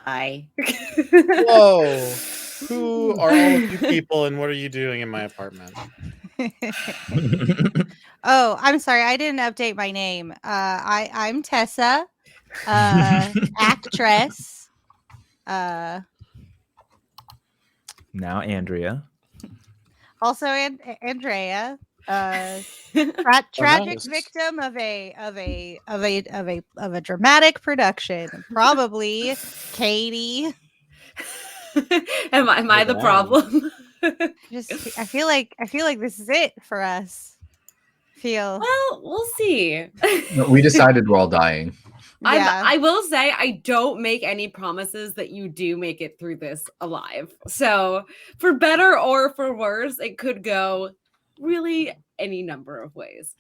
Hi. Whoa. Who are all of you people and what are you doing in my apartment? Oh, I'm sorry. I didn't update my name. I'm Tessa, actress. Now Andrea. Also Andrea. Tragic nice. victim of a dramatic production. Probably Katie. Am I the Wow. problem? I feel like this is it for us. Well, we'll see. We decided we're all dying. Yeah. I will say I don't make any promises that you do make it through this alive. So, for better or for worse, it could go really any number of ways.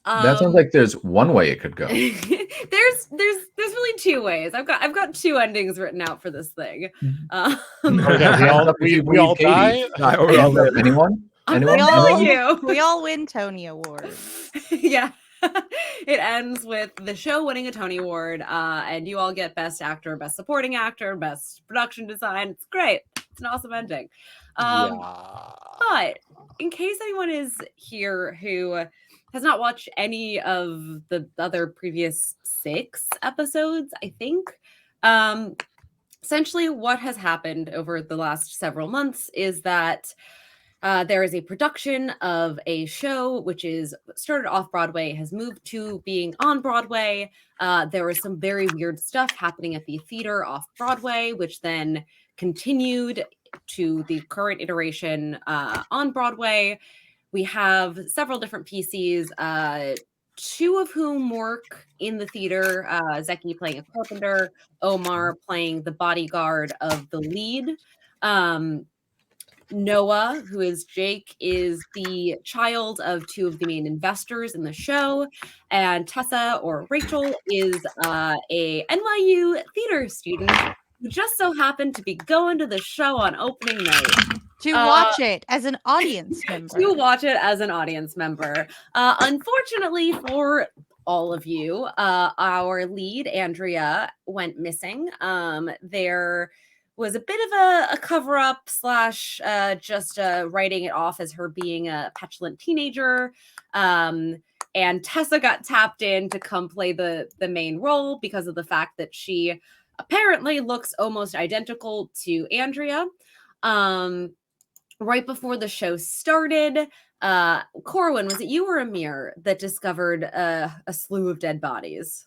That sounds like there's one way it could go. there's really two ways. I've got two endings written out for this thing. We all die. Anyone? We all win Tony Awards. Yeah. It ends with the show winning a Tony Award, and you all get Best Actor, Best Supporting Actor, Best Production Design. It's great. It's an awesome ending. But in case anyone is here who has not watched any of the other previous 6 episodes, I think, essentially what has happened over the last several months is that there is a production of a show which is started off Broadway, has moved to being on Broadway. There was some very weird stuff happening at the theater off Broadway, which then continued to the current iteration on Broadway. We have several different PCs, 2 of whom work in the theater. Zeki playing a carpenter, Omar playing the bodyguard of the lead. Noah, who is Jake, is the child of 2 of the main investors in the show. And Tessa, or Rachel, is a NYU theater student who just so happened to be going to the show on opening night. To watch it as an audience member. To watch it as an audience member. Unfortunately for all of you, our lead, Andrea, went missing. There was a bit of a cover-up slash just writing it off as her being a petulant teenager. And Tessa got tapped in to come play the main role because of the fact that she apparently looks almost identical to Andrea. Right before the show started, Corwin, was it you or Amir that discovered a slew of dead bodies?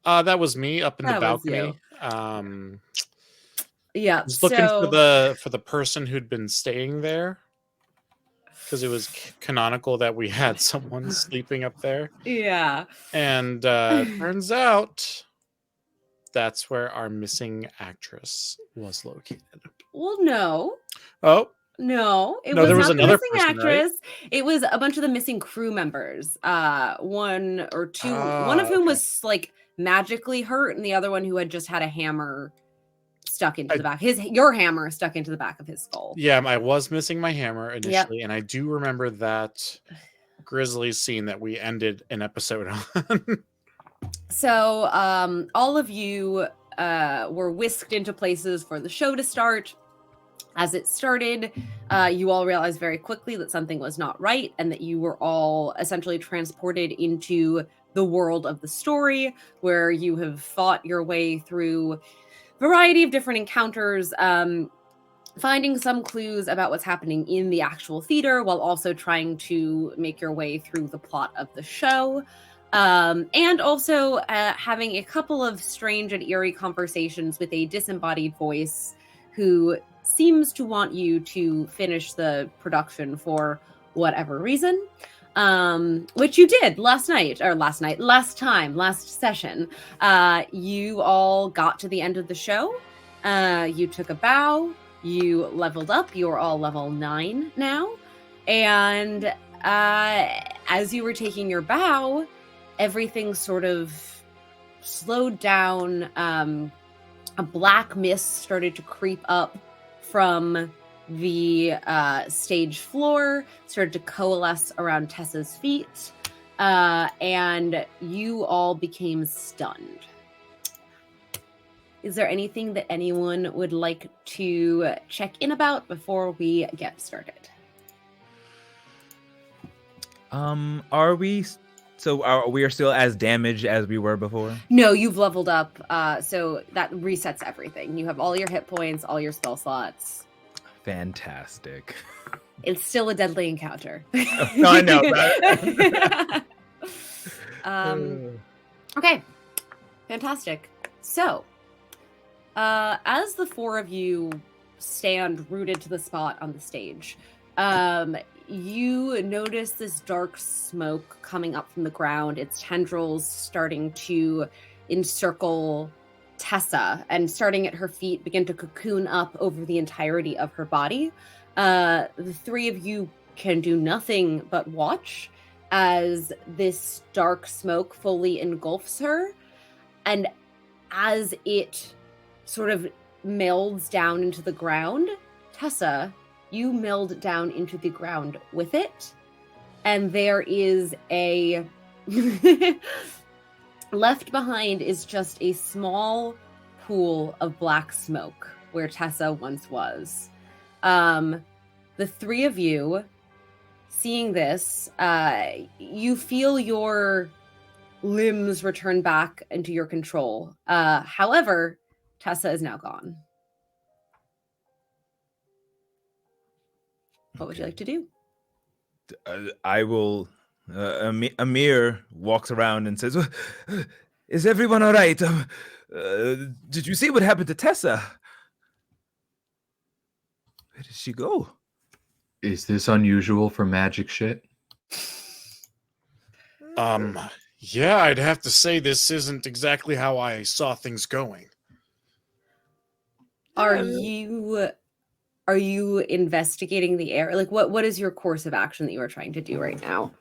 That was me up in the balcony. Yeah, I was looking for the person who'd been staying there because it was canonical that we had someone sleeping up there. Yeah, and turns out that's where our missing actress was located. Well, no. Oh. No, there was another missing person, actress. Right? It was a bunch of the missing crew members. 1 or 2, one of whom was like magically hurt, and the other one who had just had a hammer stuck into the back. Your hammer stuck into the back of his skull. Yeah, I was missing my hammer initially, and I do remember that grisly scene that we ended an episode on. So, all of you were whisked into places for the show to start. As it started, you all realized very quickly that something was not right and that you were all essentially transported into the world of the story, where you have fought your way through a variety of different encounters, finding some clues about what's happening in the actual theater while also trying to make your way through the plot of the show. And also having a couple of strange and eerie conversations with a disembodied voice who seems to want you to finish the production for whatever reason, which you did last session. You all got to the end of the show. You took a bow. You leveled up. You're all level 9 now. And as you were taking your bow, everything sort of slowed down. A black mist started to creep up from the stage floor, started to coalesce around Tessa's feet, and you all became stunned. is there anything that anyone would like to check in about before we get started? Are we? So are we still as damaged as we were before? No, you've leveled up, so that resets everything. You have all your hit points, all your spell slots. Fantastic. It's still a deadly encounter. No, I know. Okay, fantastic. So, as the four of you stand rooted to the spot on the stage, you notice this dark smoke coming up from the ground, its tendrils starting to encircle Tessa, and starting at her feet begin to cocoon up over the entirety of her body. The three of you can do nothing but watch as this dark smoke fully engulfs her, and as it sort of melds down into the ground, Tessa, you meld down into the ground with it, and there is a left behind is just a small pool of black smoke where Tessa once was. The three of you, seeing this, you feel your limbs return back into your control. However, Tessa is now gone. What would you like to do? I will. Amir walks around and says, "Is everyone all right? Did you see what happened to Tessa? Where did she go?" Is this unusual for magic shit? Yeah, I'd have to say this isn't exactly how I saw things going. Are you investigating the air? Like, what is your course of action that you are trying to do right now?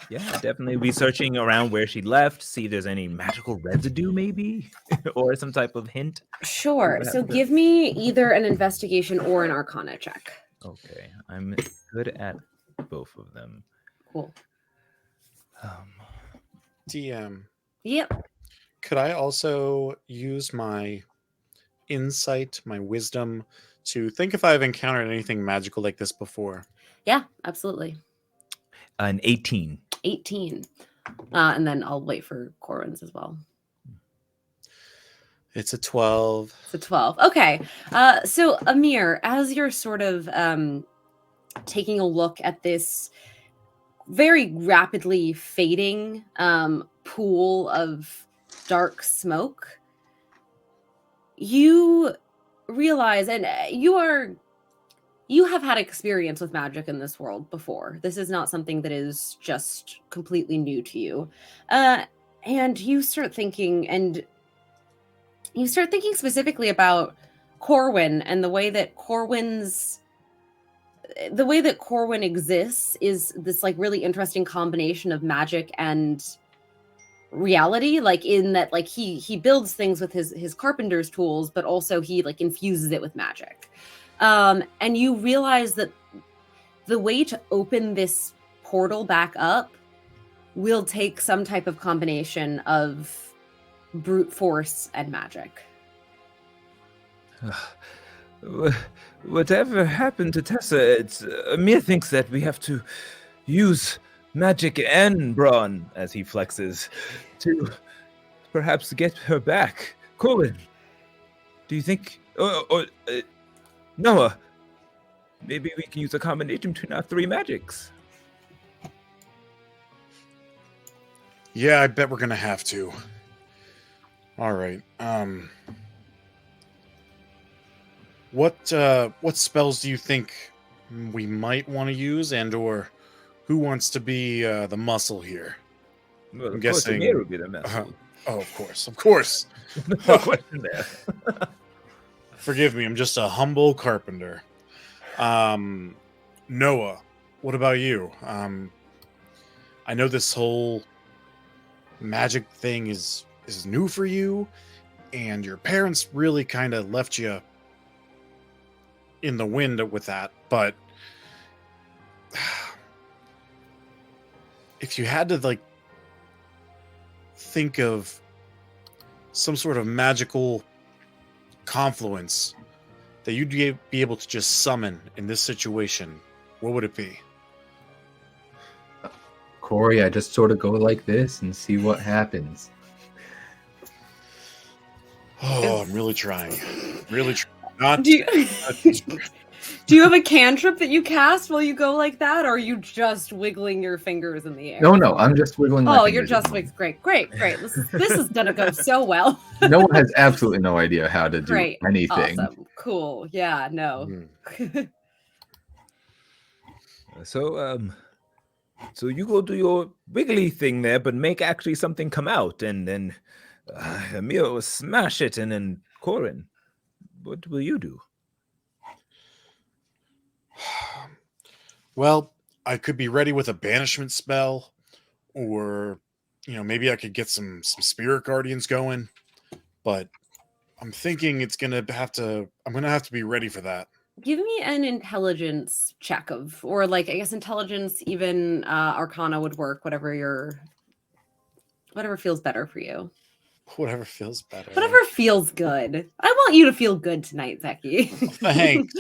Yeah, definitely be searching around where she left, see if there's any magical residue, maybe, or some type of hint. Sure. So give me either an investigation or an arcana check. Okay, I'm good at both of them. Cool. DM, Yep. could I also use my insight, my wisdom, to think if I've encountered anything magical like this before? Yeah, absolutely. An 18. 18. And then I'll wait for Corwin's as well. It's a 12. It's a 12. Okay. So Amir, as you're sort of taking a look at this very rapidly fading pool of dark smoke, you realize, and you have had experience with magic in this world before. This is not something that is just completely new to you. And you start thinking specifically about Corwin and the way that Corwin exists is this like really interesting combination of magic and reality, like in that like he builds things with his carpenter's tools, but also he like infuses it with magic. And you realize that the way to open this portal back up will take some type of combination of brute force and magic. Whatever happened to Tessa, Amir thinks that we have to use magic and brawn, as he flexes, to perhaps get her back. Corwin, do you think... Noah, maybe we can use a combination between our three magics. Yeah, I bet we're gonna have to. All right. What spells do you think we might want to use, and/or who wants to be the muscle here? Well, I'm guessing Amir would be the muscle. Oh, of course. No question there. Forgive me, I'm just a humble carpenter. Noah, what about you? I know this whole magic thing is new for you, and your parents really kind of left you in the wind with that, but if you had to like think of some sort of magical confluence that you'd be able to just summon in this situation, what would it be? Corey, I just sort of go like this and see what happens. Oh, I'm really trying. Really trying. Not Do you, do you have a cantrip that you cast while you go like that, or are you just wiggling your fingers in the air? No, I'm just wiggling my Oh, you're fingers at just the moment. great. This is gonna go so well. No one has absolutely no idea how to do Great, anything. awesome, cool. Yeah, no. Mhm. So you go do your wiggly thing there, but make actually something come out, and then Amir will smash it, and then Corin, what will you do? Well, I could be ready with a banishment spell, or maybe I could get some spirit guardians going. But I'm thinking I'm gonna have to be ready for that. Give me an intelligence check or like, I guess intelligence, even Arcana would work. Whatever feels better for you. Whatever feels better. Whatever feels good. I want you to feel good tonight, Zeki. Thanks.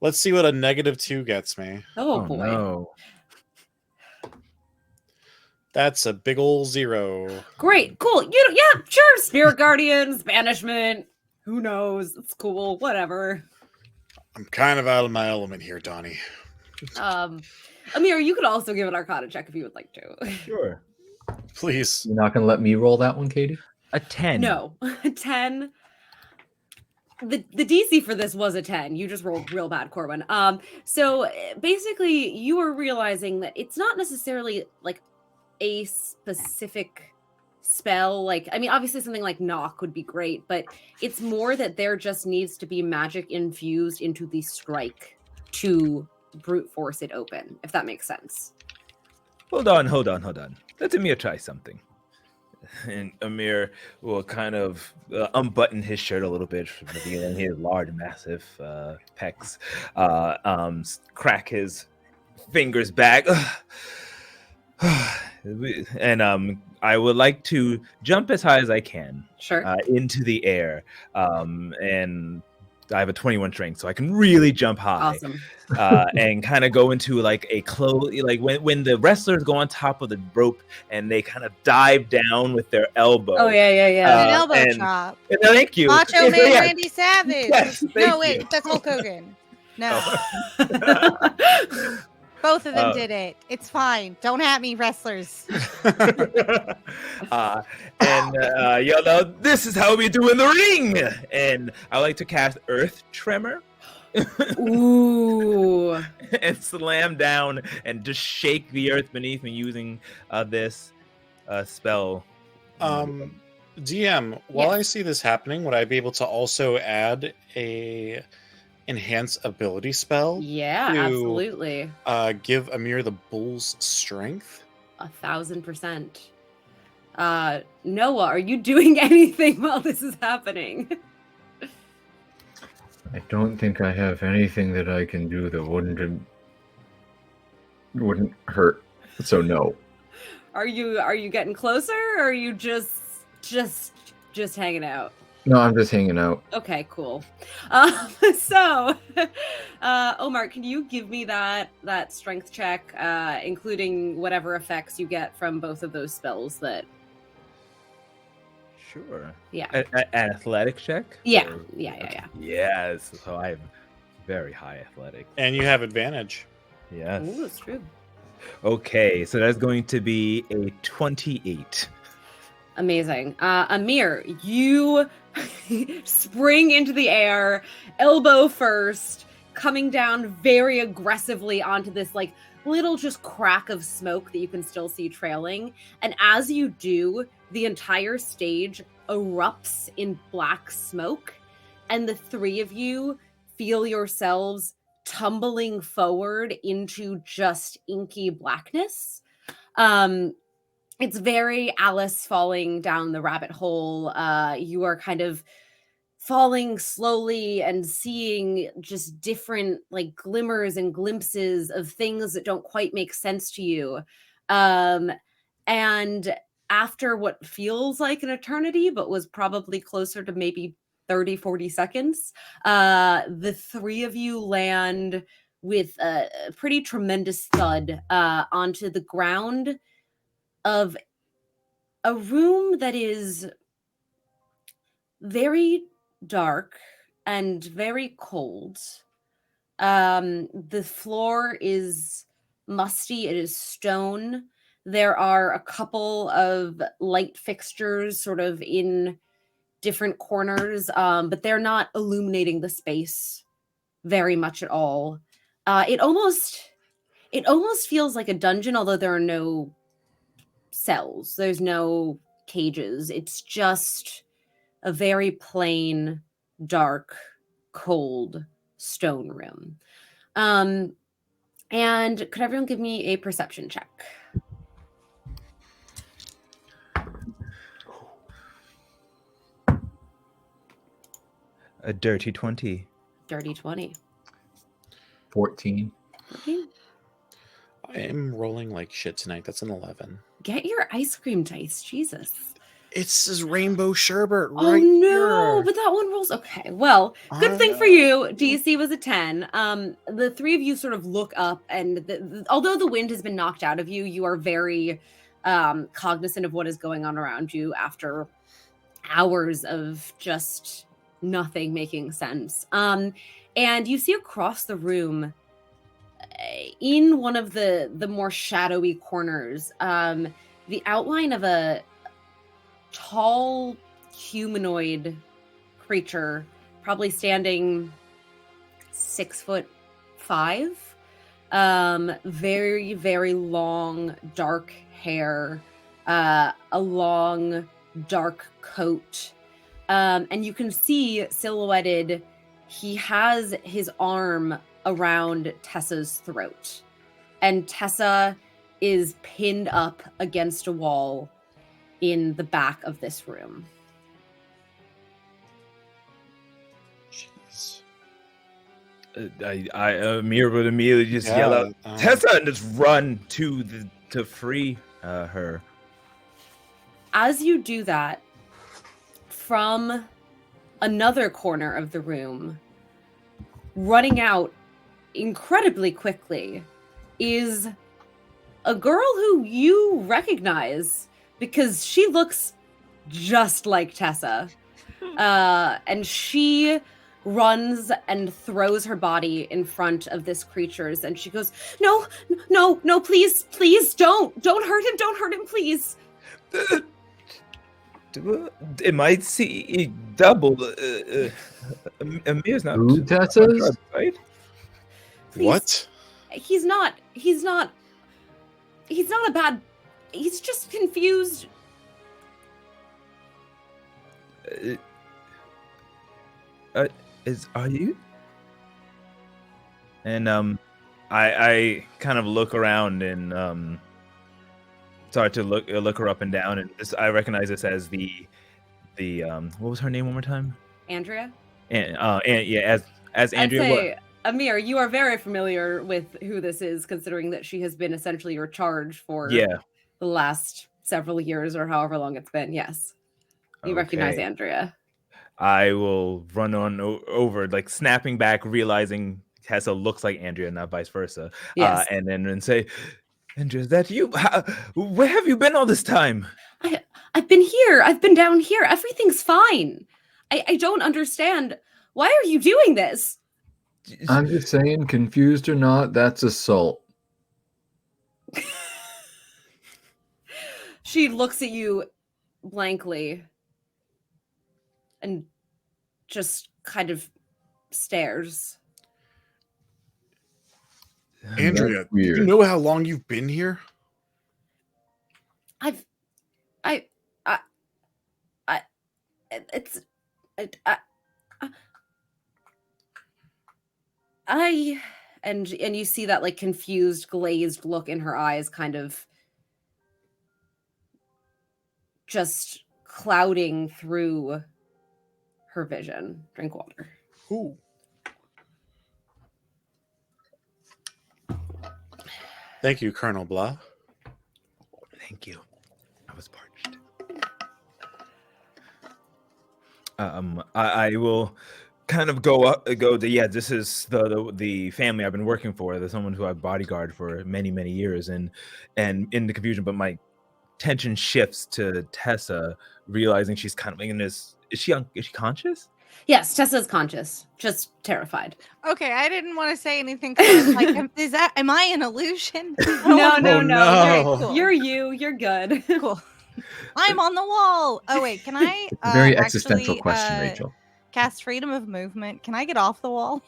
Let's see what a -2 gets me. Oh boy. No. That's a big ol' 0. Great, cool. Yeah, sure. Spirit guardians, banishment. Who knows? It's cool. Whatever. I'm kind of out of my element here, Donnie. Amir, you could also give an Arcana check if you would like to. Sure. Please. You're not gonna let me roll that one, Katie? A 10. No, 10. The DC for this was a 10. You just rolled real bad, Corwin. So basically, you are realizing that it's not necessarily like a specific spell. Like, I mean, obviously something like knock would be great, but it's more that there just needs to be magic infused into the strike to brute force it open, if that makes sense. Hold on. Let Amir try something. And Amir will kind of unbutton his shirt a little bit, revealing his large, massive pecs. Crack his fingers back. And I would like to jump as high as I can Sure. into the air. And I have a 21 strength, so I can really jump high. Awesome. And kind of go into like a like when the wrestlers go on top of the rope and they kind of dive down with their elbow. Oh yeah. An elbow and- chop. Thank you. Macho Yes, Man yeah. Randy Savage. Yes, no, thank wait, you. that's Hulk Hogan. No, Oh. both of them did it. It's fine. Don't at me, wrestlers. This is how we do in the ring. And I like to cast Earth Tremor Ooh. and slam down and just shake the earth beneath me using this spell. DM, while I Yes. see this happening, would I be able to also add a enhance ability spell? Yeah, to- absolutely. Give Amir the bull's strength? 1,000%. Noah, are you doing anything while this is happening? I don't think I have anything that I can do that wouldn't hurt. So no. Are you getting closer, or are you just hanging out? No, I'm just hanging out. Okay, cool. Omar, can you give me that strength check, including whatever effects you get from both of those spells? Sure. Yeah. An athletic check? Yeah. Or- Yeah. Yes. So I have very high athletics. And you have advantage. Yes. Ooh, that's true. Okay, so that's going to be a 28. Amazing. Amir, you spring into the air, elbow first, coming down very aggressively onto this like little just crack of smoke that you can still see trailing. And as you do, the entire stage erupts in black smoke, and the three of you feel yourselves tumbling forward into just inky blackness. It's very Alice falling down the rabbit hole. You are kind of falling slowly and seeing just different like glimmers and glimpses of things that don't quite make sense to you. And after what feels like an eternity, but was probably closer to maybe 30, 40 seconds, the three of you land with a pretty tremendous thud onto the ground of a room that is very dark and very cold. The floor is musty, it is stone. There are a couple of light fixtures sort of in different corners, but they're not illuminating the space very much at all. It almost feels like a dungeon, although there are no cells. There's no cages. It's just a very plain, dark, cold stone room. And could everyone give me a perception check? A dirty 20. Dirty 20. 14. 14? I am rolling like shit tonight. That's an 11. Get your ice cream dice, Jesus. It's this rainbow sherbet Oh right no, here. but that one rolls. Okay, well, good I thing for know. you. DC was a 10. The three of you sort of look up, and although the wind has been knocked out of you, you are very cognizant of what is going on around you after hours of just nothing making sense. And you see across the room, in one of the more shadowy corners, the outline of a tall humanoid creature, probably standing 6'5". Very, very long, dark hair, a long, dark coat. And you can see silhouetted, he has his arm around Tessa's throat. And Tessa is pinned up against a wall in the back of this room. Jeez. Amir would immediately just yell out, Tessa, and just run to free her. As you do that, from another corner of the room, running out incredibly quickly, is a girl who you recognize because she looks just like Tessa. And she runs and throws her body in front of this creature's, and she goes, no, please, don't hurt him, please. It might see double. Amir's not. Who, Tessa's? Right? Please. What? He's not a bad, he's just confused. Are you? And I kind of look around and start to look her up and down, and I recognize this as the what was her name one more time? Andrea? And yeah, as Andrea. I'd say, Amir, you are very familiar with who this is, considering that she has been essentially your charge for the last several years or however long it's been. Yes. You recognize Andrea. I will run on over, like snapping back, realizing Tessa looks like Andrea, not vice versa. Yes. And then say, Andrea, is that you? Where have you been all this time? I've been here. I've been down here. Everything's fine. I don't understand. Why are you doing this? I'm just saying, confused or not, that's assault. She looks at you blankly and just kind of stares. Andrea, do weird. you know how long you've been here? And you see that like confused, glazed look in her eyes, kind of just clouding through her vision. Drink water. Ooh. Thank you, Colonel Blah. Thank you. I was parched. I will kind of go to, yeah, this is the family I've been working for. There's someone who I've bodyguarded for many years, and in the confusion, but my tension shifts to Tessa, realizing she's kind of making this. Is she conscious? Yes, Tessa's conscious, just terrified. Okay, I didn't want to say anything. 'Cause I was like, am I an illusion? No, no. Okay, cool. You're you. You're good. Cool. I'm on the wall. Oh wait, can I? It's a very existential actually, question, Rachel. Cast freedom of movement. Can I get off the wall?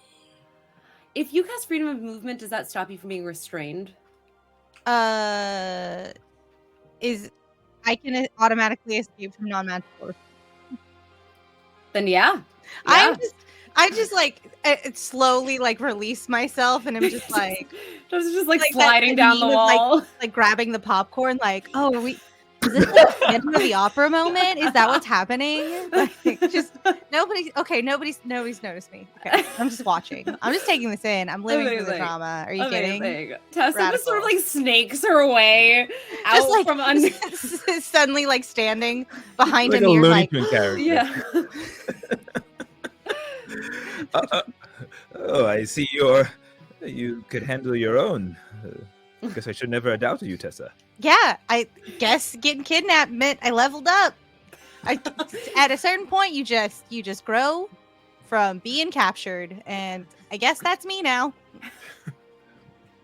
If you cast freedom of movement, does that stop you from being restrained? Is I can automatically escape from non-magical force. Then yeah. I just like slowly like release myself, and I'm just like just like that sliding down the meme of, like- wall. like grabbing the popcorn. Like, oh, are we? Is this like Phantom of the Opera moment? Is that what's happening? Like, just nobody's noticed me. Okay, I'm just watching. I'm just taking this in. I'm living through the Amazing. drama. Are you kidding? Amazing. Tessa just sort of Radical. like snakes her way out Just like from under. suddenly like standing behind Like a a mirror, Looney like Tune character. Yeah. Oh, I see you could handle your own. Guess I should never have doubted you, Tessa. yeah. I guess getting kidnapped meant I leveled up. At a certain point, you just grow from being captured, and I guess that's me now.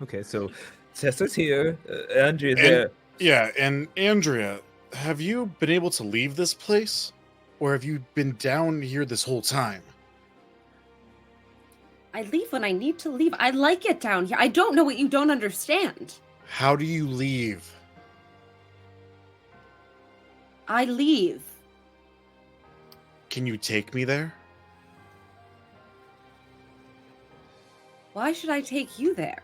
Okay, so Tessa's here. Andrea's there. Yeah, and Andrea, have you been able to leave this place? Or have you been down here this whole time? I leave when I need to leave. I like it down here. I don't know what you don't understand. How do you leave? I leave. Can you take me there? Why should I take you there?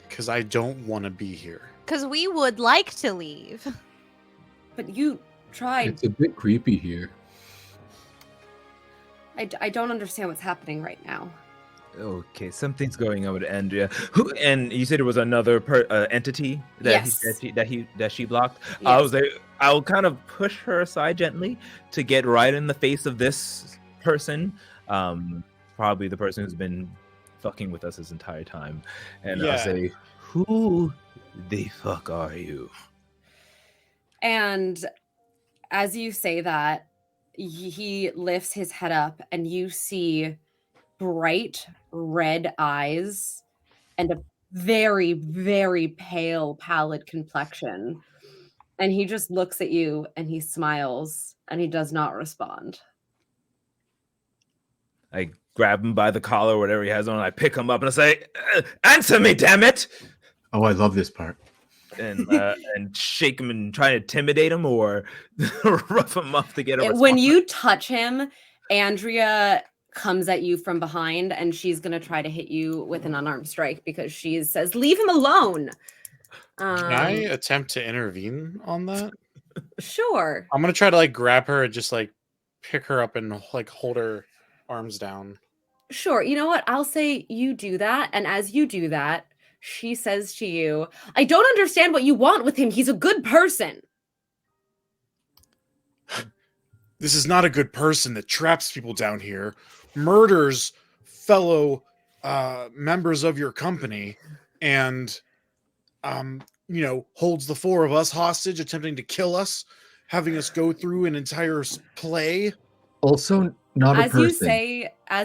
Because I don't want to be here. Because we would like to leave. But you tried. It's a bit creepy here. I don't understand what's happening right now. Okay, something's going on with Andrea. And you said it was another entity that Yes. that she blocked. Yes. I'll kind of push her aside gently to get right in the face of this person. Probably the person who's been fucking with us this entire time. And I'll Yeah. say, "Who the fuck are you?" And as you say that, he lifts his head up, and you see bright red eyes and a very, very pale, pallid complexion. And he just looks at you and he smiles and he does not respond. I grab him by the collar, whatever he has on. I pick him up and I say, "Answer me, damn it!" Oh, I love this part. And shake him and try to intimidate him or rough him up to get a response. When you touch him, Andrea comes at you from behind and she's going to try to hit you with an unarmed strike because she says, "Leave him alone." Can I attempt to intervene on that? Sure. I'm going to try to like grab her and just like pick her up and like hold her arms down. Sure. You know what? I'll say you do that. And as you do that, she says to you, "I don't understand what you want with him. He's a good person." This is not a good person that traps people down here, murders fellow members of your company, and holds the four of us hostage, attempting to kill us, having us go through an entire play. Also, not a As person.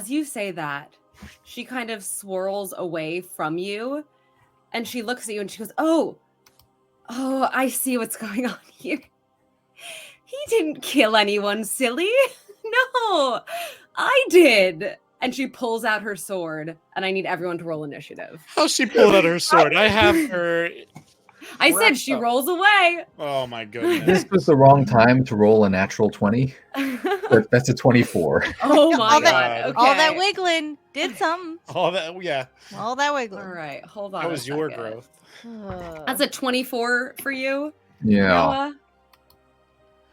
you say that, she kind of swirls away from you and she looks at you and she goes, Oh, I see what's going on here. He didn't kill anyone, silly. No, I did." And she pulls out her sword, and I need everyone to roll initiative. How's she pulled out her sword? I have her. I said Wrapped she up. rolls away. Oh my goodness. This was the wrong time to roll a natural 20, but that's a 24. Oh my All god. that- Okay. All that wiggling did something. All that, yeah, All that wiggling. All right, hold on. that a was your second. growth. That's a 24 for you, Yeah. Noah.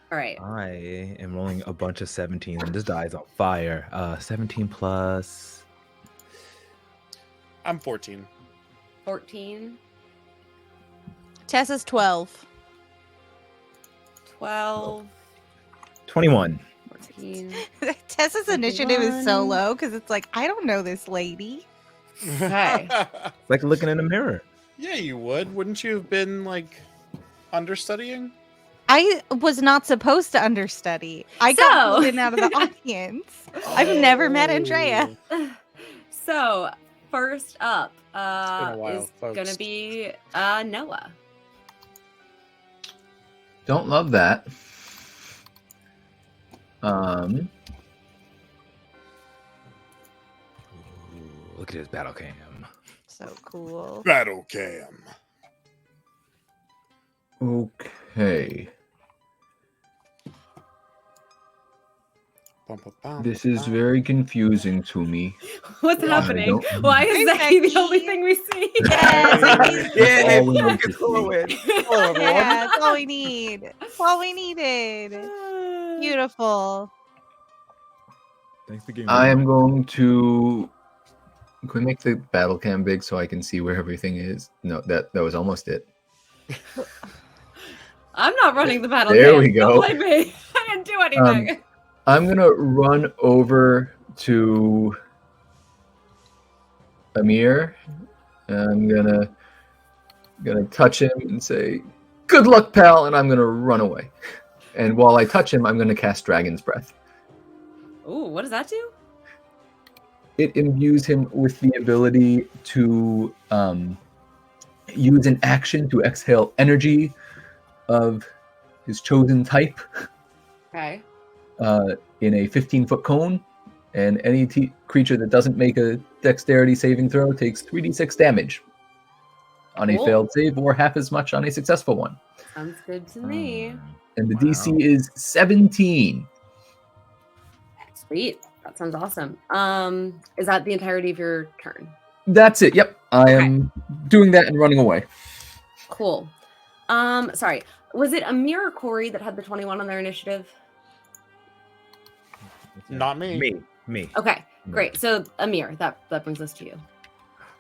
All right. I am rolling a bunch of 17 and this die is on fire. 17 plus. I'm 14. 14, Tessa's 12. 12, 21. 14. Tessa's initiative is so 21. low because it's like, I don't know this lady. Okay. It's like looking in a mirror. Yeah, you would. Wouldn't you have been like understudying? I was not supposed to understudy. I got So- pulled in out of the audience. I've never met Andrea. So, first up been a while, is folks. going to be Noah. Don't love that. Um, Ooh, look at his battle cam. So cool. Battle cam. okay. This is very confusing to me. What's I happening? don't- Why is Hey, Becky the Becky. only thing we see? Yes, Yeah, all we fucking need to see. Chloe. Hello, everyone. Yeah, that's all we need. That's all we needed. Beautiful. Thanks for giving I am going to. Can we make the battle cam big so I can see where everything is? No, that was almost it. I'm not running the battle. There cam. we go. Don't blame me. I didn't do anything. I'm gonna run over to Amir. I'm gonna touch him and say, "Good luck, pal," and I'm gonna run away. And while I touch him, I'm gonna cast Dragon's Breath. Ooh, what does that do? It imbues him with the ability to use an action to exhale energy of his chosen type Okay. in a 15-foot cone, and any creature that doesn't make a dexterity saving throw takes 3d6 damage on a Cool. failed save or half as much on a successful one. Sounds good to me. And the Wow. DC is 17. Sweet. That sounds awesome. Is that the entirety of your turn? That's it. Yep. I am doing that and running away. Cool. Sorry. Was it Amir or Corey that had the 21 on their initiative? Not me. Me. Okay, No. great. So Amir, that brings us to you.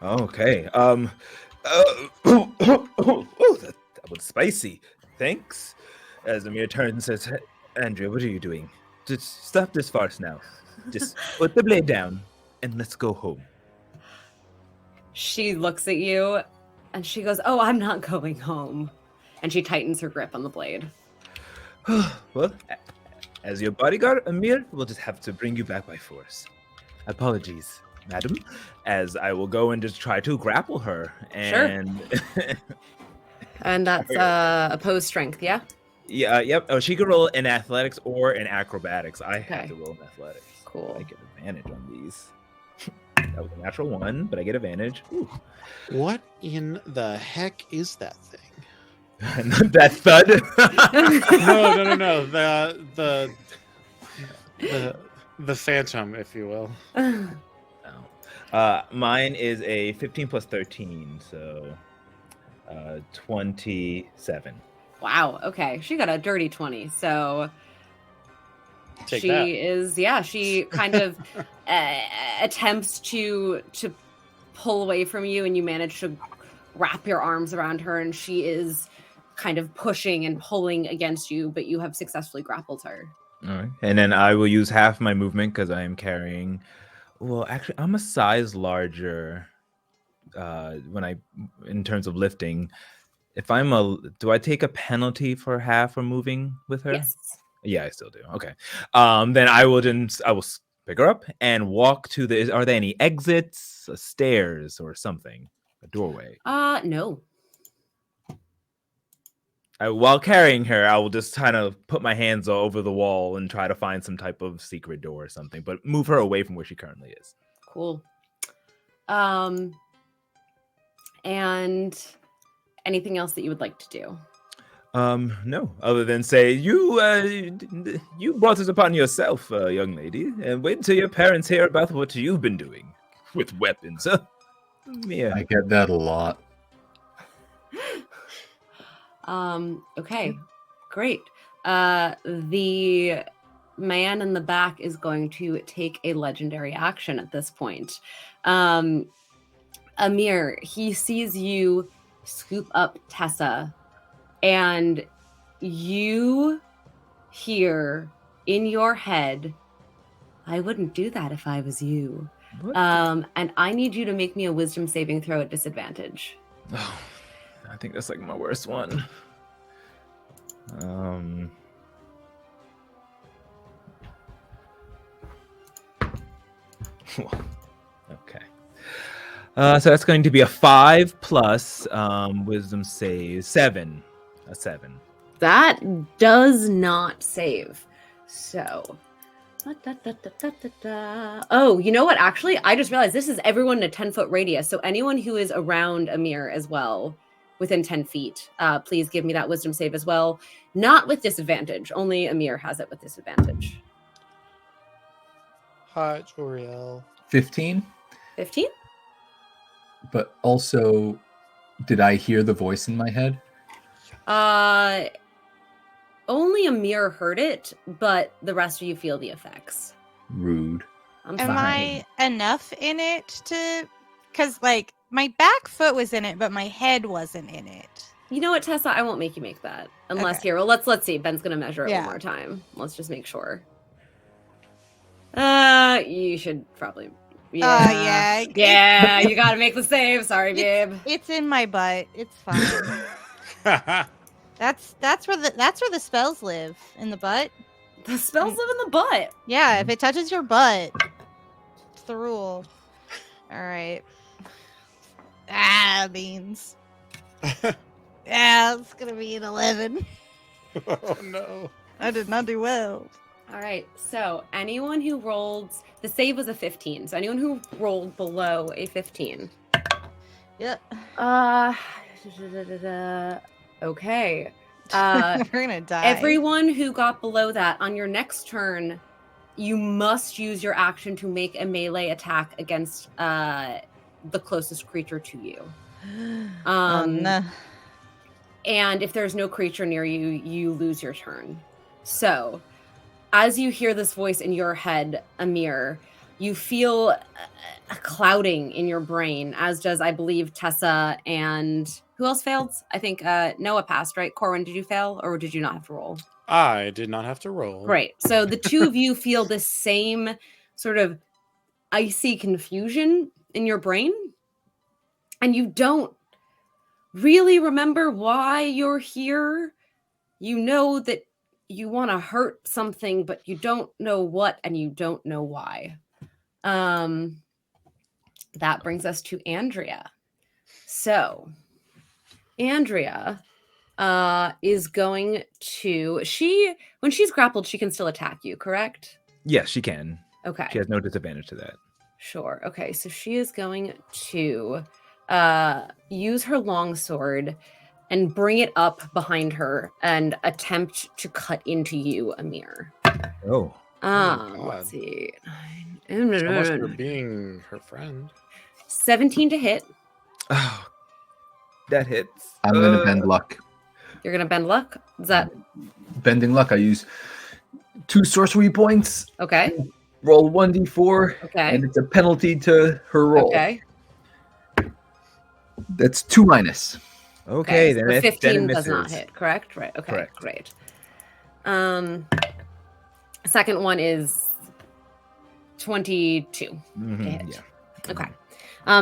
Okay. That was spicy. Thanks. As Amir turns and says, Andrea, what are you doing? Just stop this farce now. Just put the blade down and let's go home. She looks at you and she goes, "Oh, I'm not going home." And she tightens her grip on the blade. Well, as your bodyguard, Amir, we'll just have to bring you back by force. Apologies, madam, as I will go and just try to grapple her. And And that's opposed strength, yeah? yeah, yep. Oh, she can roll in athletics or in acrobatics. I Okay. have to roll in athletics. Cool. I get advantage on these. That was a natural 1, but I get advantage. Ooh. What in the heck is that thing? That thud. No. The phantom, if you will. Mine is a 15 plus 13, so 27. Wow, okay. She got a dirty 20. So Take she that. is, yeah, she kind of attempts to pull away from you, and you manage to wrap your arms around her, and she is kind of pushing and pulling against you, but you have successfully grappled her. All right. And then I will use half my movement because I am carrying. Well, actually, I'm a size larger in terms of lifting. If do I take a penalty for half for moving with her? Yes. Yeah, I still do. Okay. Then I will pick her up and walk to are there any exits, stairs, or something? A doorway. No. While carrying her, I will just kind of put my hands over the wall and try to find some type of secret door or something, but move her away from where she currently is. Cool. And anything else that you would like to do? No, other than say you brought this upon yourself, young lady, and wait until your parents hear about what you've been doing with weapons. Yeah. I get that a lot. Okay, great. The man in the back is going to take a legendary action at this point. Amir, he sees you scoop up Tessa, and you hear in your head, I wouldn't do that if I was you. What? And I need you to make me a wisdom saving throw at disadvantage. Oh, I think that's like my worst one. Okay. So that's going to be a 5 plus wisdom save 7. A 7. That does not save. So. Oh, you know what? Actually, I just realized this is everyone in a 10-foot radius. So anyone who is around Amir as well, within 10 feet, please give me that wisdom save as well. Not with disadvantage. Only Amir has it with disadvantage. Hi, Joriel. 15. 15? But also, did I hear the voice in my head? Only Amir heard it, but the rest of you feel the effects. Rude. I'm Am sorry. I enough in it to? Because like my back foot was in it, but my head wasn't in it. You know what, Tessa? I won't make you make that. Unless Okay. here, well, let's see. Ben's gonna measure it Yeah. one more time. Let's just make sure. You should probably. Yeah. Yeah, you gotta make the save. Sorry, babe. It's in my butt. It's fine. That's where the spells live, in the butt. The spells live in the butt. Yeah, if it touches your butt, it's the rule. All right. Beans. Yeah, it's gonna be an 11. Oh no. I did not do well. All right. So anyone who rolled the save was a 15. So anyone who rolled below a 15. Yep. Okay. We're gonna die. Everyone who got below that, on your next turn, you must use your action to make a melee attack against the closest creature to you. No. And if there's no creature near you, you lose your turn. So, as you hear this voice in your head, Amir, you feel a clouding in your brain, as does, I believe, Tessa and who else failed? I think Noah passed, right? Corwin, did you fail or did you not have to roll? I did not have to roll. Right. So the two of you feel the same sort of icy confusion in your brain, and you don't really remember why you're here. You know that you want to hurt something, but you don't know what, and you don't know why. That brings us to Andrea. So Andrea is going to, when she's grappled, she can still attack you, correct? Yes, she can. Okay. She has no disadvantage to that. Sure. Okay. So she is going to use her longsword and bring it up behind her and attempt to cut into you, Amir. Oh. God. Let's see. So much for being her friend. 17 to hit. Oh, that hits. I'm gonna bend luck. You're gonna bend luck. Is that Bending luck. I use 2 sorcery points. okay? Roll 1d4, Okay. and it's a penalty to her roll. Okay. That's 2 minus. Okay, so then it 15 then does not misses. hit, correct? Right. Okay. Correct. Great. Second one is 22. Mhm, to hit. yeah. Okay.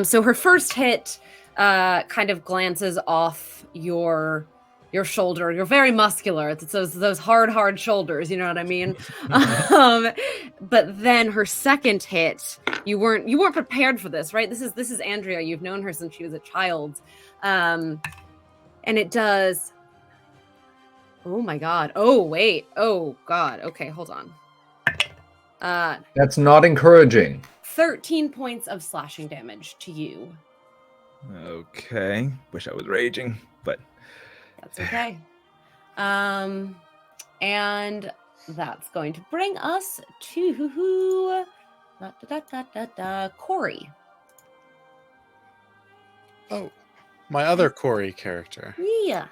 So her first hit kind of glances off your shoulder. You're very muscular. It's those hard shoulders, you know what I mean? But then her second hit, you weren't prepared for this, right? This is Andrea. You've known her since she was a child. And it does. Oh my god. Oh wait. Oh god. Okay, hold on. That's not encouraging. 13 points of slashing damage to you. Okay. Wish I was raging, but That's okay. And that's going to bring us to Corey. Oh, my other Corey character. Yeah.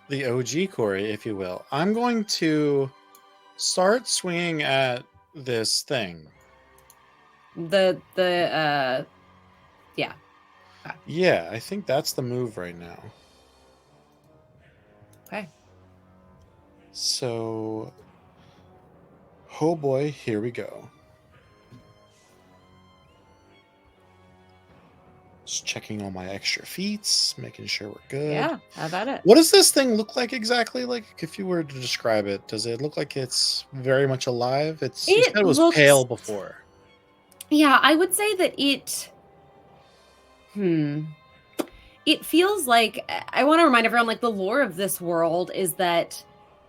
The OG Corey, if you will. I'm going to start swinging at this thing. Yeah. Yeah, I think that's the move right now. Okay. So Oh boy, here we go. Just checking all my extra feats, making sure we're good. Yeah, how about it? What does this thing look like exactly? Like, if you were to describe it, does it look like it's very much alive? You It said it was looks- pale before. Yeah, I would say that it. It feels like I want to remind everyone, like the lore of this world is that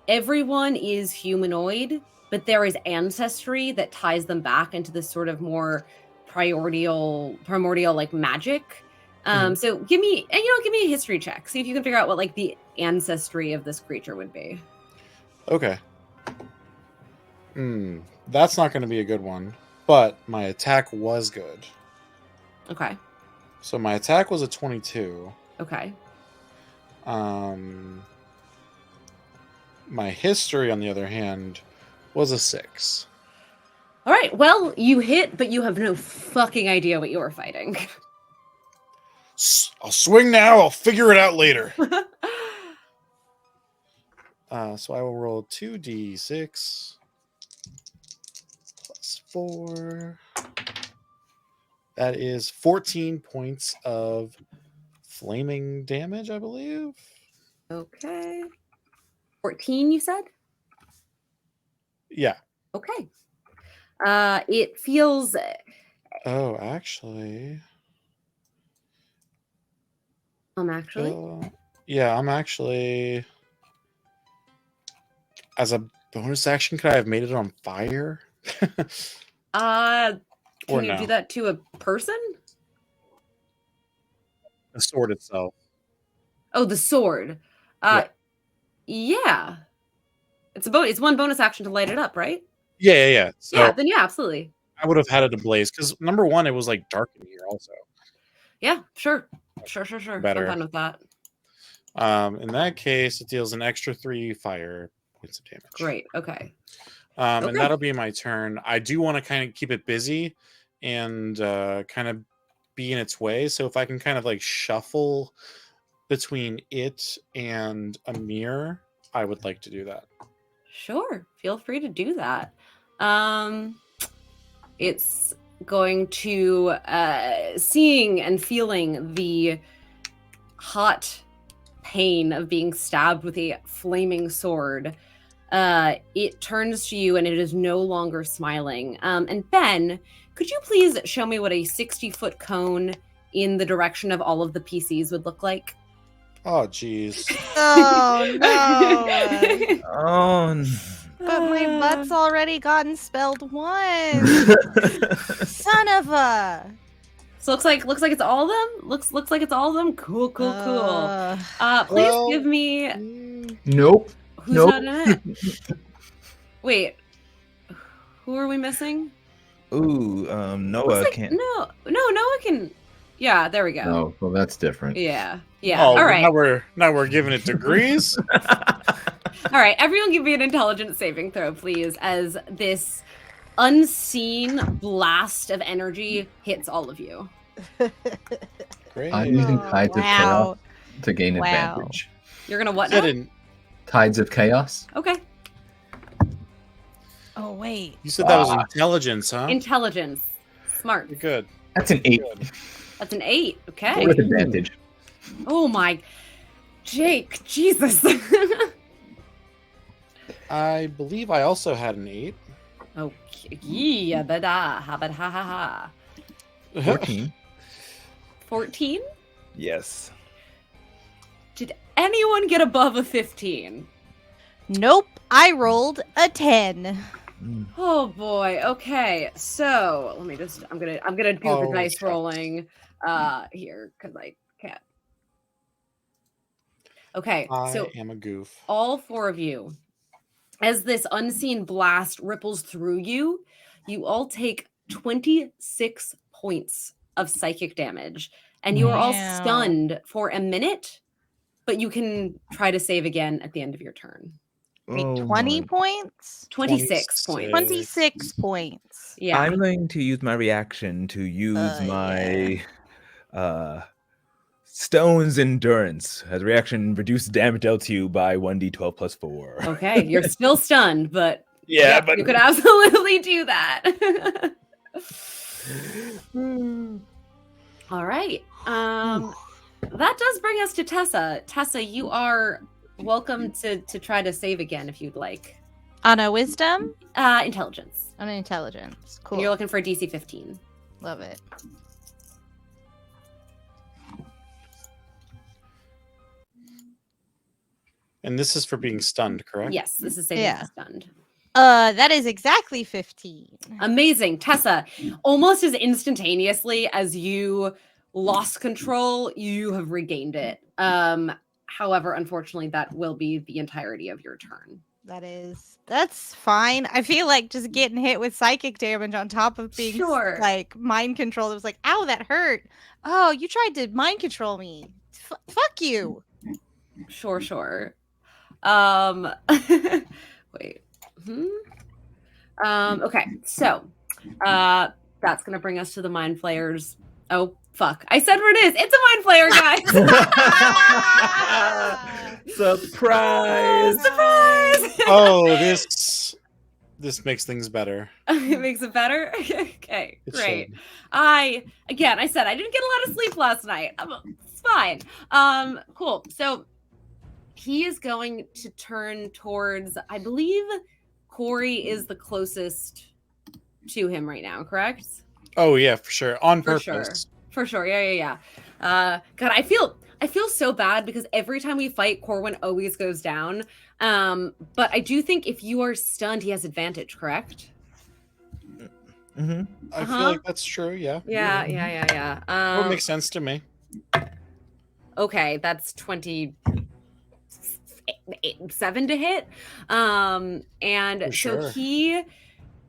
everyone is humanoid, but there is ancestry that ties them back into this sort of more primordial like magic. So give me a history check. See if you can figure out what like the ancestry of this creature would be. Okay. That's not going to be a good one, but my attack was good. Okay. So my attack was a 22. Okay. My history, on the other hand, was a 6. All right. Well, you hit, but you have no fucking idea what you are fighting. I'll swing now. I'll figure it out later. So I will roll 2d6 plus 4. That is 14 points of flaming damage, I believe. Okay. 14, you said? Yeah. Okay. It feels Oh, actually. actually. Yeah, I'm actually. As a bonus action, could I have made it on fire? Can Or you no? do that to a person? The sword itself. Oh, the sword. Yeah. It's one bonus action to light it up, right? Yeah. So Yeah, then yeah, absolutely. I would have had it ablaze because number one, it was like dark in here also. Yeah, sure. Better. I'm fine with that. In that case, it deals an extra 3 fire points of damage. Great. Okay. And Okay. that'll be my turn. I do want to kind of keep it busy and kind of be in its way. So if I can kind of like shuffle between it and Amir, I would like to do that. Sure. Feel free to do that. It's going to seeing and feeling the hot pain of being stabbed with a flaming sword. It turns to you and it is no longer smiling. And Ben, could you please show me what a 60-foot cone in the direction of all of the PCs would look like? Oh, geez. Oh no! Oh, But my butt's already gotten spelled once. Son of a. So looks like it's all of them. Looks like it's all of them. Cool. Please Well, give me Nope. who's nope. not in it. Wait, who are we missing? Ooh, Noah Looks like, can't. No, Noah can. Yeah, there we go. No, well, that's different. Yeah. Oh, All right. Now we're giving it degrees. All right. Everyone, give me an intelligence saving throw, please, as this unseen blast of energy hits all of you. Great. I'm using Oh, Tides of wow. Chaos to gain Wow. advantage. You're gonna what Said now? in- Tides of Chaos. Okay. Oh wait. you said that was intelligence, huh? Intelligence. Smart. You're good. That's an 8 Good. That's an 8. Okay. with advantage. Oh my, Jake, Jesus. I believe I also had an 8. Okay. Yeah, ha. 14. 14? Yes. Did anyone get above a 15? Nope. I rolled a 10. Mm. Oh boy. Okay. So let me just I'm gonna do the Oh, dice shucks. rolling here because I can't. Okay, so I am a goof. all 4 of you, as this unseen blast ripples through you, you all take 26 points of psychic damage. And you are all Wow. stunned for a minute, but you can try to save again at the end of your turn. Wait, Oh 20 my- points? 26 points. 26 points. Yeah. I'm going to use my reaction to use my Stone's Endurance. As a reaction, reduce damage dealt to you by 1d12 plus 4. Okay, you're still stunned, but Yeah, Yep, but you could absolutely do that. All right. That does bring us to Tessa. Tessa, you are welcome to try to save again if you'd like. On a wisdom, Intelligence. on an intelligence. And Cool. you're looking for a DC 15. Love it. And this is for being stunned, correct? Yes, this is saving Yeah. stunned. That is exactly 15. Amazing. Tessa, almost as instantaneously as you lost control, you have regained it. However, unfortunately, that will be the entirety of your turn. That's fine. I feel like just getting hit with psychic damage on top of being Sure. like mind controlled. It was like, ow, that hurt. Oh, you tried to mind control me. Fuck you. Sure. Wait. Okay, so that's gonna bring us to the mind flayers. Oh fuck. I said where it is. It's a mind flayer, guys. surprise! Surprise! Oh, this makes things better. It makes it better. Okay, It great. should. I said I didn't get a lot of sleep last night. It's fine. Cool. So he is going to turn towards, I believe Corey is the closest to him right now, correct? Oh yeah, for sure. On For purpose. For sure. Yeah. God, I feel so bad because every time we fight, Corwin always goes down. But I do think if you are stunned, he has advantage, correct? Mm-hmm. I feel like that's true, yeah. Yeah. That makes sense to me. Okay, that's 27 to hit. And For sure. so he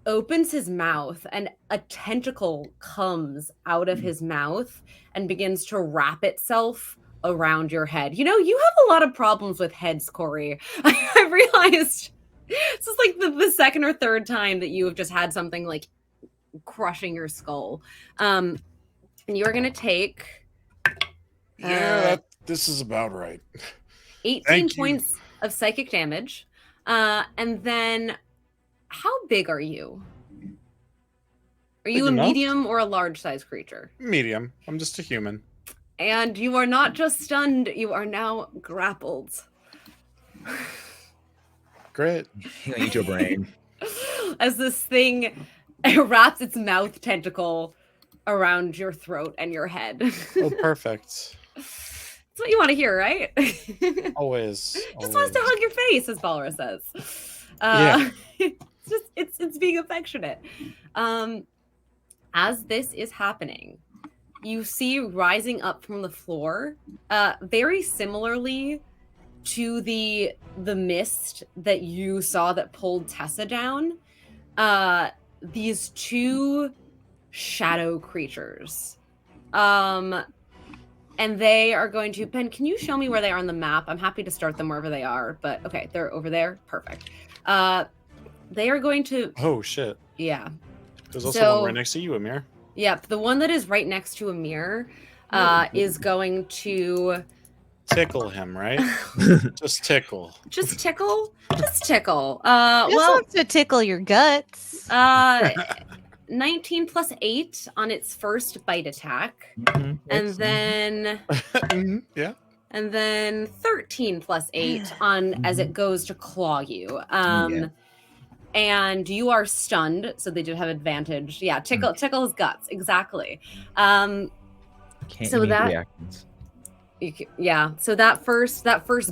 opens his mouth and a tentacle comes out of his mouth and begins to wrap itself around your head. You know, you have a lot of problems with heads, Corey. I realized this is like the second or third time that you have just had something like crushing your skull. And you're going to take This is about right. 18 Thank you. points of psychic damage. And then how big are you? Are you Big a enough. medium or a large size creature? Medium. I'm just a human. And you are not just stunned, you are now grappled. Great. You eat your brain. As this thing wraps its mouth tentacle around your throat and your head. Oh, perfect. That's what you want to hear, right? Always. Just wants to hug your face, as Balra says. Yeah. it's being affectionate. As this is happening, you see rising up from the floor, very similarly to the mist that you saw that pulled Tessa down. These two shadow creatures. And they are going to, Ben, can you show me where they are on the map? I'm happy to start them wherever they are, but okay, they're over there. Perfect. They are going to, Oh shit. yeah. There's also So- one right next to you, Amir. Yep, the one that is right next to Amir is going to Tickle him, right? Just tickle. just tickle. Just tickle. Just Well, wants to tickle your guts. 19 plus 8 on its first bite attack. Mhm. And It's- then Mhm, yeah. 13 plus 8 on as it goes to claw you. Yeah. And you are stunned, so they did have advantage. Yeah, tickle his guts, exactly. Um, Can't So use that- reactions. yeah, so that first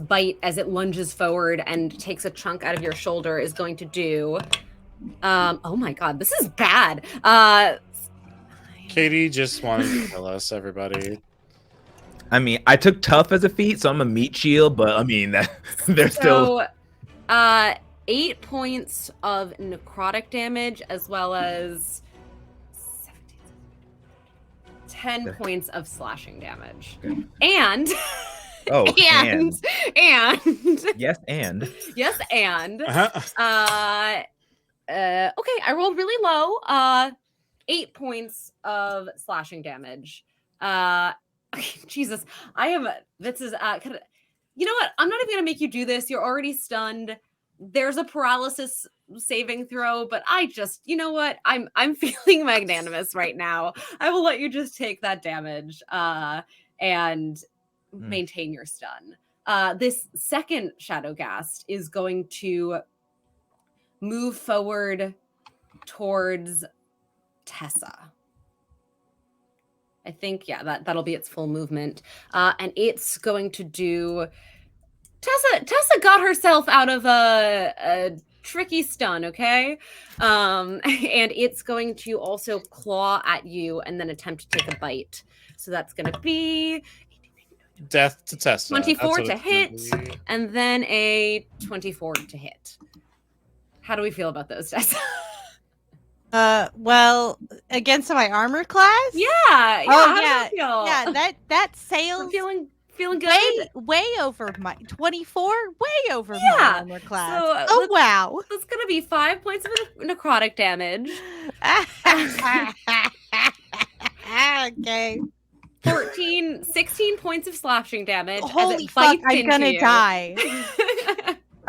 bite as it lunges forward and takes a chunk out of your shoulder is going to do. Oh my god, this is bad. Katie just wanted to kill us, everybody. I mean, I took tough as a feat, so I'm a meat shield, but I mean, they're still. So, 8 points of necrotic damage as well as 10 Okay. points of slashing damage. Okay. And Oh, and Yes, and. yes, and Uh-huh. okay, I rolled really low. 8 points of slashing damage. Jesus, this is kind of, you know what? I'm not even gonna make you do this. You're already stunned. there's a paralysis saving throw, but I just, you know what? I'm feeling magnanimous right now. I will let you just take that damage and maintain your stun. This second Shadowgast is going to move forward towards Tessa. I think, yeah, that'll be its full movement. And it's going to do... Tessa got herself out of a tricky stun, okay? And it's going to also claw at you and then attempt to take a bite. So that's going to be Death to Tessa. 24 That's to what it's gonna hit, be. and then a 24 to hit. How do we feel about those, Tessa? Well, against my armor class? Yeah. Oh, how does yeah, that feel? Yeah, that We're sails feeling good. way over my 24, way over my Yeah, armor class. so Oh let's- wow. That's gonna be 5 points of necrotic damage, Okay. 16 points of slashing damage. as Holy it fuck, bites I'm into gonna you. die.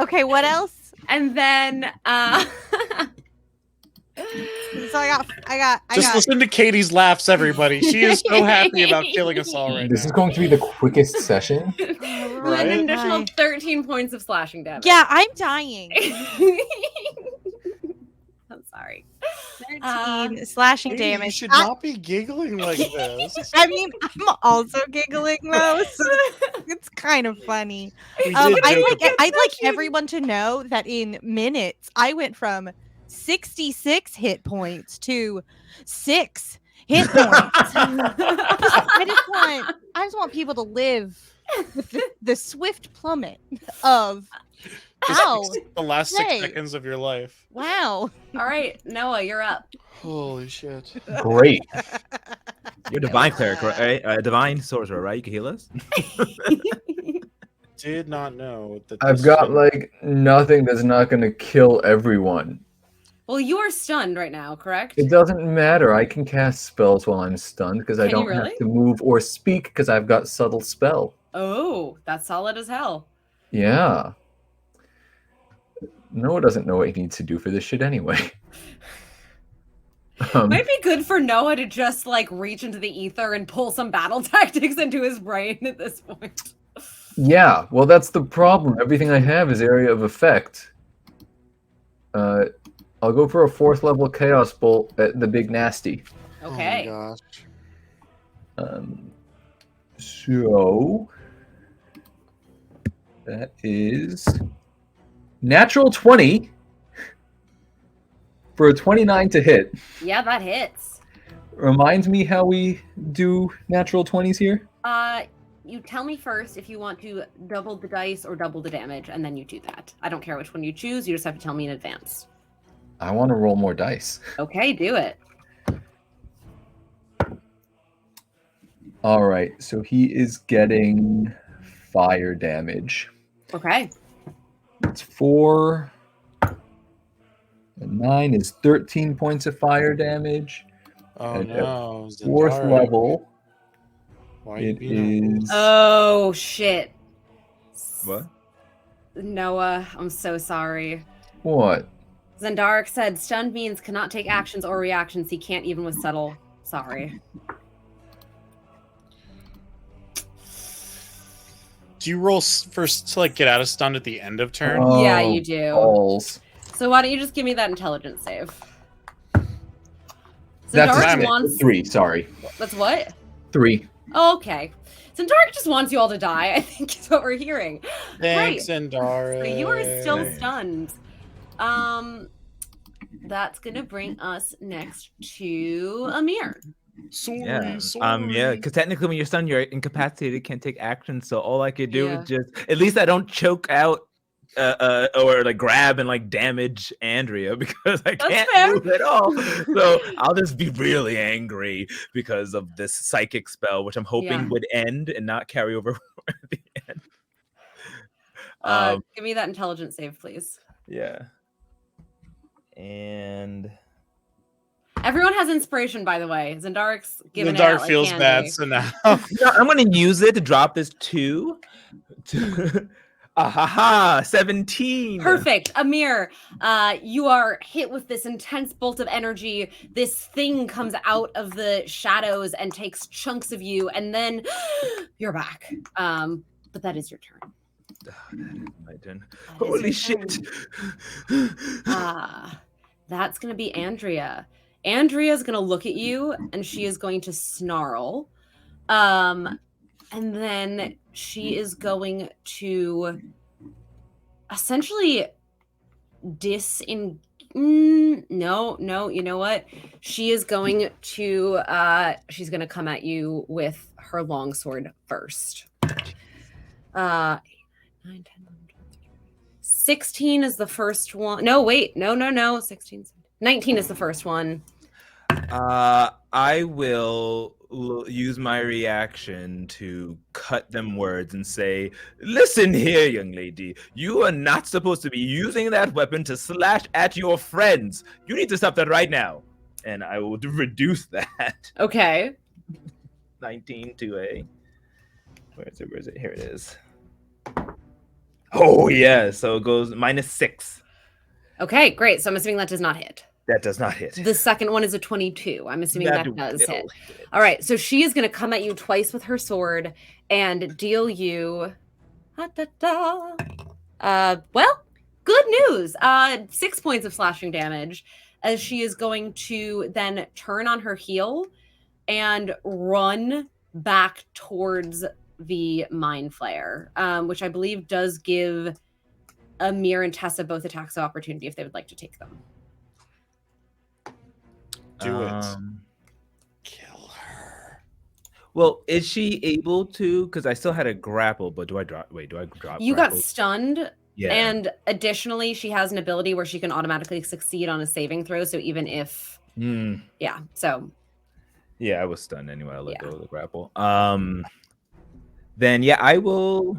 Okay, what else? And then So I got Just listen to Katie's laughs, everybody. She is so happy about killing us all right This now. is going to be the quickest session. Right? an additional 13 points of slashing damage. Yeah, I'm dying. I'm sorry. 13 slashing Katie, you damage. should not be giggling like this. I mean, I'm also giggling though, so it's kind of funny. We I'd did joke like about I'd like everyone to know that in minutes I went from 66 hit points to 6 hit points. I just want people to live with the swift plummet of ow, the last 6 Hey. seconds of your life. wow. All right, Noah, you're up. Holy shit. Great. You're a divine cleric, right? Divine sorcerer, right? You can heal us. Did not know that I've this got thing- like nothing that's not going to kill everyone. Well, you are stunned right now, correct? It doesn't matter. I can cast spells while I'm stunned because I Can you don't really? have to move or speak because I've got subtle spell. Oh, that's solid as hell. Yeah. Noah doesn't know what he needs to do for this shit anyway. Might be good for Noah to just like reach into the ether and pull some battle tactics into his brain at this point. Yeah, well, that's the problem. Everything I have is area of effect. I'll go for a 4th level Chaos Bolt at the Big Nasty. Okay. Oh my gosh. So that is natural 20 for a 29 to hit. Yeah, that hits. Reminds me how we do natural 20s here. You tell me first if you want to double the dice or double the damage, and then you do that. I don't care which one you choose. You just have to tell me in advance. I want to roll more dice. Okay, do it. All right, so he is getting fire damage. Okay. It's 4 and 9 is 13 points of fire damage. Oh And at no. 4th Zendara. level, Why are you it being is. Oh shit. What? Noah, I'm so sorry. What? Zendark said stunned means cannot take actions or reactions. He can't even with subtle. Sorry. Do you roll first to like get out of stun at the end of turn? Yeah, Oh, you do. balls. So why don't you just give me that intelligence save? That's Zendark it. wants 3, sorry. That's what? 3. Oh, okay. Zendark just wants you all to die, I think is what we're hearing. Thanks, Right. Zendara. So you are still Right. stunned. That's gonna bring us next to Amir. Sorry, Yeah, sorry. yeah, because technically when you're stunned, you're incapacitated, can't take action. So all I could do Yeah. is just, at least I don't choke out, or like grab and like damage Andrea because I That's can't fair. move at all. So I'll just be really angry because of this psychic spell, which I'm hoping Yeah. would end and not carry over at the end. Give me that intelligence save, please. Yeah. And Everyone has inspiration, by the way. Zendark's giving it Zendar out like feels candy. bad, so now no, I'm gonna use it to drop this 2. Ahaha, 17. Perfect. Amir, you are hit with this intense bolt of energy. This thing comes out of the shadows and takes chunks of you, and then you're back. But that is your turn. Ah, that is my turn. That is Holy your shit. turn. That's going to be Andrea. Andrea's going to look at you, and she is going to snarl. And then she is going to essentially no, you know what? She is going to she's going to come at you with her longsword first. 9, 10, 11, 12, 16 is the first one. No, wait. No. 16. 19 is the first one. I will use my reaction to cut them words and say, listen here, young lady. You are not supposed to be using that weapon to slash at your friends. You need to stop that right now. And I will reduce that. Okay. 19 to a... Where is it? Here it is. Oh, yeah. So it goes -6. Okay, great. So I'm assuming that does not hit. That does not hit. The second one is a 22. I'm assuming that does hit. hit. All right, so she is going to come at you twice with her sword and deal you. Well, good news. 6 points of slashing damage, as she is going to then turn on her heel and run back towards the Mind Flayer, which I believe does give Amir and Tessa both attacks of opportunity if they would like to take them. Do it. Kill her. Well, is she able to? Because I still had a grapple, but do I drop? Wait, do I drop? You grapple? got stunned, Yeah. and additionally, she has an ability where she can automatically succeed on a saving throw. So even if, yeah, so Yeah, I was stunned anyway. I let Yeah. go of the grapple. Then yeah, I will.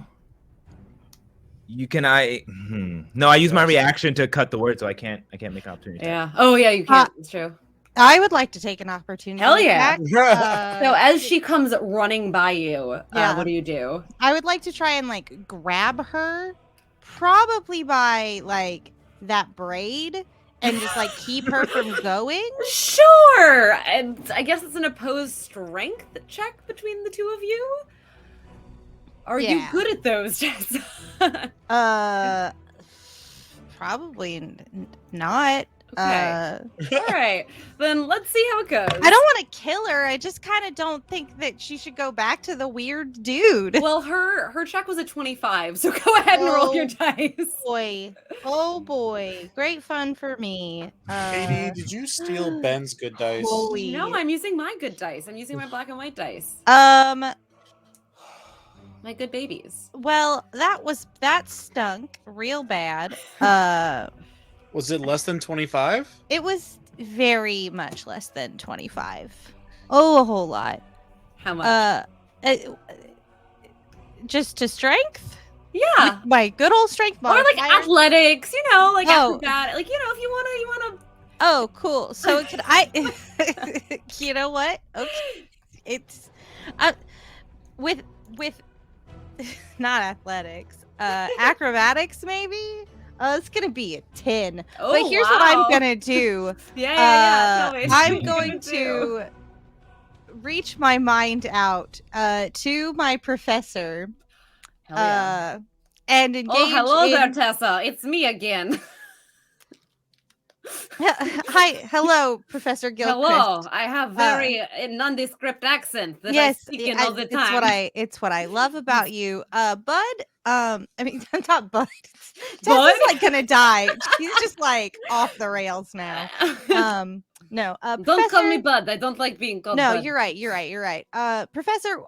No, I use my reaction to cut the word, so I can't make an opportunity. yeah. Oh yeah, you can't. It's true. I would like to take an opportunity. Hell yeah. attack. So as she comes running by you, Yeah. what do you do? I would like to try and like grab her, probably by like that braid, and just like keep her from going. Sure. And I guess it's an opposed strength check between the two of you. Are you Yeah. good at those, Jess? Probably not. Okay. All right. Then let's see how it goes. I don't want to kill her. I just kind of don't think that she should go back to the weird dude. Well, her check was a 25, so go ahead and roll your dice. Boy, oh boy, great fun for me. Katie, did you steal Ben's good dice? Holy. No, I'm using my good dice. I'm using my black and white dice. My good babies. Well, that stunk real bad. Was it less than 25? It was very much less than 25. Oh, a whole lot. How much? Just to strength? Yeah. My good old strength Or like modifier. athletics, like Oh. acrobat. Like, if you wanna Oh, cool. So could I you know what? Okay. It's with not athletics. Acrobatics maybe? It's gonna be a 10. Oh, but here's what I'm wow. gonna do. Yeah. Tell me. I'm What going you do. to reach my mind out to my professor Hell yeah. and engage Oh, hello there, in... Tessa. It's me again. Hi, hello, Professor Gilchrist. Hello. I have very nondescript accent that I speak in all the time. It's what I love about you. Bud, I mean, not Bud. Bud? Tessa's like gonna die. She's just like off the rails now. No, Don't call me Professor- Bud. I don't like being called No, Bud. you're right. Professor,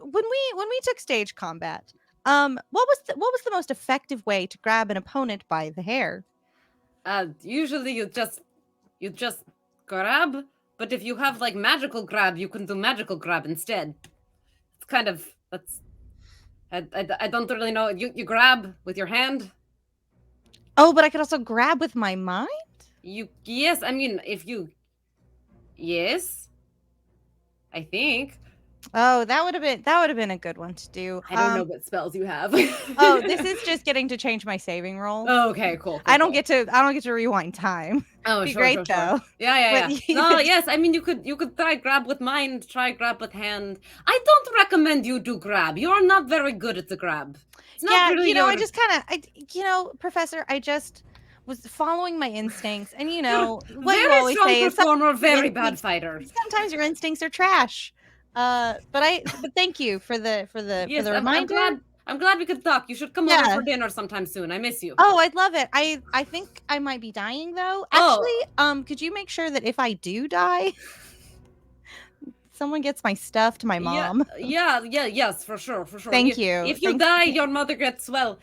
when we took stage combat, what was the most effective way to grab an opponent by the hair? Usually you just grab, but if you have like magical grab, you can do magical grab instead. It's kind of I don't really know. You grab with your hand. Oh, but I could also grab with my mind. Yes, I mean yes, I think. Oh, that would have been a good one to do. I don't know what spells you have. Oh, this is just getting to change my saving roll. Oh, okay, cool. I don't get to rewind time. Oh, Be sure, great sure. though. Yeah. But you No, could- yes. I mean, you could try grab with mind, try grab with hand. I don't recommend you do grab. You are not very good at the grab. It's not Yeah, really I your- just kind of, Professor, I just was following my instincts, and what you very always strong say is performer, very bad instincts- fighter. sometimes your instincts are trash. But thank you for the Yes, reminder. I'm glad we could talk. You should come over Yeah. for dinner sometime soon. I miss you. Oh, I'd love it. I think I might be dying though. Oh. Actually, could you make sure that if I do die, someone gets my stuff to my mom? Yes, for sure. Thank you. If you Thank die, you. your mother gets well.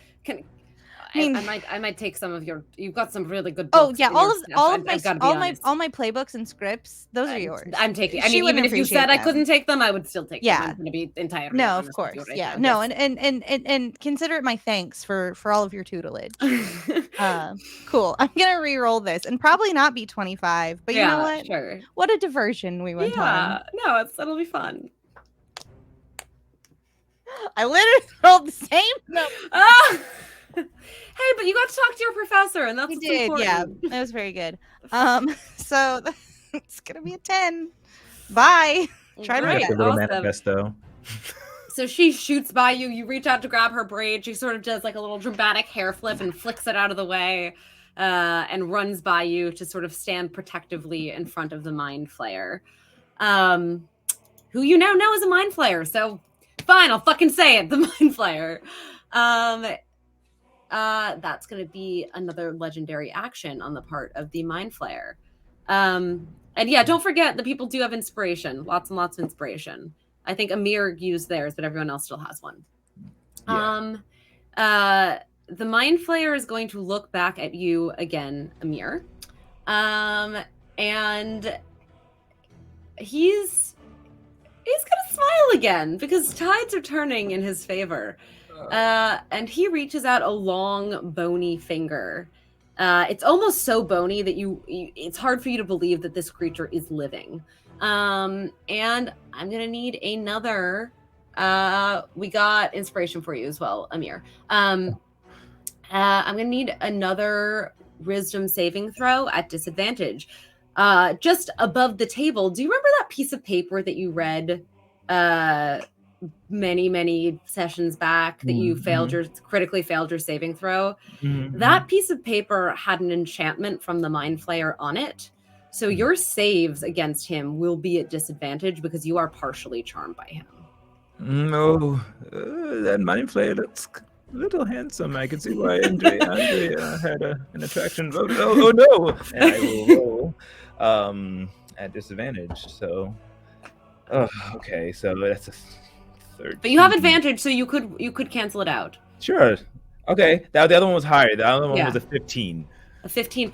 I mean- I might take some of your. You've got some really good. Oh books yeah, in all your of stuff. all of I've my gotta be honest. all my playbooks and scripts, those are yours. I'm taking. I She mean, wouldn't even if you appreciate said I them. couldn't take them, I would still take them. Yeah. I'm going to be entirely No, honest of course. with you right Yeah. now. No, and consider it my thanks for all of your tutelage. Cool. I'm gonna re-roll this and probably not be 25, but you know what? Sure. What a diversion we went on. No, it'll be fun. I literally rolled the same. No, Ah! Hey, but you got to talk to your professor, and that's we what's did. Yeah, important. that was very good. So it's gonna be a 10. Bye. Try to Great, forget. The little awesome. manifesto. So she shoots by you. You reach out to grab her braid. She sort of does like a little dramatic hair flip and flicks it out of the way, and runs by you to sort of stand protectively in front of the mind flayer, who you now know is a mind flayer. So fine, I'll fucking say it. The mind flayer. That's going to be another legendary action on the part of the mind flayer. And yeah, don't forget the people do have inspiration. Lots and lots of inspiration. I think Amir used theirs, but everyone else still has one. Yeah. The mind flayer is going to look back at you again, Amir. And he's gonna smile again because tides are turning in his favor. And he reaches out a long, bony finger. It's almost so bony that it's hard for you to believe that this creature is living. And I'm gonna need another. We got inspiration for you as well, Amir. I'm gonna need another wisdom saving throw at disadvantage. Just above the table. Do you remember that piece of paper that you read many sessions back that you critically failed your saving throw? Mhm. That piece of paper had an enchantment from the mind flayer on it. So your saves against him will be at disadvantage because you are partially charmed by him. No, that mind flayer looks a little handsome. I can see why Andre had an attraction. Oh no! And I will roll at disadvantage. So, okay. So that's a 13. But you have advantage, so you could cancel it out. Sure. Okay. The other one was higher. The other one Yeah. was a 15. A 15.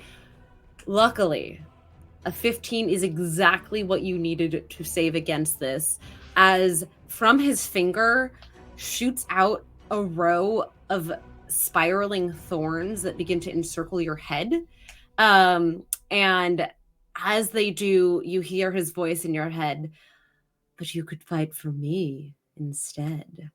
Luckily, a 15 is exactly what you needed to save against this, as from his finger shoots out a row of spiraling thorns that begin to encircle your head. And as they do, you hear his voice in your head, but you could fight for me instead.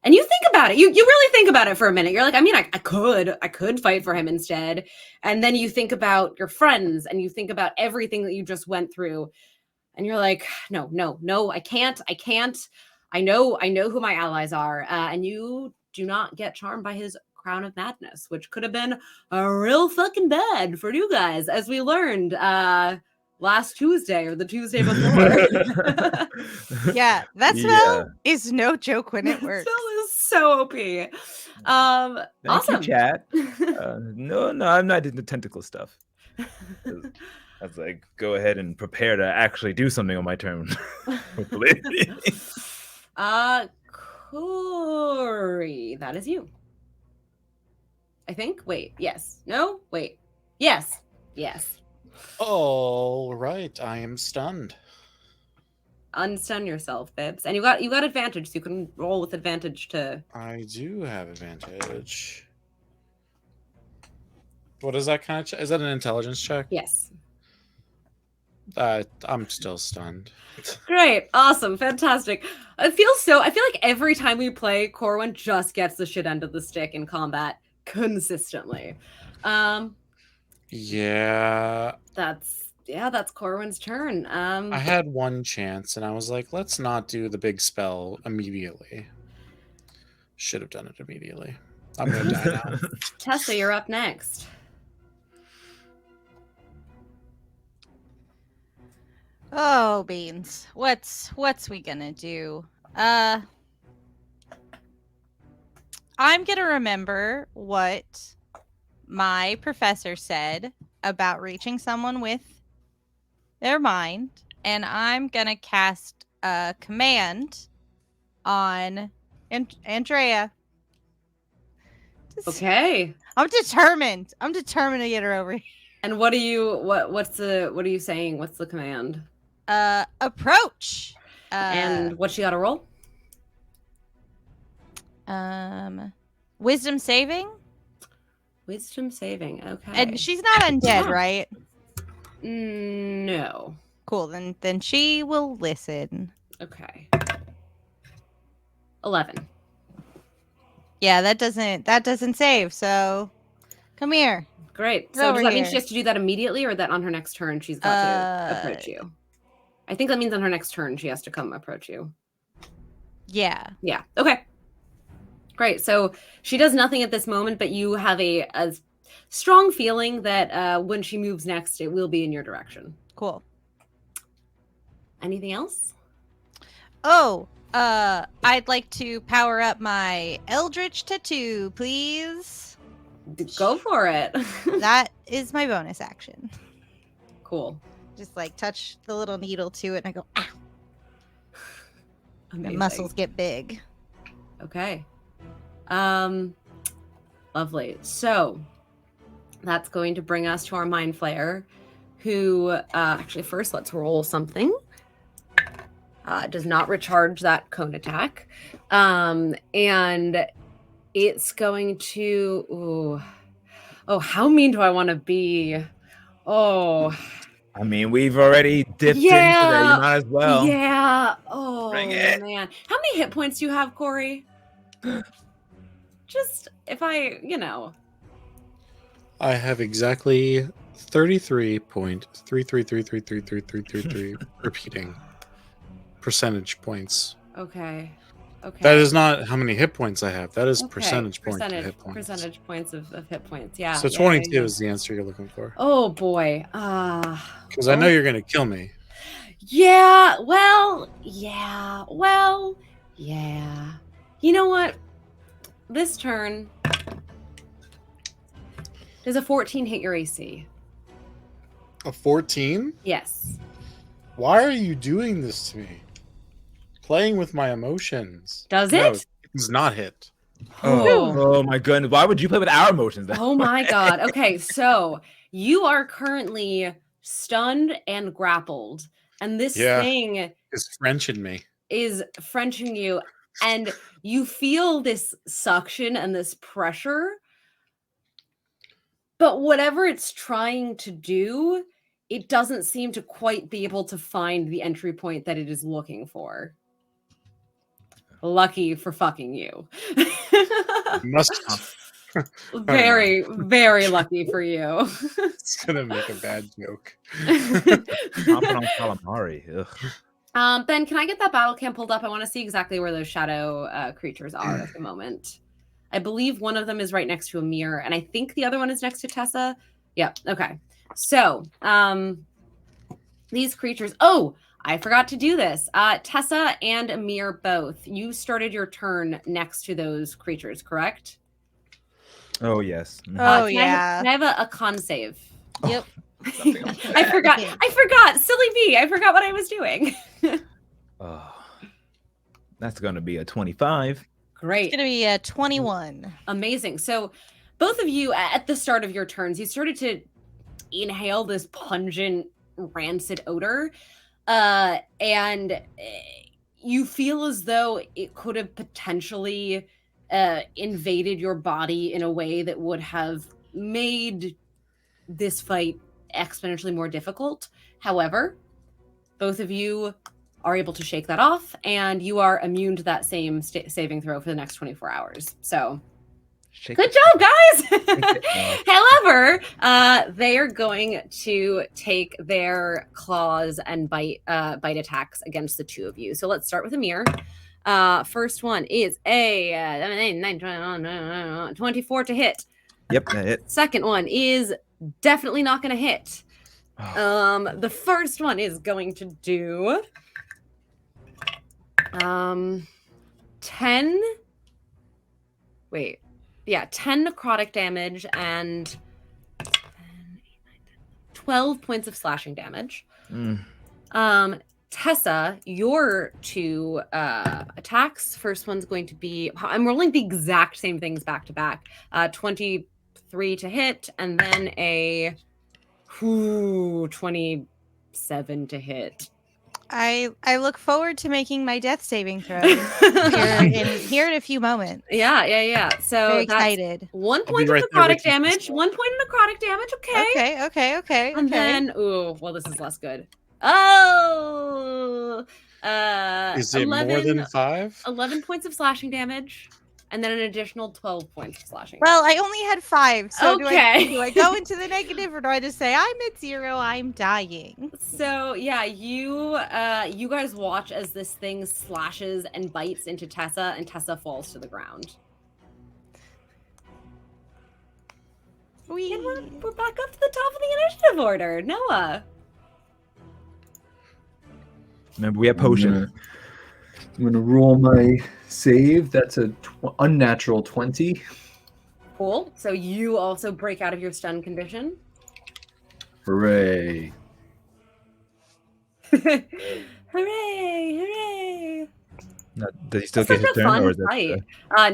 And you think about it. You really think about it for a minute. You're like, I mean, I could fight for him instead. And then you think about your friends and you think about everything that you just went through. And you're like, no, I can't. I know who my allies are. And you do not get charmed by his crown of madness, which could have been real fucking bad for you guys, as we learned last Tuesday or the Tuesday before. Yeah, that spell is no joke when it works. Spell is so OP. Thank Awesome. you, chat. No, I'm not into tentacle stuff. I was like, go ahead and prepare to actually do something on my turn. Hopefully. Corey, that is you. I think. Wait. Yes. No. Wait. Yes. All right, I am stunned. Unstun yourself, Bibs, and you got advantage, so you can roll with advantage to. I do have advantage. What is that kind of check? Is that an intelligence check? Yes. I'm still stunned. Great, awesome, fantastic. I feel like every time we play, Corwin just gets the shit end of the stick in combat consistently. Yeah, That's Corwin's turn. I had one chance, and I was like, let's not do the big spell immediately. Should have done it immediately. I'm gonna die now. Tessa, you're up next. Oh, beans. What's we gonna do? I'm gonna remember what my professor said about reaching someone with their mind, and I'm gonna cast a command on Andrea. Okay. I'm determined. I'm determined to get her over here. And what are you saying? What's the command? Approach. And what she got to roll? Wisdom saving. Wisdom saving. Okay. And she's not undead, right? No. Cool. Then she will listen. Okay. 11. Yeah, that doesn't save. So, come here. Great. So Over does that mean here. she has to do that immediately, or that on her next turn she's got to approach you? I think that means on her next turn she has to come approach you. Yeah. Yeah. Okay. Great. So she does nothing at this moment, but you have a strong feeling that when she moves next, it will be in your direction. Cool. Anything else? Oh, I'd like to power up my Eldritch Tattoo, please. Go for it. That is my bonus action. Cool. Just like touch the little needle to it and I go, ow. The Amazing. muscles get big. Okay. Lovely. So that's going to bring us to our Mind Flayer, who actually first let's roll something. Does not recharge that cone attack. And it's going to how mean do I want to be? Oh, I mean, we've already dipped into Yeah. there. You might as well. yeah. Oh, Bring it. man. How many hit points do you have, Corey? Just if I, I have exactly 33.33333333 repeating percentage points. Okay. That is not how many hit points I have. That is Okay, percentage points of hit points. Percentage points of hit points. Yeah. So yeah, 22 yeah. is the answer you're looking for. Oh boy. Because I know you're going to kill me. Yeah. Well, yeah. You know what? This turn, does a 14 hit your AC? A 14? Yes. Why are you doing this to me? Playing with my emotions. Does No, it? does not hit. Oh my goodness. Why would you play with our emotions then? Oh my god. Okay, so you are currently stunned and grappled, and this Yeah. thing It's French in me. is Frenching you, and you feel this suction and this pressure. But whatever it's trying to do, it doesn't seem to quite be able to find the entry point that it is looking for. Lucky for fucking you. Must Very, very lucky for you. It's gonna make a bad joke. Hopping on calamari. Ugh. Ben, can I get that battle cam pulled up? I want to see exactly where those shadow creatures are at the moment. I believe one of them is right next to Amir, and I think the other one is next to Tessa. Yep. Okay. So, these creatures. Oh, I forgot to do this. Tessa and Amir both. You started your turn next to those creatures, correct? Oh yes. Oh, Can yeah. I have a con save? Yep. I forgot. Silly me. I forgot what I was doing. Oh, that's gonna be a 25. Great. It's going to be a 21. Amazing. So both of you at the start of your turns, you started to inhale this pungent, rancid odor. And you feel as though it could have potentially invaded your body in a way that would have made this fight exponentially more difficult. However, both of you are able to shake that off, and you are immune to that same saving throw for the next 24 hours. So, good job, guys! However, they are going to take their claws and bite attacks against the two of you. So let's start with Amir. First one is a 24 to hit. Yep, that hit. Second one is definitely not going to hit. The first one is going to do 10 necrotic damage and 12 points of slashing damage. Tessa, your two attacks. First one's going to be, I'm rolling the exact same things back to back. 23 to hit, and then a 27 to hit. I look forward to making my death saving throw here in a few moments. Yeah. So Very that's excited. 1 point right of there necrotic with you, damage. sister. 1 point of necrotic damage. Okay. And then, this is less good. Is it more than 5? 11 points of slashing damage, and then an additional 12 points of slashing. Well, I only had 5, so Okay. do I go into the negative, or do I just say I'm at 0, I'm dying? So yeah, you guys watch as this thing slashes and bites into Tessa, and Tessa falls to the ground. And we're back up to the top of the initiative order. Noah. Remember, we have potion. I'm gonna roll my save. That's a unnatural 20. Cool. So you also break out of your stun condition. Hooray! Hooray! No, does he still That's get such his a turn, or fun is that fight.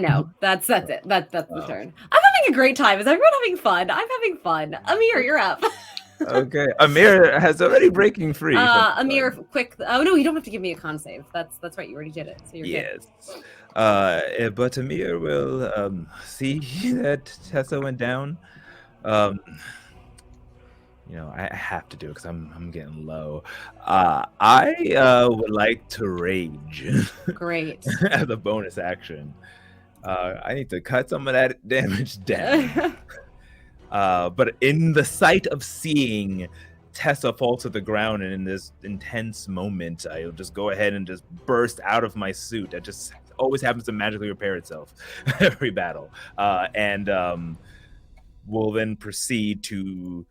No, that's it. That's the Oh. turn. I'm having a great time. Is everyone having fun? I'm having fun. Amir, you're up. okay? Amir has already breaking free. from- Amir, quick. Oh no, you don't have to give me a con save. That's right. You already did it. So you're good. Yes. But Amir will see that Tessa went down. I have to do it because I'm getting low. I would like to rage Great. as a bonus action. I need to cut some of that damage down. But in the sight of seeing Tessa fall to the ground, and in this intense moment, I'll just go ahead and just burst out of my suit. That just always happens to magically repair itself every battle. And will then proceed to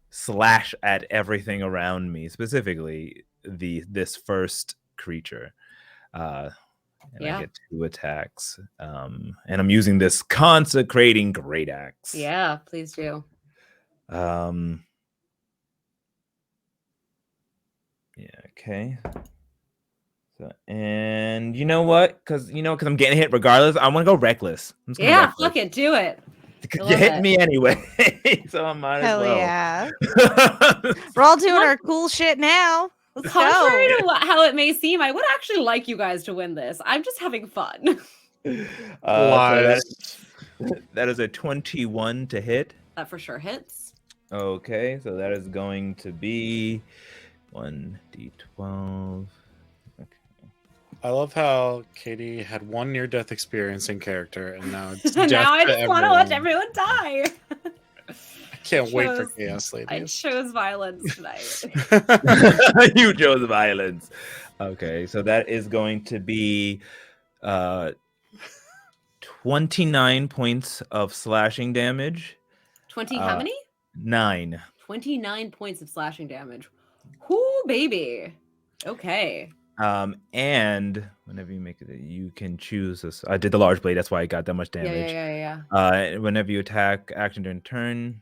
slash at everything around me, specifically this first creature. And Yeah. I get 2 attacks. And I'm using this consecrating great axe. Yeah, please do. Okay. So, and you know what? Because I'm getting hit regardless. I want to go reckless. I'm just gonna Yeah, reckless. fuck it, do it. Because I you love hit it. me anyway, so I might Hell as well. yeah. We're all doing our cool shit now. Let's Contrary go. to how it may seem, I would actually like you guys to win this. I'm just having fun. So Lies. that is a 21 to hit. That for sure hits. Okay, so that is going to be 1d12. I love how Katie had one near-death experience in character, and now it's Now death I to just want to watch everyone. everyone die. I can't wait for chose- Chaos I Ladies. chose violence tonight. You chose violence. Okay, so that is going to be 29 points of slashing damage. 20, how many? 9. 29 points of slashing damage. Whoo, baby. Okay. And whenever you make it, you can choose this. I did the large blade, that's why I got that much damage. Yeah. Whenever you attack action during turn,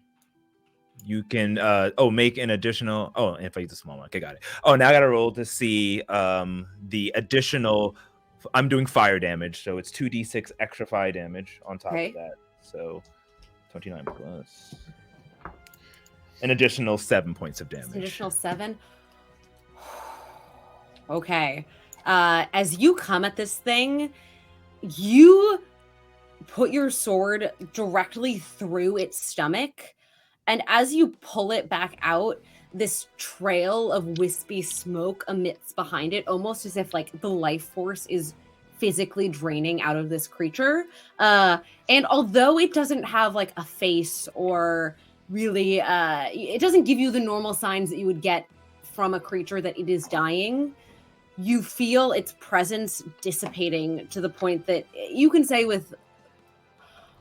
you can make an additional. Oh, if I use a small one, okay, got it. Oh, now I gotta roll to see the additional. I'm doing fire damage, so it's 2d6 extra fire damage on top Okay. of that. So 29 plus an additional 7 points of damage. Additional 7. Okay. As you come at this thing, you put your sword directly through its stomach, And as you pull it back out, this trail of wispy smoke emits behind it, almost as if like the life force is physically draining out of this creature. And although it doesn't have like a face or really, it doesn't give you the normal signs that you would get from a creature that it is dying, you feel its presence dissipating to the point that you can say with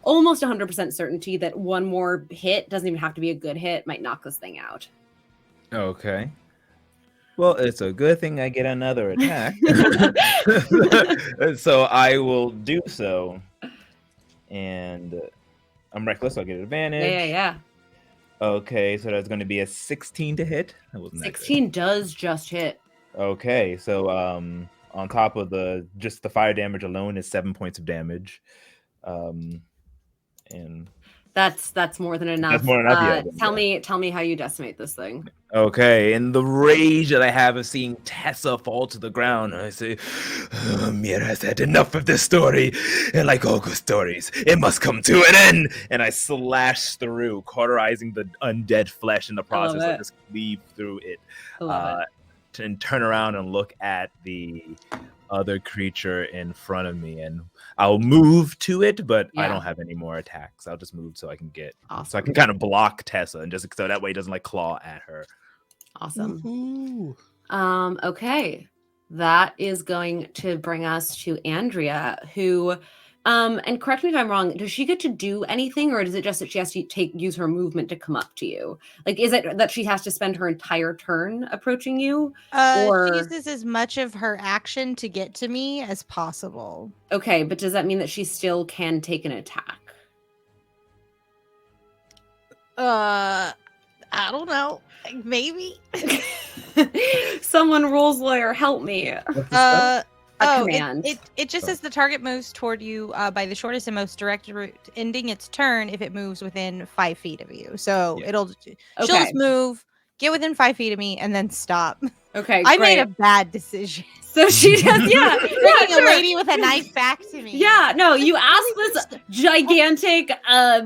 almost 100% certainty that one more hit, doesn't even have to be a good hit, might knock this thing out. Okay. Well, it's a good thing I get another attack. So I will do so. And I'm reckless, so I'll get an advantage. Yeah. Okay, so that's going to be a 16 to hit. That wasn't that 16 does just hit. good. Okay, so on top of just the fire damage alone is 7 points of damage. And That's more than enough. That's more than enough, yeah. Tell me how you decimate this thing. okay, in the rage that I have of seeing Tessa fall to the ground, I say, Mira has had enough of this story, and like all good stories, it must come to an end. And I slash through, cauterizing the undead flesh in the process. I just cleave through it, I love it. and turn around and look at the other creature in front of me, and I'll move to it, but I Yeah. don't have any more attacks. I'll just move so I can get, so I Awesome. can kind of block Tessa, and just so that way it doesn't like claw at her. Awesome. Woohoo. Okay. That is going to bring us to Andrea, who and correct me if I'm wrong, does she get to do anything, or is it just that she has to use her movement to come up to you? Like, is it that she has to spend her entire turn approaching you? Or- She uses as much of her action to get to me as possible. Okay, but does that mean that she still can take an attack? I don't know. Maybe. Someone rules lawyer, help me. Command. It just says the target moves toward you by the shortest and most direct route, ending its turn if it moves within 5 feet of you. So Yeah. she'll just move, get within 5 feet of me, and then stop. Okay, I great. made a bad decision. So she does, yeah. Bringing sure. a lady with a knife back to me. Yeah, no, you asked this gigantic,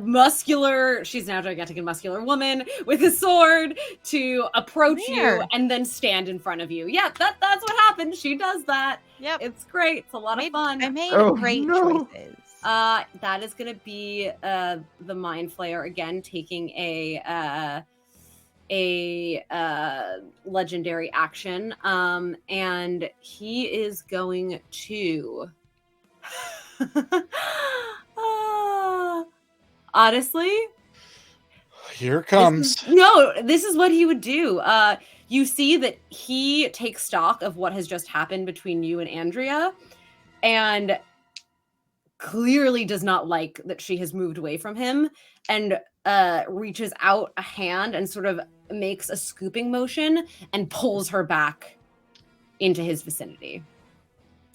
muscular, she's now gigantic and muscular woman with a sword to approach you Weird. and then stand in front of you. Yeah, that's what happened. She does that. Yep. It's great. It's a lot of fun. I made Oh, great no. choices. That is going to be the Mind Flayer again, taking a legendary action, and he is going to honestly, Here it comes. this is what he would do. You see that he takes stock of what has just happened between you and Andrea, and clearly does not like that she has moved away from him, and reaches out a hand and sort of makes a scooping motion and pulls her back into his vicinity.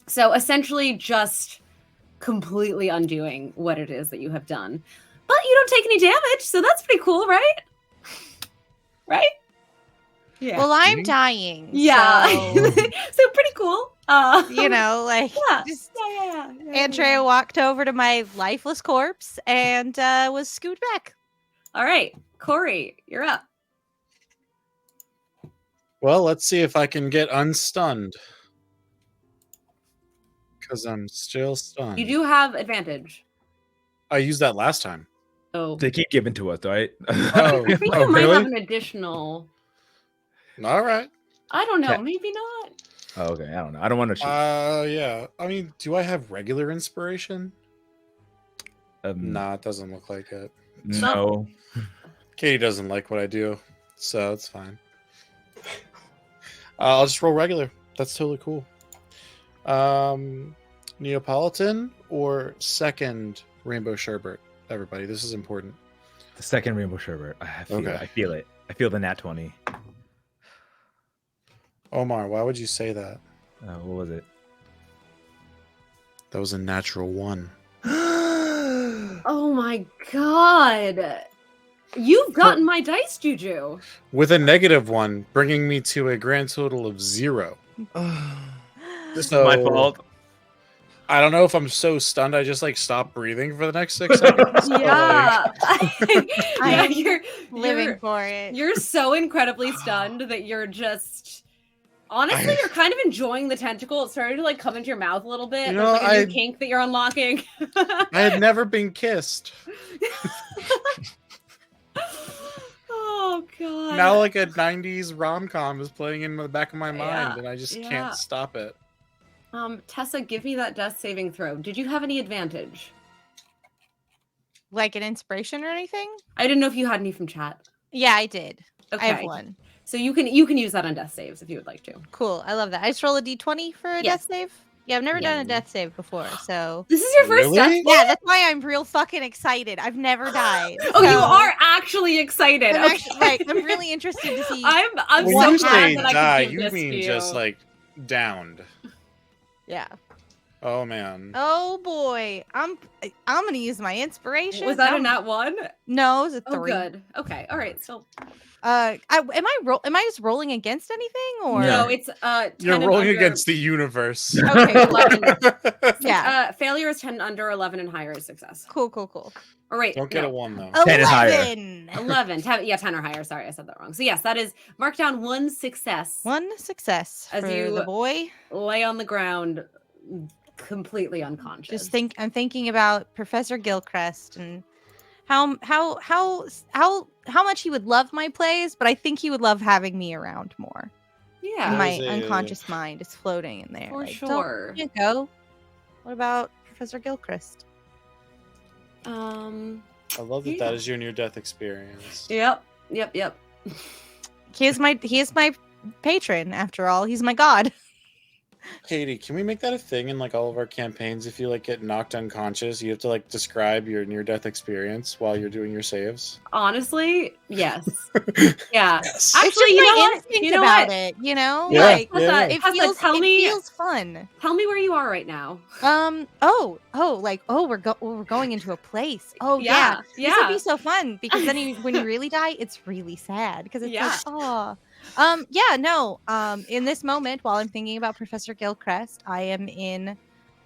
So essentially just completely undoing what it is that you have done. But you don't take any damage, so that's pretty cool, right? Right? Yeah. Well, I'm dying. yeah. So, So pretty cool. you know, like, Yeah. just Yeah. Andrea walked over to my lifeless corpse and was scooted back. All right, Corey, you're up. Well, let's see if I can get unstunned. Because I'm still stunned. You do have advantage. I used that last time. Oh, They keep giving to us, right? Oh, I think oh, you might really? have an additional. All right. I don't know. Okay. Maybe not. Oh, okay, I don't know. I don't want to shoot. Yeah. I mean, do I have regular inspiration? Um, Nah, it doesn't look like it. No. Katie doesn't like what I do, so it's fine. I'll just roll regular. That's totally cool. Neapolitan or second Rainbow Sherbet? Everybody, this is important. The second Rainbow Sherbet. Okay. I feel it. I feel the nat 20. Omar, why would you say that? What was it? That was a natural 1. Oh my god. You've gotten my dice, Juju. With a -1, bringing me to a grand total of 0. This is So- my fault. I don't know if I'm so stunned I just like stop breathing for the next 6 seconds. or, Yeah. Yeah, I'm you're Living you're for it. you're so incredibly stunned that you're just honestly you're kind of enjoying the tentacle. It's starting to like come into your mouth a little bit. You There's know, like a new I- kink that you're unlocking. I had never been kissed. Oh god. Now like a 90s rom-com is playing in the back of my mind Yeah, and I just yeah. can't stop it. Tessa, give me that death saving throw. Did you have any advantage? Like an inspiration or anything? I didn't know if you had any from chat. Yeah, I did. Okay. I have one. So you can use that on death saves if you would like to. Cool. I love that. I just roll a d20 for a Yes. death save. Yeah, I've never Yeah. done a death save before, so This is your first Really? death save? yeah, that's why I'm real fucking excited. I've never died. Oh, you so are actually excited. I'm Okay. actually, like, I'm really interested to see. I'm When so you glad say that I die, could give you this mean to just you. like downed. Yeah. Oh man. Oh boy, I'm gonna use my inspiration. Was that a nat one? No, it was a Oh, 3. good. Okay. All right. So Am I just rolling against anything or no, it's 10 You're and rolling under. against the universe. Okay, 11. Yeah. Failure is 10 under, 11 and higher is success. Cool. All right. Don't get no. a 1 though. 10 and higher. 11. 11. 10 or higher. Sorry, I said that wrong. So yes, that is mark down 1 success. One success As for you- the boy. Lay on the ground, completely unconscious. I'm thinking about Professor Gilchrist and how much he would love my plays, but I think he would love having me around more. Yeah. And my There's a- unconscious mind is floating in there. For like, sure. Don't you go. What about Professor Gilchrist? I love that Yeah. that is your near-death experience. Yep. He is my patron after all. He's my god. Katie, can we make that a thing in like all of our campaigns? If you like get knocked unconscious, you have to like describe your near-death experience while you're doing your saves. Honestly, yes. Yeah. Yes. It's Actually, just you know my what? instinct You know about what? it, you know? Yeah. Like Yeah. it Tessa, feels tell it me- feels fun. Tell me where you are right now. We're going into a place. Oh yeah. This would be so fun because then when you really die, it's really sad because it's Yeah. like, oh. In this moment, while I'm thinking about Professor Gilchrist, I am in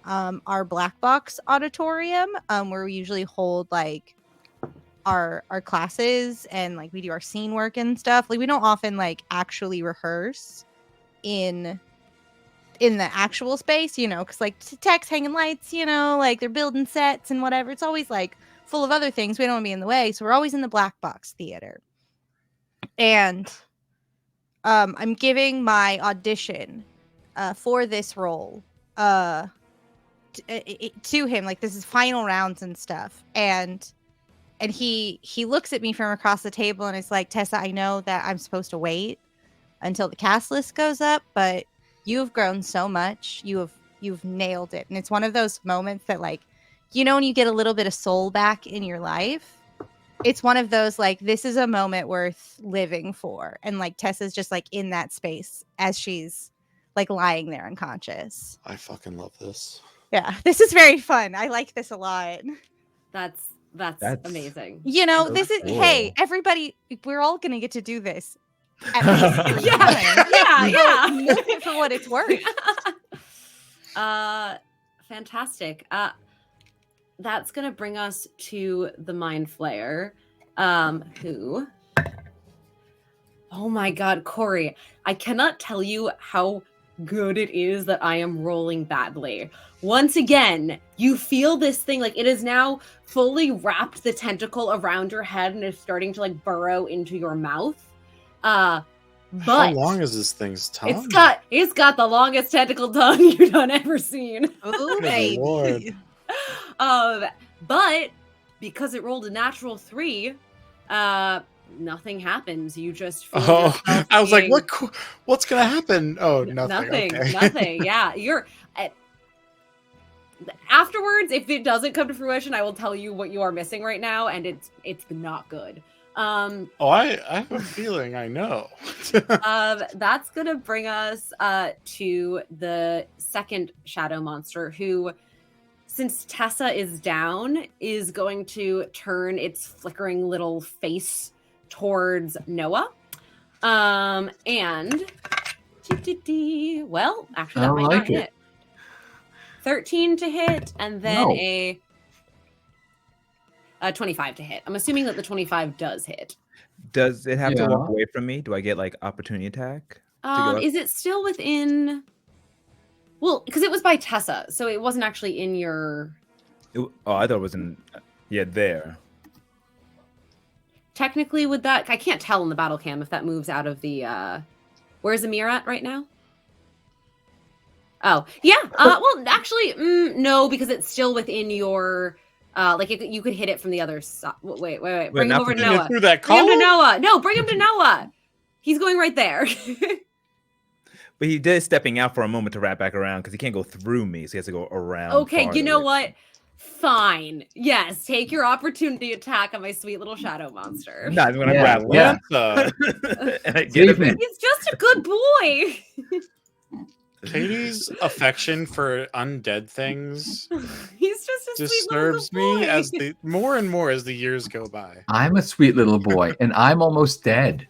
our black box auditorium, where we usually hold like our classes and like we do our scene work and stuff. Like we don't often like actually rehearse in the actual space, you know, because like tech's hanging lights, you know, like they're building sets and whatever. It's always like full of other things. We don't want to be in the way, so we're always in the black box theater. And I'm giving my audition for this role to him. Like this is final rounds and stuff, and he looks at me from across the table and is like, Tessa, I know that I'm supposed to wait until the cast list goes up, but you have grown so much. You've nailed it, and it's one of those moments that, like, you know, when you get a little bit of soul back in your life. It's one of those, like, this is a moment worth living for. And, like, Tessa's just, like, in that space as she's, like, lying there unconscious. I fucking love this. Yeah, this is very fun. I like this a lot. That's That's- amazing. You know, So this is, cool. hey, everybody, we're all going to get to do this. At least 3 Yeah, times. yeah. Milk it for what it's worth. Fantastic. That's gonna bring us to the Mind Flayer, who. Oh my God, Corey! I cannot tell you how good it is that I am rolling badly. Once again, you feel this thing like it is now fully wrapped the tentacle around your head and is starting to like burrow into your mouth. How But long is this thing's tongue? it's got the longest tentacle tongue you've done ever seen. Ooh, Good baby. Lord. But because it rolled a natural 3, nothing happens. You just feel Oh, yourself I was like, being- what's gonna happen? Oh, nothing. Okay. Nothing. Yeah, you're. Afterwards, if it doesn't come to fruition, I will tell you what you are missing right now, and it's not good. Oh, I have a feeling I know. That's gonna bring us to the second shadow monster, who, since Tessa is down, is going to turn its flickering little face towards Noah. And well, actually, that I might like not it. hit. 13 to hit, and then No. a 25 to hit. I'm assuming that the 25 does hit. Does it have to walk Yeah. away from me? Do I get like opportunity attack? go up? Is it still within? Well, because it was by Tessa, so it wasn't actually in your. Oh, I thought it was in. Yeah, there. Technically, would that? I can't tell in the battle cam if that moves out of the. Where's Amir at right now? Oh, yeah. Well, actually, no, because it's still within your. You could hit it from the other side. Wait. Bring him not over to from Get Noah. through that Bring him to column? Noah. No, bring him to Noah. He's going right there. But he did stepping out for a moment to wrap back around because he can't go through me, so he has to go around. Okay, you know farther. what? Fine. Yes, take your opportunity attack on my sweet little shadow monster. No, I'm gonna Yeah, grab yeah. Lanta, and I get Save it me. back. He's just a good boy. Katie's affection for undead things He's just a sweet little disturbs good boy. me as the more and more as the years go by. I'm a sweet little boy, and I'm almost dead.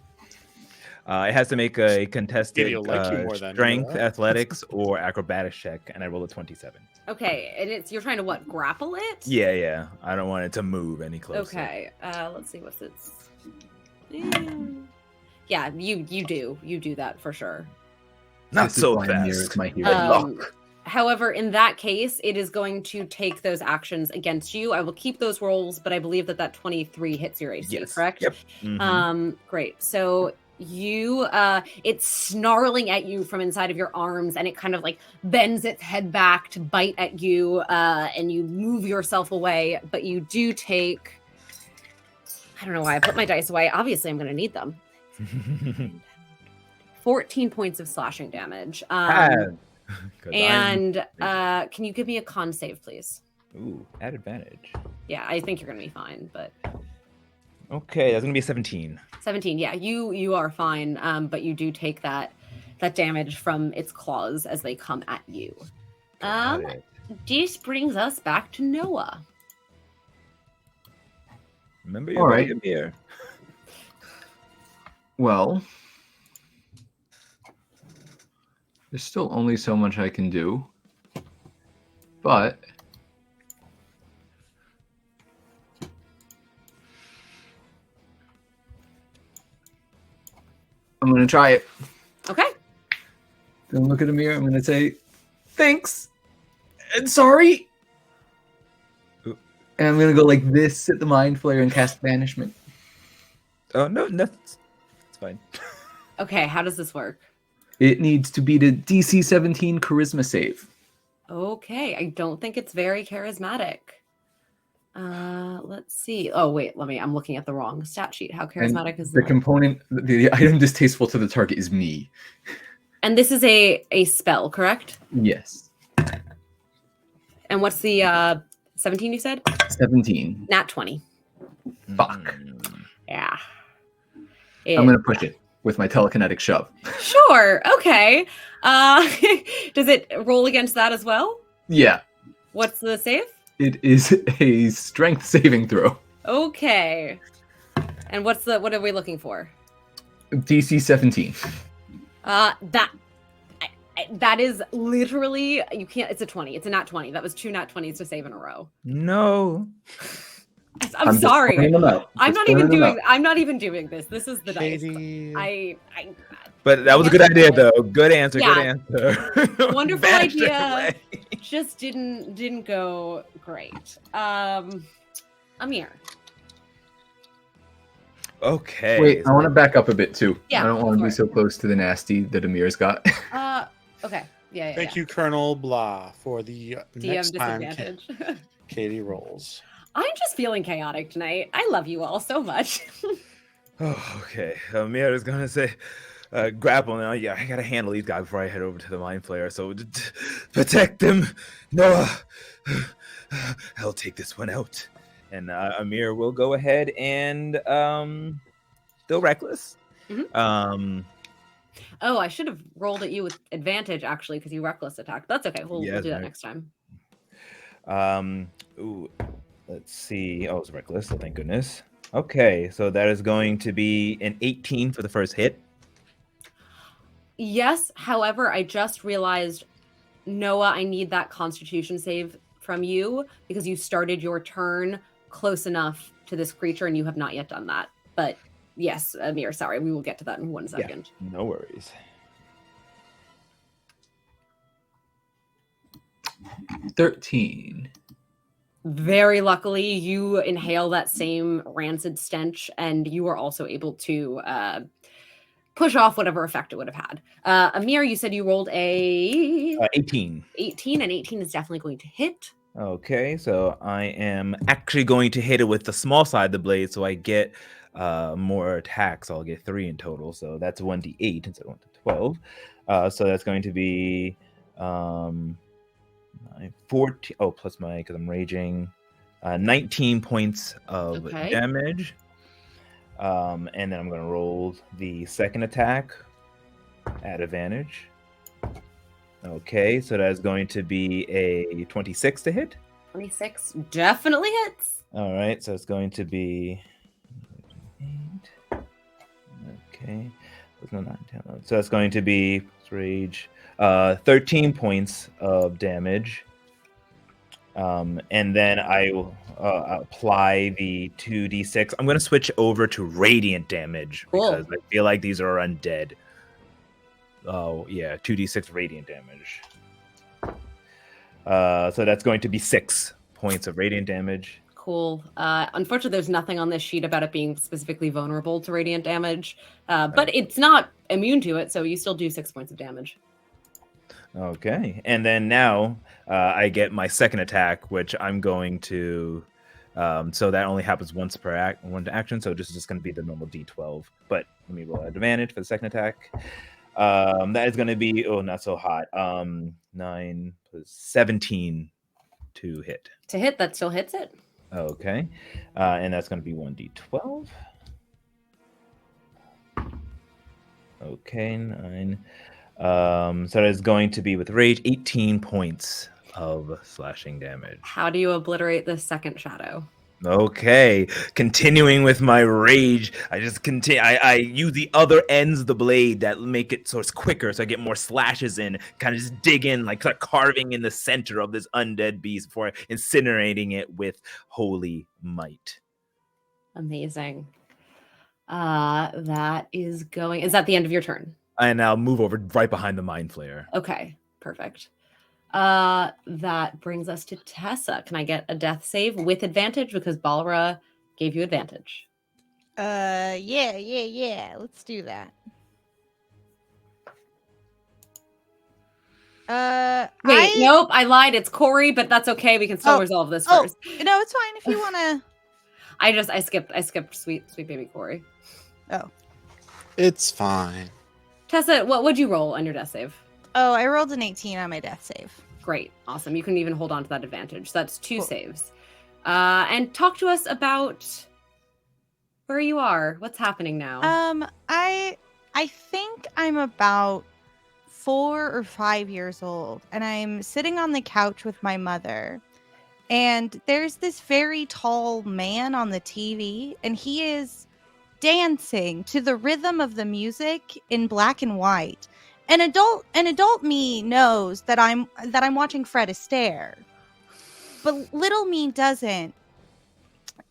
It has to make a contested Maybe he'll like you more then, you know strength, that? athletics, or acrobatics check, and I roll a 27. Okay, and you're trying to what? Grapple it? Yeah. I don't want it to move any closer. Okay. Let's see what's its. Yeah, you do that for sure. Not This is so why Amir fast. is my hero. However, in that case, it is going to take those actions against you. I will keep those rolls, but I believe that 23 hits your AC, Yes. correct? Yep. Mhm. Great. So you it's snarling at you from inside of your arms, and it kind of like bends its head back to bite at you, and you move yourself away, but you do take, I don't know why I put my dice away. Obviously I'm going to need them. 14 points of slashing damage. Good. 'Cause And can you give me a con save, please? Ooh, at advantage. Yeah, I think you're gonna be fine, but Okay, that's gonna be a 17. 17. Yeah, you are fine. But you do take that damage from its claws as they come at you. Got it. This brings us back to Noah. Remember your All right. buddy Amir. Well, there's still only so much I can do, but I'm gonna try it. Okay. Gonna look at Amir. I'm gonna say, "Thanks and sorry," Ooh. and I'm gonna go like this at the Mind Flayer and cast Banishment. Oh no, it's fine. Okay, how does this work? It needs to beat a DC 17 Charisma save. Okay, I don't think it's very charismatic. Let's see. Oh wait, I'm looking at the wrong stat sheet. How charismatic is The that? component, the item distasteful to the target is me. And this is a spell, correct? Yes, And what's the 17 you said? 17. Nat 20. Fuck. Yeah. I'm gonna push it with my telekinetic shove. Sure. Okay. Does it roll against that as well? Yeah, What's the save? it is a strength saving throw. Okay. And what are we looking for? DC 17. That is literally, you can't, it's a 20. It's a nat 20. That was 2 nat 20s to save in a row. No. I'm just sorry. pointing them out. I'm Just not even pointing them doing I'm not even doing this. This is the dice. Katie, I But that was a good idea though. Good answer. Yeah. Good answer. Wonderful Banished it idea. away. just didn't go great. Amir. Okay. Wait, I want to back up a bit too. Yeah, I don't want go to be for so close to the nasty that Amir's got. Okay. Yeah. thank you, Colonel Blah, for the DM next time disadvantage. Katie rolls. I'm just feeling chaotic tonight. I love you all so much. Oh, okay. Amir is gonna say, grapple now. Yeah, I gotta handle these guys before I head over to the Mind Flayer. So protect them, Noah. I'll take this one out. And Amir will go ahead and still reckless. Mhm. Oh, I should have rolled at you with advantage actually because you reckless attack. That's okay. We'll Yes, do that right. next time. Ooh, let's see. Oh, it's reckless. So thank goodness. Okay, so that is going to be an 18 for the first hit. Yes, however, I just realized Noah, I need that Constitution save from you because you started your turn close enough to this creature and you have not yet done that. But yes, Amir, sorry, we will get to that in 1 second. No worries. 13. Very luckily, you inhale that same rancid stench, and you are also able to push off whatever effect it would have had. Amir, you said you rolled a 18. 18, and 18 is definitely going to hit. Okay, so I am actually going to hit it with the small side of the blade, so I get more attacks. I'll get 3 in total, so that's 1d8 instead of 1d12. So that's going to be 14. Oh, plus my, because I'm raging, 19 points of Okay. damage. And then I'm going to roll the second attack at advantage. Okay, so that's going to be a 26 to hit. 26 definitely hits. All right, so it's going to be 8. Okay, there's no 9, 10, 11. So it's going to be rage, 13 points of damage. And then I will apply the 2d6. I'm going to switch over to radiant damage because I feel like these are undead. Oh, yeah, 2d6 radiant damage. So that's going to be 6 points of radiant damage. Cool. Unfortunately, there's nothing on this sheet about it being specifically vulnerable to radiant damage, but it's not immune to it, so you still do 6 points of damage. Okay, and then now I get my second attack, which I'm going to. So that only happens once per one action, so this is just going to be the normal d12. But let me roll at advantage for the second attack. That is going to be not so hot. 9 plus 17 to hit. To hit, that still hits it. Okay, and that's going to be 1d12. Okay, 9. So that is going to be with rage 18 points of slashing damage. How do you obliterate the second shadow? Okay, continuing with my rage, I just continue. I use the other ends of the blade that make it so it's quicker, so I get more slashes in. Kind of just dig in, like start carving in the center of this undead beast before incinerating it with holy might. Amazing. That is going. Is that the end of your turn? And I'll move over right behind the mind flayer. Okay, perfect. That brings us to Tessa. Can I get a death save with advantage because Balra gave you advantage? Yeah. Let's do that. Wait, nope, I lied. It's Corey, but that's okay. We can still resolve this first. No, it's fine if you wanna. I skipped sweet baby Corey. Oh. It's fine. Tessa, what would you roll on your death save? Oh, I rolled an 18 on my death save. Great. Awesome. You can even hold on to that advantage. So that's 2 Cool. saves. And talk to us about where you are. What's happening now? I think I'm about 4 or 5 years old, and I'm sitting on the couch with my mother. And there's this very tall man on the TV, and he is dancing to the rhythm of the music in black and white. An adult me knows that I'm watching Fred Astaire, but little me doesn't.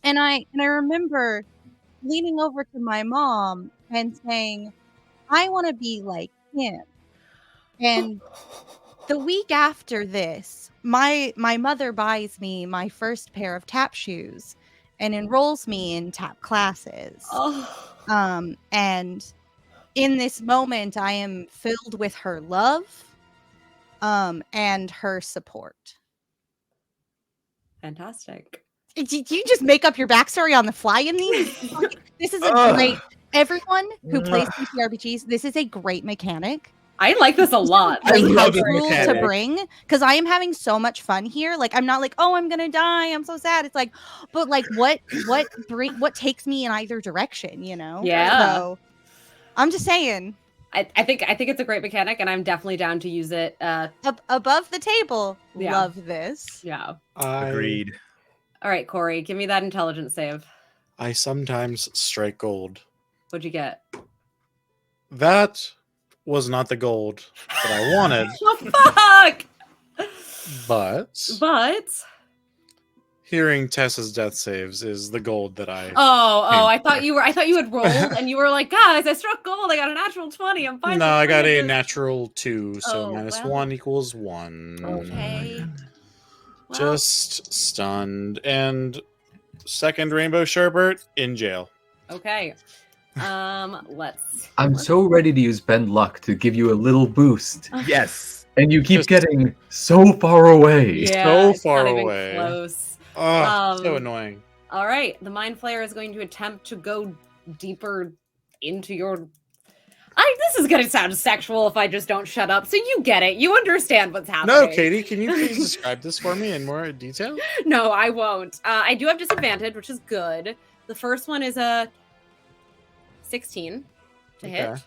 And I remember leaning over to my mom and saying, "I want to be like him." And the week after this, my mother buys me my first pair of tap shoes and enrolls me in tap classes. And in this moment, I am filled with her love, and her support. Fantastic. Do you just make up your backstory on the fly in these? This is a great. Everyone who plays TTRPGs, this is a great mechanic. I like this a lot. Like how love this cool to mechanic. bring, because I am having so much fun here. Like I'm not like, oh, I'm gonna die, I'm so sad. It's like, but like what takes me in either direction, you know? Yeah. So I'm just saying, I think it's a great mechanic, and I'm definitely down to use it. above the table, Yeah. love this. Yeah. Agreed. All right, Corey, give me that intelligence save. I sometimes strike gold. What'd you get? That was not the gold that I wanted. Oh, fuck! But But hearing Tessa's death saves is the gold that I. I thought you had rolled and you were like, guys, I struck gold. I got a natural 20. I'm fine. No, with I got a this." natural 2, so Oh, minus well. 1 equals 1. Okay. Well, Just stunned. And second Rainbow Sherbert in jail. okay. Let's. I'm so ready to use Bend Luck to give you a little boost, Yes. and you keep Just- getting so far away. Yeah, So it's far not even away. close. Oh, so Um, annoying. All right, the Mind Flayer is going to attempt to go deeper into your. This is going to sound sexual if I just don't shut up. So you get it. You understand what's happening. No, Katie, can you please describe this for me in more detail? No, I won't. I do have disadvantage, which is good. The first one is a 16 to hit.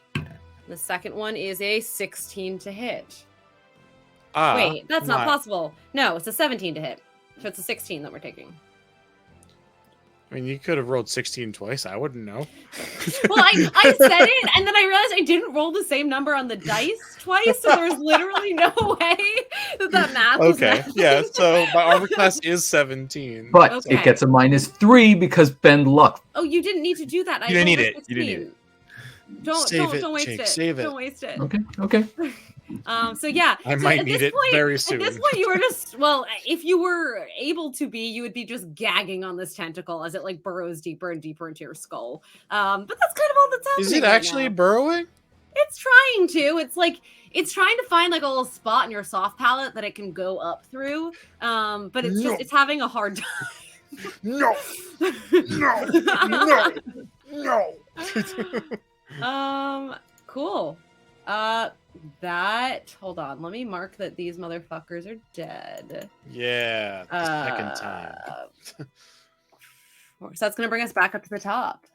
The second one is a 16 to hit. Wait, that's not possible. No, it's a 17 to hit. So it's a 16 that we're taking. I mean, you could have rolled 16 twice. I wouldn't know. Well, I said it, and then I realized I didn't roll the same number on the dice twice, so there's literally no way that math was Okay, math. yeah, so my armor class is 17. But Okay. it gets a -3 because Bend Luck. Oh, you didn't need to do that. I You didn't rolled need a it. You didn't need 16. Don't Save it, waste Jake, it. save it. Don't waste it. Okay. So yeah, I so might at need this it point- very soon. At this point, you were just if you were able to be, you would be just gagging on this tentacle as it like burrows deeper and deeper into your skull. But that's kind of all that's happening. Is it right actually now. burrowing? It's trying to. It's trying to find like a little spot in your soft palate that it can go up through. But it's No. it's having a hard time. No, no. Cool. Hold on, let me mark that these motherfuckers are dead. Yeah, the second time. So that's gonna bring us back up to the top.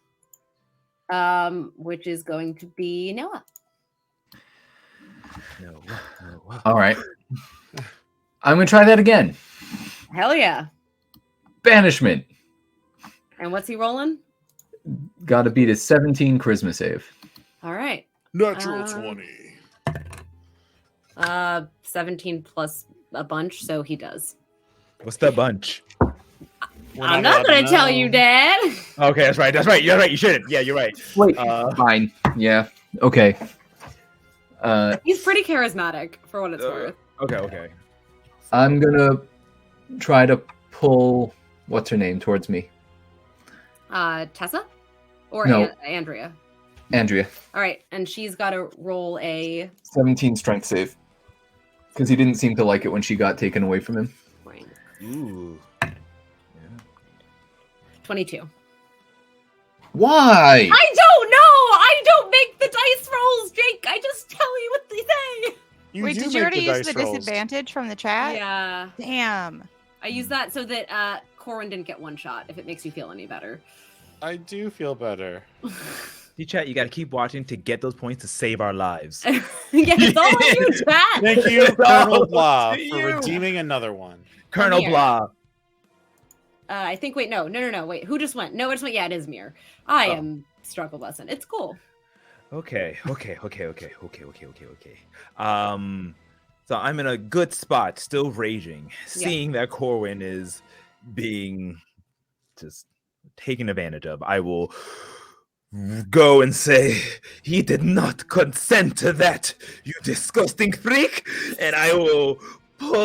Which is going to be Noah. No. All right. I'm gonna try that again. Hell yeah. Banishment. And what's he rolling? Got to beat a 17 charisma save. All right. Natural Um, 20. 17 plus a bunch, so he does. What's the bunch? We're I'm not allowed gonna to tell know. you, Dad. Okay, that's right. You're right. You shouldn't. Yeah, you're right. Wait, Uh, fine. Yeah. Okay. He's pretty charismatic for what it's worth. Okay. I'm gonna try to pull what's her name towards me. Tessa? Or No. Andrea? Andrea. All right, and she's got to roll a 17 strength save. Because he didn't seem to like it when she got taken away from him. rank. Ooh. 22. Why? I don't know! I don't make the dice rolls, Jake! I just tell you what they say! You Wait, do did you make already use dice the rolls. disadvantage from the chat? Yeah. Damn. I use that so that Corin didn't get one shot, if it makes you feel any better. I do feel better. You chat, you got to keep watching to get those points to save our lives. Yeah, it's all on you, chat! Thank you, It's Colonel all Blah, to for you. redeeming another one. Colonel here. Blah. I think, wait, no, wait, who just went? No, it just went, yeah, it is Mir. I Oh. am struggle lesson. It's cool. Okay. So I'm in a good spot, still raging, seeing that Corwin is being just taken advantage of. I will go and say, he did not consent to that, you disgusting freak, and I will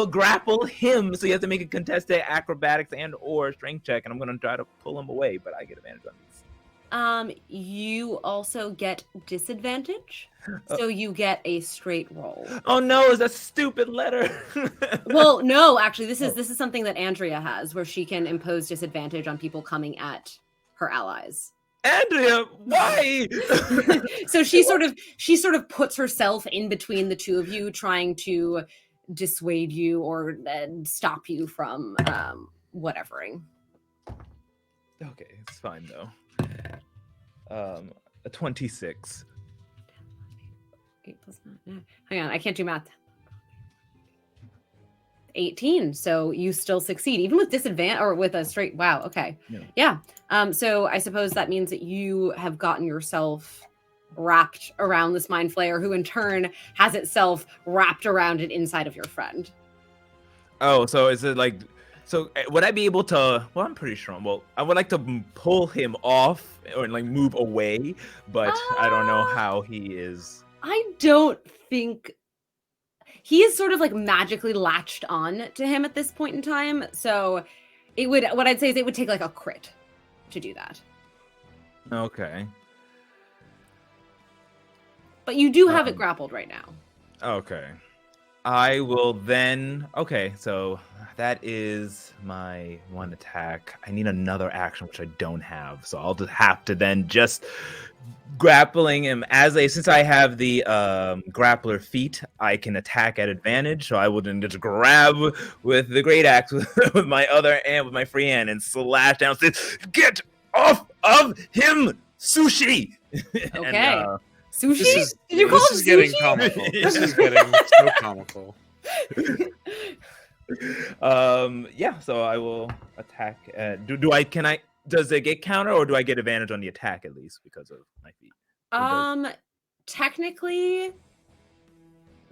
grapple him, so you have to make a contested acrobatics and or strength check, and I'm going to try to pull him away, but I get advantage on these. You also get disadvantage, so you get a straight roll. Oh no, it's a stupid letter. Well, no, actually, this is something that Andrea has, where she can impose disadvantage on people coming at her allies. Andrea, why? So she sort of puts herself in between the two of you, trying to dissuade you or stop you from whatevering. Okay, it's fine though. A 26. 8 plus 9. Hang on, I can't do math. 18. So you still succeed, even with disadvantage or with a straight. Wow. Okay. Yeah. So I suppose that means that you have gotten yourself wrapped around this mind flayer, who in turn has itself wrapped around it inside of your friend. Oh, so is it like? So would I be able to? Well, I'm pretty sure. Well, I would like to pull him off or like move away, but I don't know how he is. I don't think he is sort of like magically latched on to him at this point in time. So it would, what I'd say is it would take like a crit to do that. Okay. But you do have it grappled right now. Okay. I will then. Okay, so that is my one attack. I need another action, which I don't have. So I'll just have to then just grappling him since I have the grappler feat, I can attack at advantage. So I would then just grab with the great axe with my other hand, with my free hand, and slash down. Say, "Get off of him, Sushi!" Okay. And, Sushi? Did you call this him is getting sushi? comical. This is getting so comical. Yeah, so I will attack. Does it get counter, or do I get advantage on the attack at least because of my feet? Technically,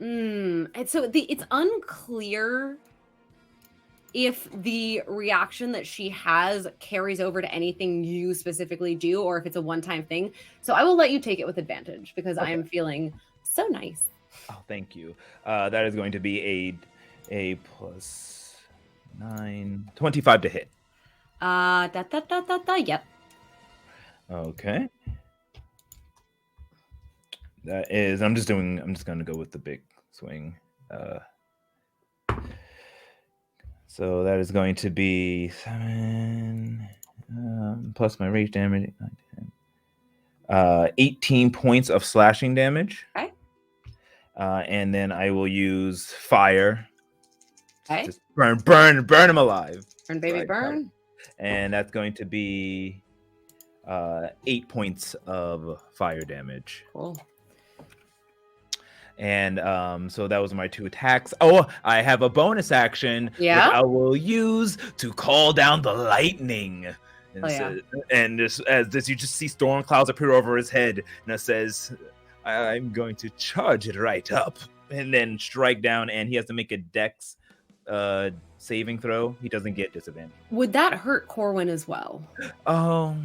it's unclear if the reaction that she has carries over to anything you specifically do, or if it's a one-time thing. So I will let you take it with advantage because I am feeling so nice. Oh, thank you. That is going to be a plus 9, 25 to hit. Yep. Okay. That is. I'm just going to go with the big swing. So that is going to be 7 plus my rage damage. 18 points of slashing damage. Okay. And then I will use fire. Okay. Just burn him alive. Burn, baby, Right, burn. And that's going to be 8 points of fire damage. Cool. And so that was my 2 attacks. Oh, I have a bonus action, Yeah? which I will use to call down the lightning. And, Oh, yeah. And as this, you just see storm clouds appear over his head, and it says, "I'm going to charge it right up," and then strike down. And he has to make a Dex saving throw. He doesn't get disadvantage. Would that hurt Corwin as well? Oh,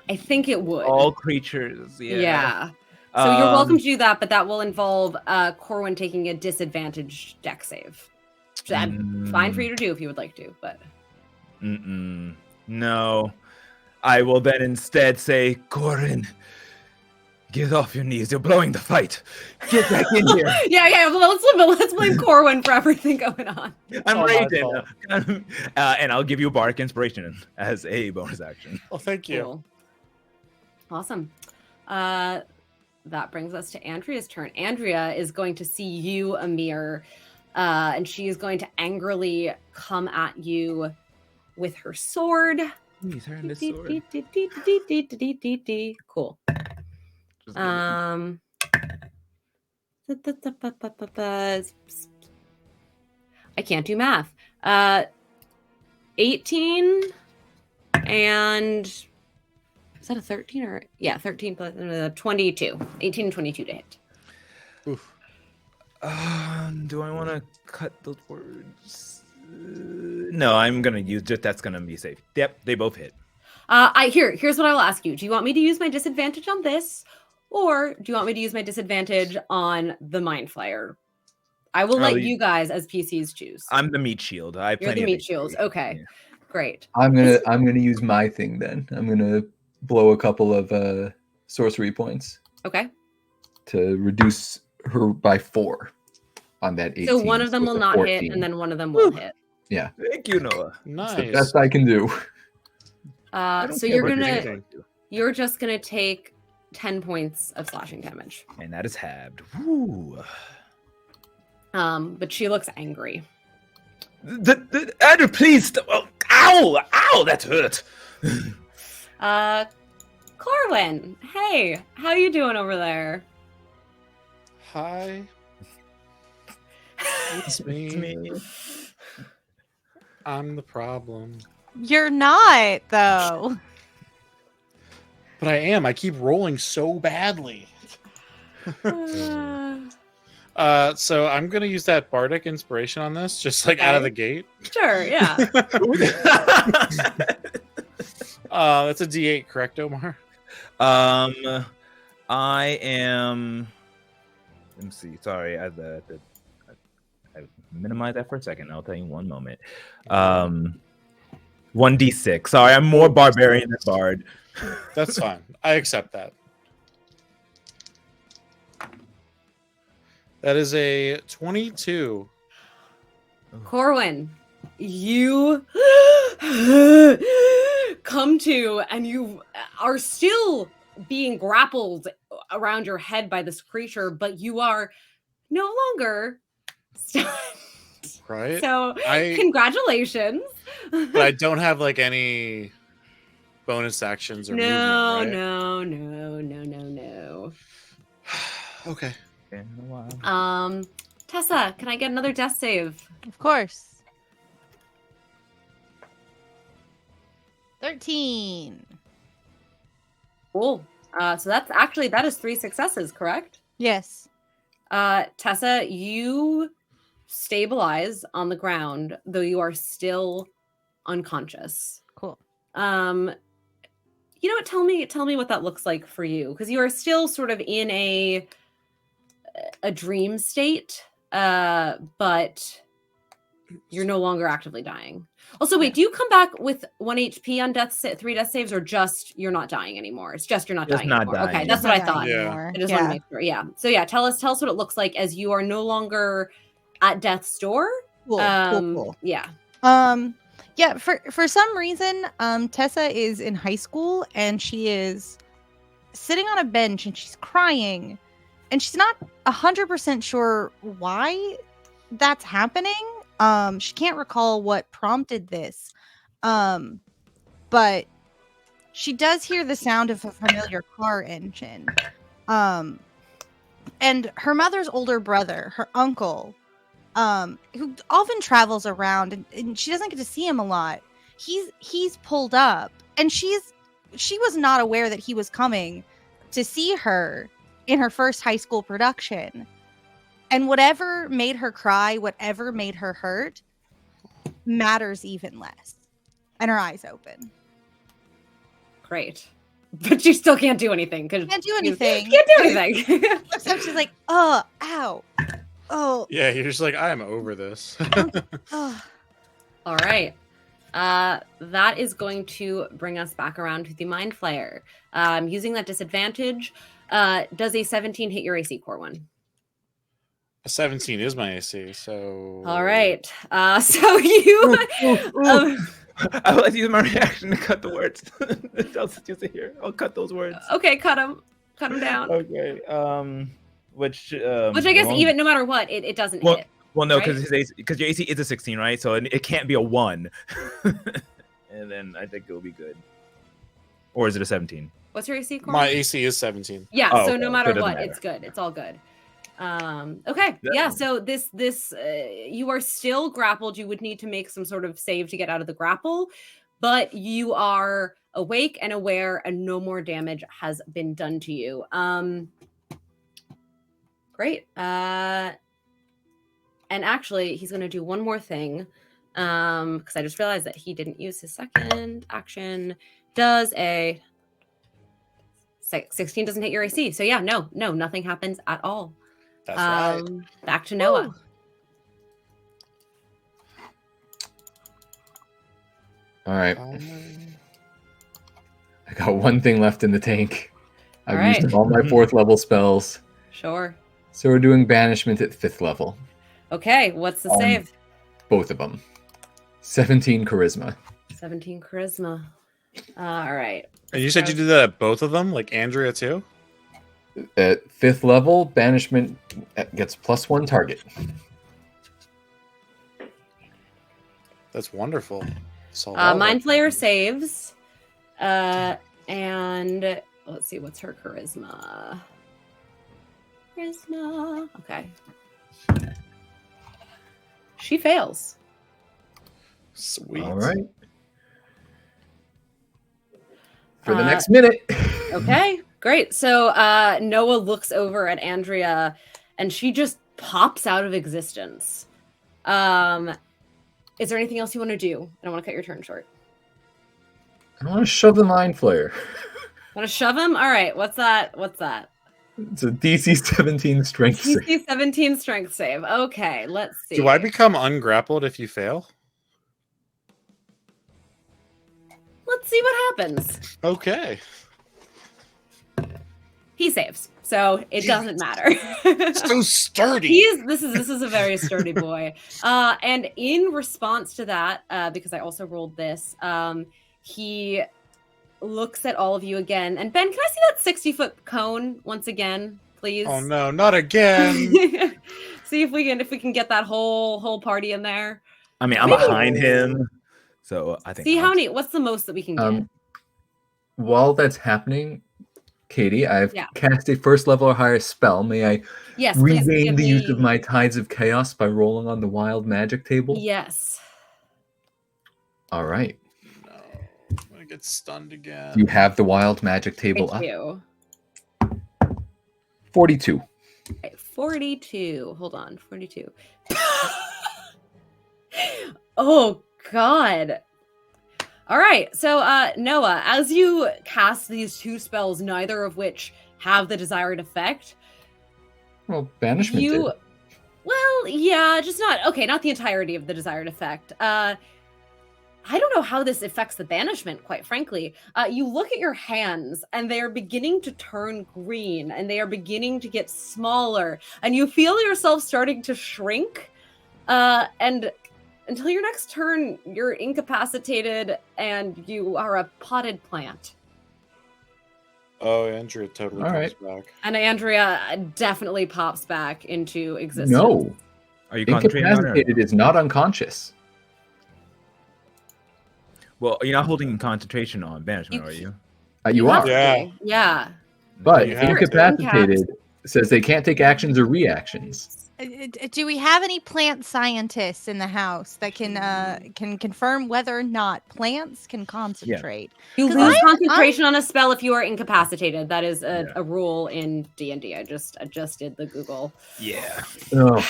I think it would. all creatures. Yeah. So you're welcome to do that, but that will involve Corwin taking a disadvantaged deck save. So that's fine for you to do if you would like to, but No. I will then instead say, "Corin, get off your knees. You're blowing the fight. Get back in here." yeah. Let's blame Corwin for everything going on. I'm all my raging. And I'll give you Bardic Inspiration as a bonus action. Oh, thank you. Cool. Awesome. That brings us to Andrea's turn. Andrea is going to see you, Amir, and she is going to angrily come at you with her sword. Please, her and this sword. Cool. I can't do math. 18 and is that a 13 or 13 plus 22. 18 and 22 to hit. Oof. Do I want to cut those words? No, I'm gonna use just that's gonna be safe. Yep, they both hit. Here's what I will ask you. Do you want me to use my disadvantage on this, or do you want me to use my disadvantage on the Mind Flayer? I will let you guys as PCs choose. I'm the meat shield. You're the meat shields. Okay, Yeah. great. I'm gonna use my thing then. I'm gonna blow a couple of sorcery points Okay. to reduce her by 4 on that 18. So one of them it's will a not 14. hit, and then one of them will hit. Yeah, Thank you, Noah. it's the Nice. best I can do. So care you're what gonna anything. you're just gonna take 10 points of slashing damage. And that is halved. Woo. But she looks angry. Andrew, please. Ow, that hurt. Corwin, hey, how you doing over there? Hi. It's me. I'm the problem. You're not, though. But I am. I keep rolling so badly. So I'm gonna use that bardic inspiration on this, just like out of the gate. Sure, yeah. That's a D8, correct, Omar? I am. Let me see. Sorry, I minimize that for a second. I'll tell you one moment. 1d6. Sorry, I'm more barbarian than bard. That's fine. I accept that. That is a 22. Corwin, you come to and you are still being grappled around your head by this creature, but you are no longer stunned. Right? So, I- congratulations. But I don't have like any bonus actions or No, movement, no. Okay. Tessa, can I get another death save? Of course. 13. Cool. So that is 3 successes, correct? Yes. Tessa, you stabilize on the ground, though you are still unconscious. Cool. You know what? Tell me what that looks like for you, because you are still sort of in a dream state, but you're no longer actively dying. Also, wait, do you come back with 1 HP on 3 death saves, or just you're not dying anymore? It's just you're not Just dying not anymore. dying. Okay, that's what I thought. Yeah. I just want to make sure. Yeah. So yeah, tell us what it looks like as you are no longer at death's door. Cool. Yeah. Yeah, for some reason, Tessa is in high school and she is sitting on a bench and she's crying, and she's not 100% sure why that's happening. She can't recall what prompted this. But she does hear the sound of a familiar car engine. And her mother's older brother, her uncle, who often travels around and she doesn't get to see him a lot. He's pulled up, and she was not aware that he was coming to see her in her first high school production. And whatever made her cry, whatever made her hurt, matters even less. And her eyes open. Great. But you still can't do anything. Can't do anything. Can't do anything. So she's like, oh, ow. Oh, Yeah, you're just like, I am over this. oh. All right. That is going to bring us back around to the Mind Flayer. Using that disadvantage, does a 17 hit your AC, Corwin? A 17 is my AC, so. All right. So you. I would like to use my reaction to cut the words. I'll use it here. I'll cut those words. Okay, cut them down. Okay. Which I guess even no matter what, it doesn't hit. Well, no, right? because your AC is a 16, right? So it can't be a 1. And then I think it'll be good. Or is it a 17? What's your AC, Corwin? My AC is 17. Yeah, Oh, so okay. no So matter it doesn't what, matter. it's good. It's all good. Okay. Yeah, so this you are still grappled. You would need to make some sort of save to get out of the grapple, but you are awake and aware, and no more damage has been done to you. Great. And actually, he's going to do one more thing, because I just realized that he didn't use his second action. Does a 16 doesn't hit your AC. So yeah, no, nothing happens at all. That's right. Back to Noah. All right. I got one thing left in the tank. I've All used right. all my 4th level spells. Sure. So we're doing banishment at 5th level. Okay, what's the Um, save? Both of them. 17 charisma. 17 charisma. All right. And you said you did that at both of them, like Andrea too? At 5th level, banishment gets +1 target. That's wonderful. So well Mind done. Flayer saves. And let's see, what's her charisma? Charisma. Okay. She fails. Sweet. All right. For the Uh, next minute. Okay, great. So Noah looks over at Andrea, and she just pops out of existence. Is there anything else you want to do? I don't want to cut your turn short. I want to shove the mind flayer. Want to shove him? All right. What's that? It's a DC 17 strength save. DC 17 strength save. Okay, let's see. Do I become ungrappled if you fail? Let's see what happens. Okay. He saves, so it doesn't matter. So sturdy. This is a very sturdy boy. And in response to that, because I also rolled this, he looks at all of you again. And Ben, can I see that 60-foot cone once again, please? Oh no, not again. See if we can get that whole party in there. I mean, I'm Maybe- behind him, so I think. See I'll- how many. What's the most that we can get? While that's happening, Katie, I've Yeah. cast a first level or higher spell. May I Yes. please regain give the use me- of my Tides of Chaos by rolling on the wild magic table? Yes. All right. No, I'm gonna get stunned again. You have the wild magic table Thank up. you. 42. Okay, 42. Hold on. 42. Oh God. All right. So Noah, as you cast these two spells, neither of which have the desired effect, Well, banishment you did. well, yeah, just not the entirety of the desired effect. I don't know how this affects the banishment, quite frankly. You look at your hands and they are beginning to turn green and they are beginning to get smaller, and you feel yourself starting to shrink. And until your next turn, you're incapacitated and you are a potted plant. Oh, Andrea totally All comes back. And Andrea definitely pops back into existence. No. Are you concentrating on it? or- Incapacitated is not unconscious. Well, you're not holding concentration on banishment, You are you? You have are. to Yeah. be. Yeah. But You have to. incapacitated says they can't take actions or reactions. Do we have any plant scientists in the house that can confirm whether or not plants can concentrate? You 'Cause lose I'm- concentration on a spell if you are incapacitated. That is Yeah. a rule in D&D. I just did the Google. Yeah. Oh,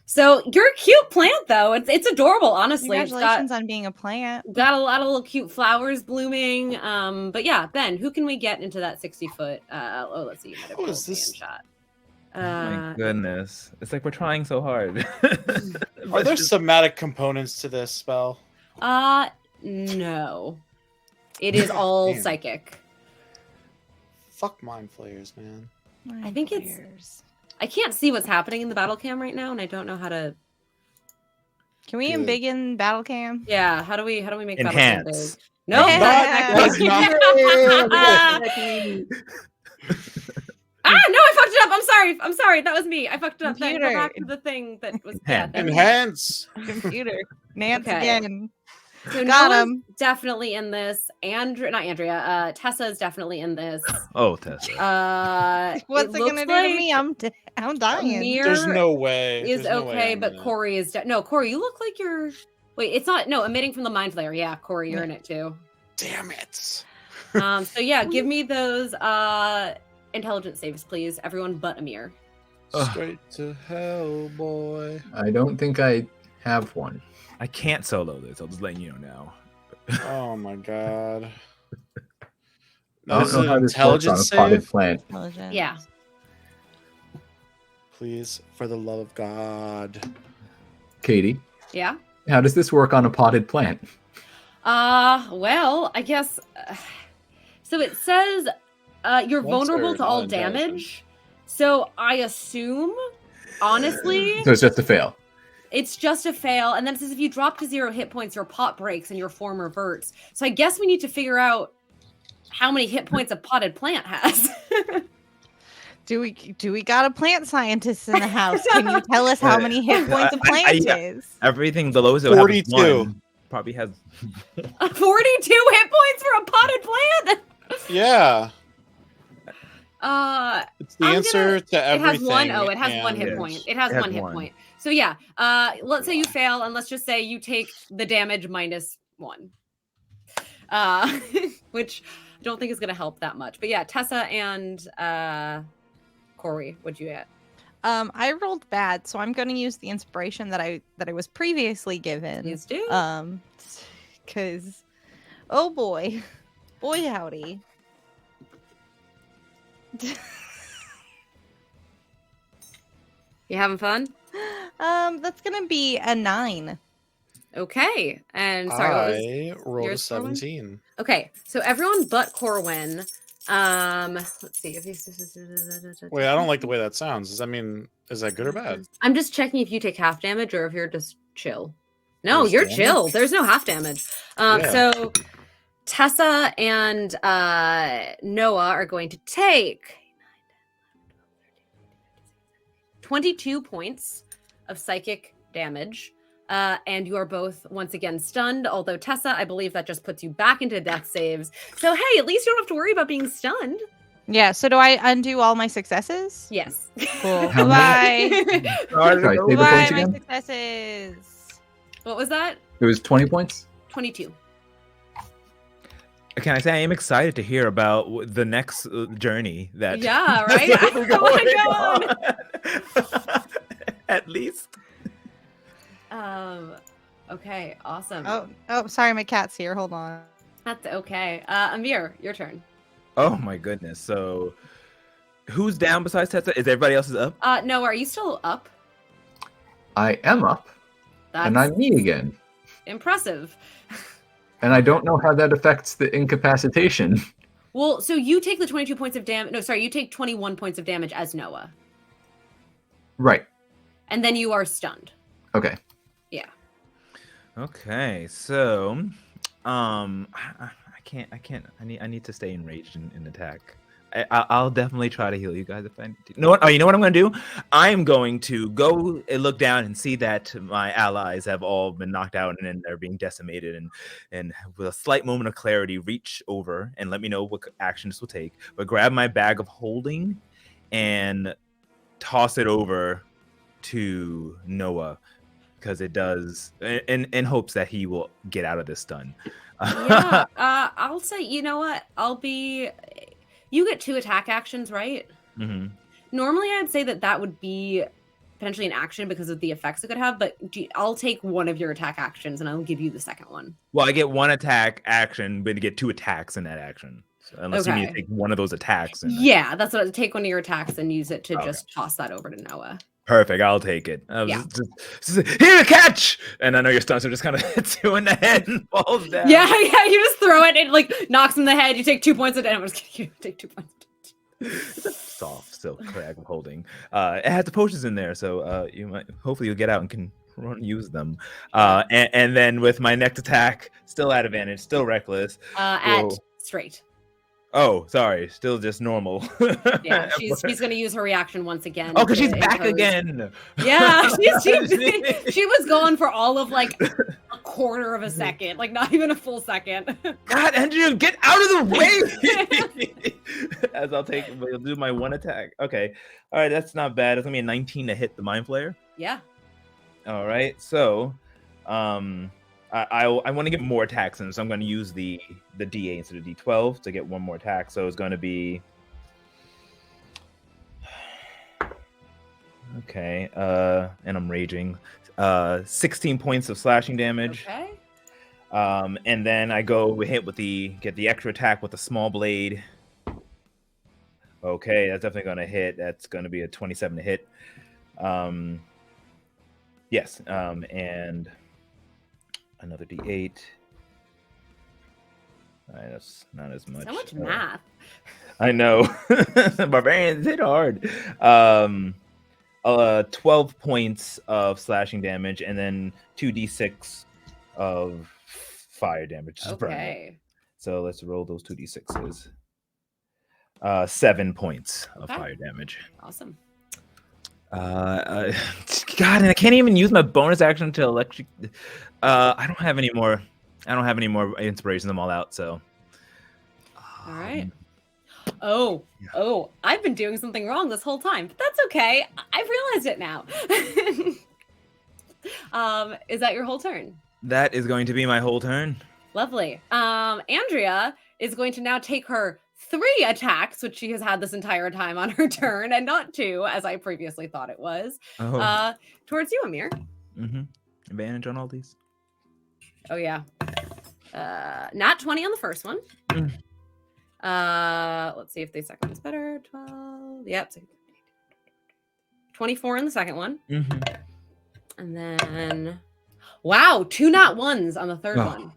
So you're a cute plant, though. It's adorable, honestly. It's Congratulations on being a plant. got a lot of little cute flowers blooming. But yeah, Ben, who can we get into that 60-foot? Let's see. You might have What rolled is me this? in shot. Oh my goodness. It's like we're trying so hard. Are there somatic components to this spell? No. It is all Damn. psychic. Fuck mind flayers, man. I think it's- I can't see what's happening in the battle cam right now, and I don't know how to. Can we Good. embiggen battle cam? Yeah, how do we make battle cam big? Enhance. Nope. Not- that's not- No, I fucked it up. I'm sorry. That was me. I fucked it up. Then go Computer. back to the thing that was Enhance. that was- Enhance. Computer. Nance Okay. again. So Got Noah's him. definitely in this. Not Andrea. Tessa is definitely in this. Oh, Tessa. What's it gonna do to me? I'm dying. Amir There's no way. is There's no way okay, I'm but in it. Corey is no. Corey, you look like you're. Wait, it's not. No, emitting from the mind flayer. Yeah, Corey, you're in it too. Damn it. So yeah, give me those intelligence saves, please. Everyone but Amir. Ugh. Straight to hell, boy. I don't think I have one. I can't solo this. I'll just let you know now. Oh my god. I No, this don't is know how an this works on intelligence a potted save. plant. Intelligence. Yeah. Please, for the love of God. Katie, Yeah. how does this work on a potted plant? Well, I guess. So it says you're Once vulnerable or to all not intelligent? damage. So I assume, honestly, So it's just a fail. it's just a fail. And then it says if you drop to 0 hit points, your pot breaks and your form reverts. So I guess we need to figure out how many hit points a potted plant has. Do we got a plant scientist in the house? Can you tell us how many hit points a plant is? Everything the lowest it will have is 42. one. Probably has 42 hit points for a potted plant. Yeah. I'm It's the gonna- answer to It everything. has one. Oh, it has one hit and- point. It has It has one hit one. point. So yeah, let's say you fail, and let's just say you take the damage minus 1, which I don't think is going to help that much. But yeah, Tessa and Corey, what'd you get? I rolled bad, so I'm going to use the inspiration that I was previously given. Please do. Because, oh boy, howdy. You having fun? That's gonna be a 9. Okay. And sorry, what was I rolled a yours, Corwin? 17. Okay, so everyone but Corwin. Let's see if he's. Wait, I don't like the way that sounds. Does that mean is that good or bad? I'm just checking if you take half damage or if you're just chill. No, There's you're damage? chill. There's no half damage. Yeah. So Tessa and Noah are going to take 22 points of psychic damage. And you are both once again stunned. Although Tessa, I believe that just puts you back into death saves. So hey, at least you don't have to worry about being stunned. Yeah. So do I undo all my successes? Yes. Cool. How Bye. Sorry, say the Bye. points My again. successes. What was that? It was 20 points. 22. Can I say I am excited to hear about the next journey that Yeah, right? I wanna go on. At least. Okay, awesome. Oh, sorry, my cat's here. Hold on. That's okay. Amir, your turn. Oh my goodness. So who's down besides Tessa? Is everybody else is up? No, are you still up? I am up, That's and I'm me again. impressive. And I don't know how that affects the incapacitation. Well, so you take the 22 points of damage. No, sorry, you take 21 points of damage as Noah. Right. And then you are stunned. Okay. Yeah. Okay, so I can't. I need to stay enraged in attack. I'll definitely try to heal you guys if I need to. You know what? Oh, you know what I'm going to do? I'm going to go and look down and see that my allies have all been knocked out and they're being decimated, and with a slight moment of clarity, reach over and let me know what action this will take. But grab my bag of holding and toss it over to Noah, because it does, in hopes that he will get out of this stun. Yeah. I'll say, you know what? You get 2 attack actions, right? Mhm. Normally, I'd say that would be potentially an action because of the effects it could have, but I'll take one of your attack actions and I'll give you the second one. Well, I get 1 attack action, but you get 2 attacks in that action. So unless you need to Okay. take one of those attacks. Yeah, that's what. Take one of your attacks and use it to Okay. just toss that over to Noah. Perfect, I'll take it. I was Yeah. just, here, catch! And I know your stunts are just kind of hits you in the head and falls down. Yeah, you just throw it and like knocks him in the head. You take 2 points of damage. I'm just kidding. You take 2 points. It's a soft silk crag of holding. It has the potions in there, so hopefully you'll get out and can use them. And then with my next attack, still at advantage, still reckless. At Whoa. straight. Oh, sorry, still just normal. Yeah, she's going to use her reaction once again. Oh, because to she's back impose- again. Yeah, she was going for all of like a quarter of a second, like not even a full second. God, Andrew, get out of the way! As I'll do my 1 attack. Okay, all right, that's not bad. It's gonna be a 19 to hit the Mind Flayer. Yeah. All right, so I want to get more attacks in, so I'm going to use the D8 instead of D12 to get 1 more attack. So it's going to be okay. And I'm raging. 16 points of slashing damage. Okay. And then I get the extra attack with the small blade. Okay, that's definitely going to hit. That's going to be a 27 to hit. Yes. And another D8. All right, that's not as much. So much math. I know. Barbarians hit hard. 12 points of slashing damage and then 2d6 of fire damage. Just burn it. Okay. So let's roll those 2d6s. 7 points of Okay. fire damage. Awesome. God, and I can't even use my bonus action to electric. I don't have any more inspirations. I'm all out. So. All right. Oh, I've been doing something wrong this whole time, but that's okay. I've realized it now. Is that your whole turn? That is going to be my whole turn. Lovely. Andrea is going to now take her 3 attacks, which she has had this entire time on her turn, and not 2, as I previously thought it was, Oh. towards you, Amir. Advantage on all these. Oh, yeah. Nat 20 on the first one. Mm. Let's see if the second one's better. 12. Yep. 24 in the second one. And then, wow, 2 nat 1s on the third one.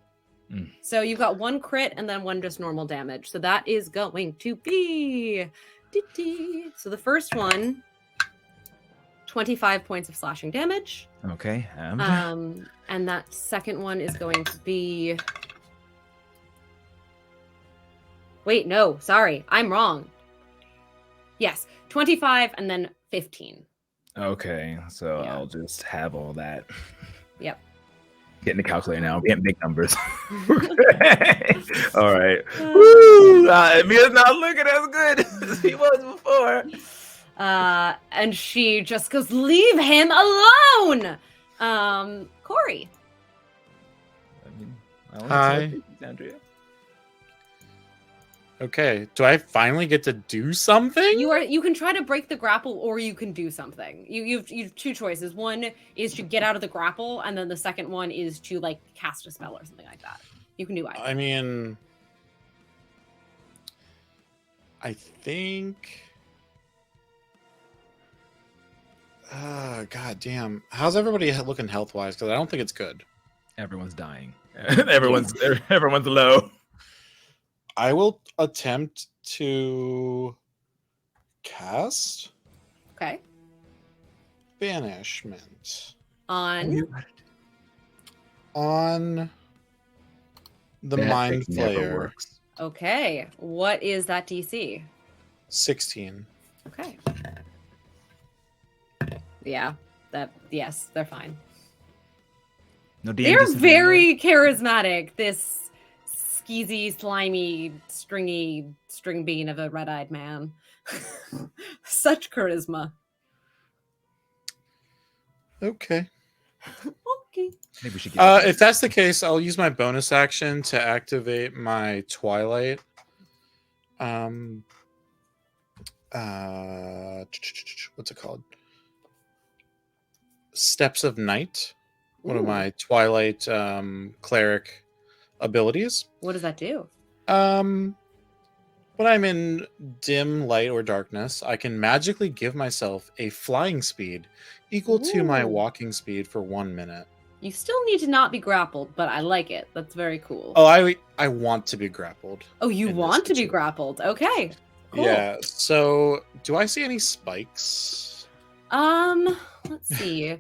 So you've got 1 crit and then 1 just normal damage. So that is going to be... So the first one, 25 points of slashing damage. Okay. And that second one is going to be... Wait, no, sorry, I'm wrong. Yes, 25 and then 15. Okay, so Yeah. I'll just have all that. Yep. Getting the calculator now. Getting big numbers. All right. Woo! Amir's not looking as good as he was before. And she just goes, leave him alone! Corey. I only Hi. told you, Andrea. Okay. Do I finally get to do something? You can try to break the grapple or you can do something. You've 2 choices. One is to get out of the grapple, and then the second one is to like cast a spell or something like that. You can do either. I mean, I think. God damn. How's everybody looking health wise? Because I don't think it's good. Everyone's dying. everyone's low. I will attempt to cast Okay. banishment On on the That mind thing never flayer. works. okay. What is that DC? 16. Okay. Yeah. Yes, they're fine. No They're damages. very charismatic. This skeezy, slimy, stringy string bean of a red-eyed man. Such charisma. Okay. Okay. Maybe we should get If that's the case, I'll use my bonus action to activate my Twilight. What's it called? Steps of Night. One of Ooh. my Twilight cleric abilities. What does that do? When I'm in dim light or darkness, I can magically give myself a flying speed equal to my Ooh. walking speed for 1 minute. You still need to not be grappled, but I like it. That's very cool. Oh, I want to be grappled. Oh, you in this want to be situation. grappled? Okay. Cool. Yeah. So, do I see any spikes? Let's see.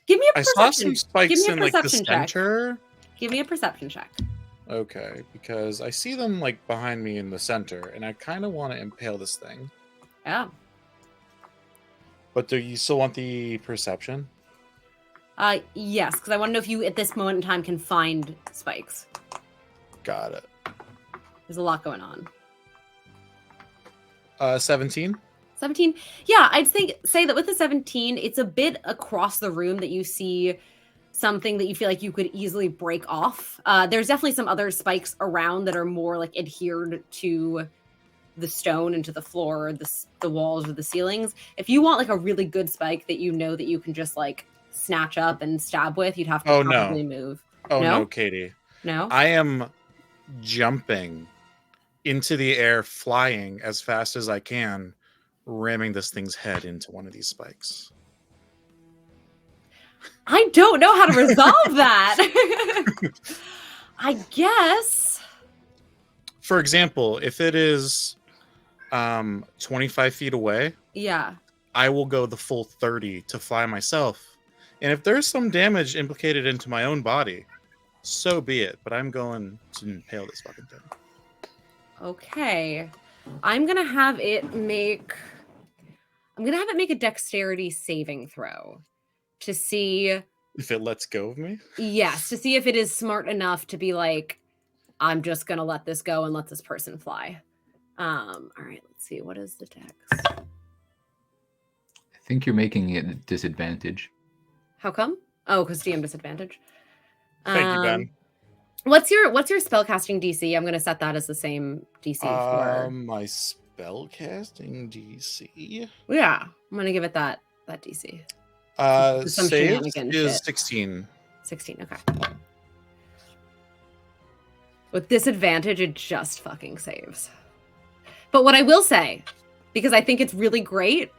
Give me a I saw perception. some spikes Give me a in like the perception check. center. Give me a perception check. Okay, because I see them like behind me in the center, and I kind of want to impale this thing. Yeah. But do you still want the perception? Yes, because I want to know if you at this moment in time can find spikes. Got it. There's a lot going on. 17. 17. Yeah, I'd say that with the 17, it's a bit across the room that you see something that you feel like you could easily break off. There's definitely some other spikes around that are more like adhered to the stone and to the floor, the walls or the ceilings. If you want like a really good spike that you know that you can just like snatch up and stab with, you'd have to Oh, no. probably move. Oh No? no, Katie. No? I am jumping into the air, flying as fast as I can, ramming this thing's head into one of these spikes. I don't know how to resolve that. I guess. For example, if it is 25 feet away, Yeah. I will go the full 30 to fly myself. And if there's some damage implicated into my own body, so be it. But I'm going to impale this fucking thing. Okay. I'm gonna have it make a dexterity saving throw to see, If it lets go of me? yes, to see if it is smart enough to be like, I'm just gonna let this go and let this person fly. All right, let's see. What is the dex? I think you're making it a disadvantage. How come? Oh, because DM disadvantage. Thank you, Ben. What's your spellcasting DC? I'm gonna set that as the same DC for. My spellcasting DC. Yeah, I'm gonna give it that DC. Some Save shenanigan is shit. 16. 16. Okay. With disadvantage, it just fucking saves. But what I will say, because I think it's really great,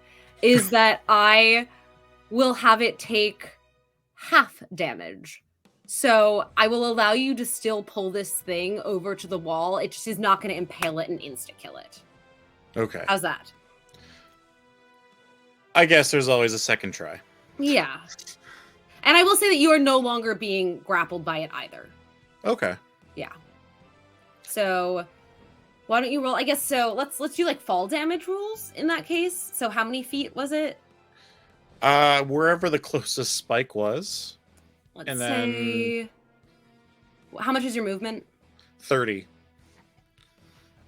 is that I will have it take half damage. So I will allow you to still pull this thing over to the wall. It just is not going to impale it and insta-kill it. Okay. How's that? I guess there's always a second try. Yeah. And I will say that you are no longer being grappled by it either. Okay. Yeah. So why don't you roll? I guess so. Let's do like fall damage rules in that case. So how many feet was it? Wherever the closest spike was. Let's And say. How much is your movement? 30.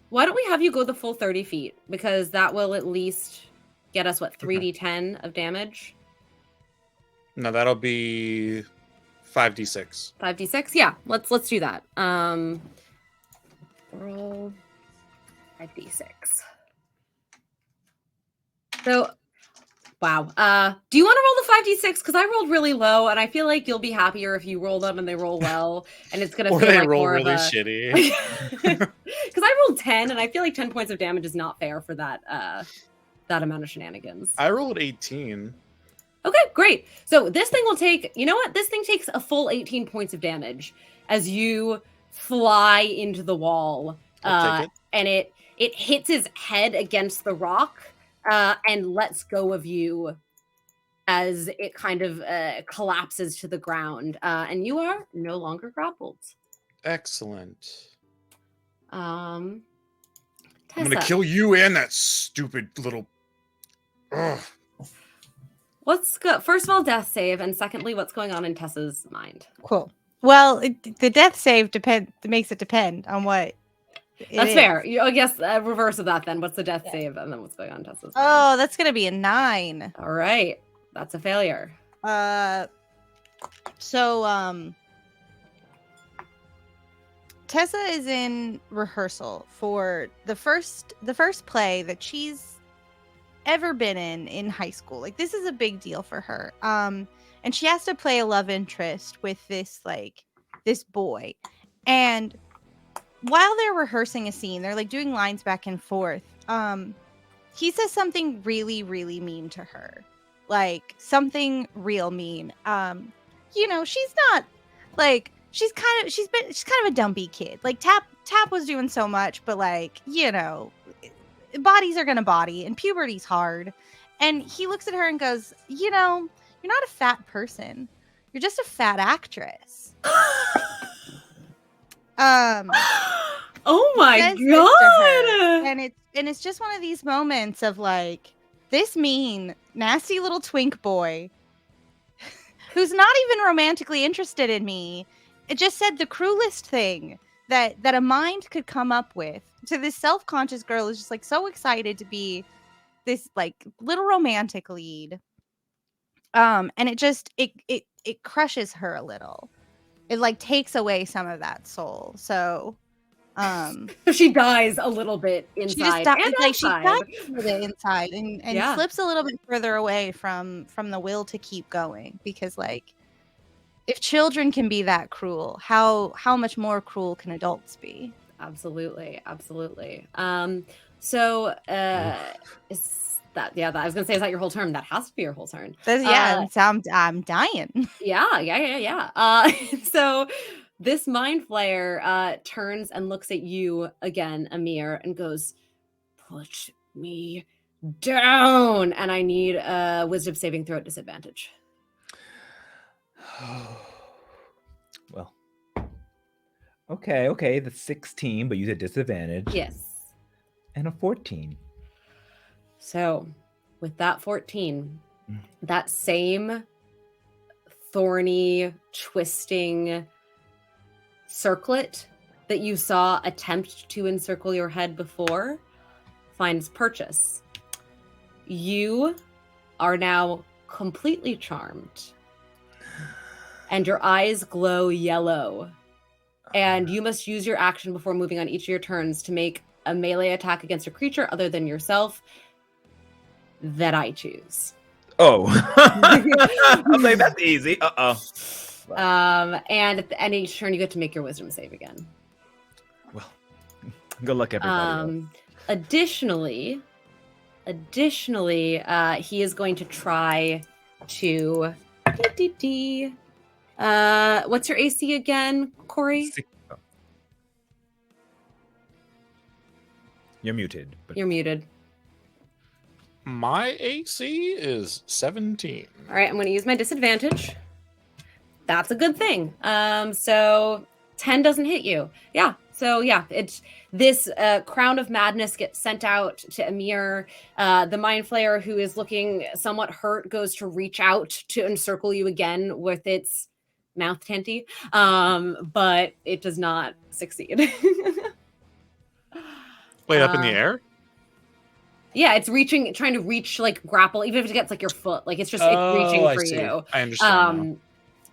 Why don't we have you go the full 30 feet? Because that will at least get us, what, 3d10 of damage? No, that'll be 5d6. 5d6? Yeah, let's do that. Roll 5d6. So, wow. Do you want to roll the 5d6? Because I rolled really low, and I feel like you'll be happier if you roll them and they roll well, and it's gonna Or feel they like roll more really of a... shitty. Because I rolled 10, and I feel like 10 points of damage is not fair for that that amount of shenanigans. I rolled 18. Okay, great. So this thing will take, you know what? This thing takes a full 18 points of damage as you fly into the wall. I'll take it. And it hits his head against the rock and lets go of you as it kind of collapses to the ground. And you are no longer grappled. Excellent. Tessa. I'm gonna kill you and that stupid little. Ugh. First of all, death save, and secondly, what's going on in Tessa's mind? Cool. Well, the death save makes it depend on what. That's fair. I guess reverse of that then. What's the death save, and then what's going on in Tessa's mind? Oh, that's gonna be a 9. All right, that's a failure. So Tessa is in rehearsal for the first play that she's ever been in high school. Like, this is a big deal for her. And she has to play a love interest with this boy. And while they're rehearsing a scene, they're like doing lines back and forth. He says something really, really mean to her. Like, something real mean. You know, she's not like, she's kind of a dumpy kid. Like, Tap was doing so much, but like, you know, bodies are gonna body, and puberty's hard. And he looks at her and goes, you know, you're not a fat person. You're just a fat actress. Oh my says this to her. god! And it's just one of these moments of like, this mean, nasty little twink boy who's not even romantically interested in me. It just said the cruelest thing that a mind could come up with to this self-conscious girl who's just like so excited to be this like little romantic lead. And it just it crushes her a little. It like takes away some of that soul. So she dies a little bit inside. she just dies, and like she outside. dies a little bit inside and Yeah. slips a little bit further away from the will to keep going, because like, if children can be that cruel, how much more cruel can adults be? Absolutely. So is that, yeah, I was gonna say, is that your whole turn? That has to be your whole turn. I'm dying. Yeah. So this mind flayer turns and looks at you again, Amir, and goes, "Put me down." And I need a wisdom saving throw at disadvantage. Well, okay, that's 16, but you said disadvantage. Yes. And a 14. So with that 14, that same thorny, twisting circlet that you saw attempt to encircle your head before finds purchase. You are now completely charmed, and your eyes glow yellow and you must use your action before moving on each of your turns to make a melee attack against a creature other than yourself that I choose. Oh. I'm like, that's easy. And at the end of each turn, you get to make your wisdom save again. Well, good luck, everybody. Additionally, he is going to try to. What's your AC again, Corey? Oh. You're muted. But... You're muted. My AC is 17. All right, I'm going to use my disadvantage. That's a good thing. So 10 doesn't hit you. Yeah. So yeah, it's this crown of madness gets sent out to Amir. The mind flayer, who is looking somewhat hurt, goes to reach out to encircle you again with its mouth tenty, but it does not succeed. Wait, up in the air? Yeah, it's trying to reach, like, grapple, even if it gets like your foot. Like, it's just it's reaching for you. I understand.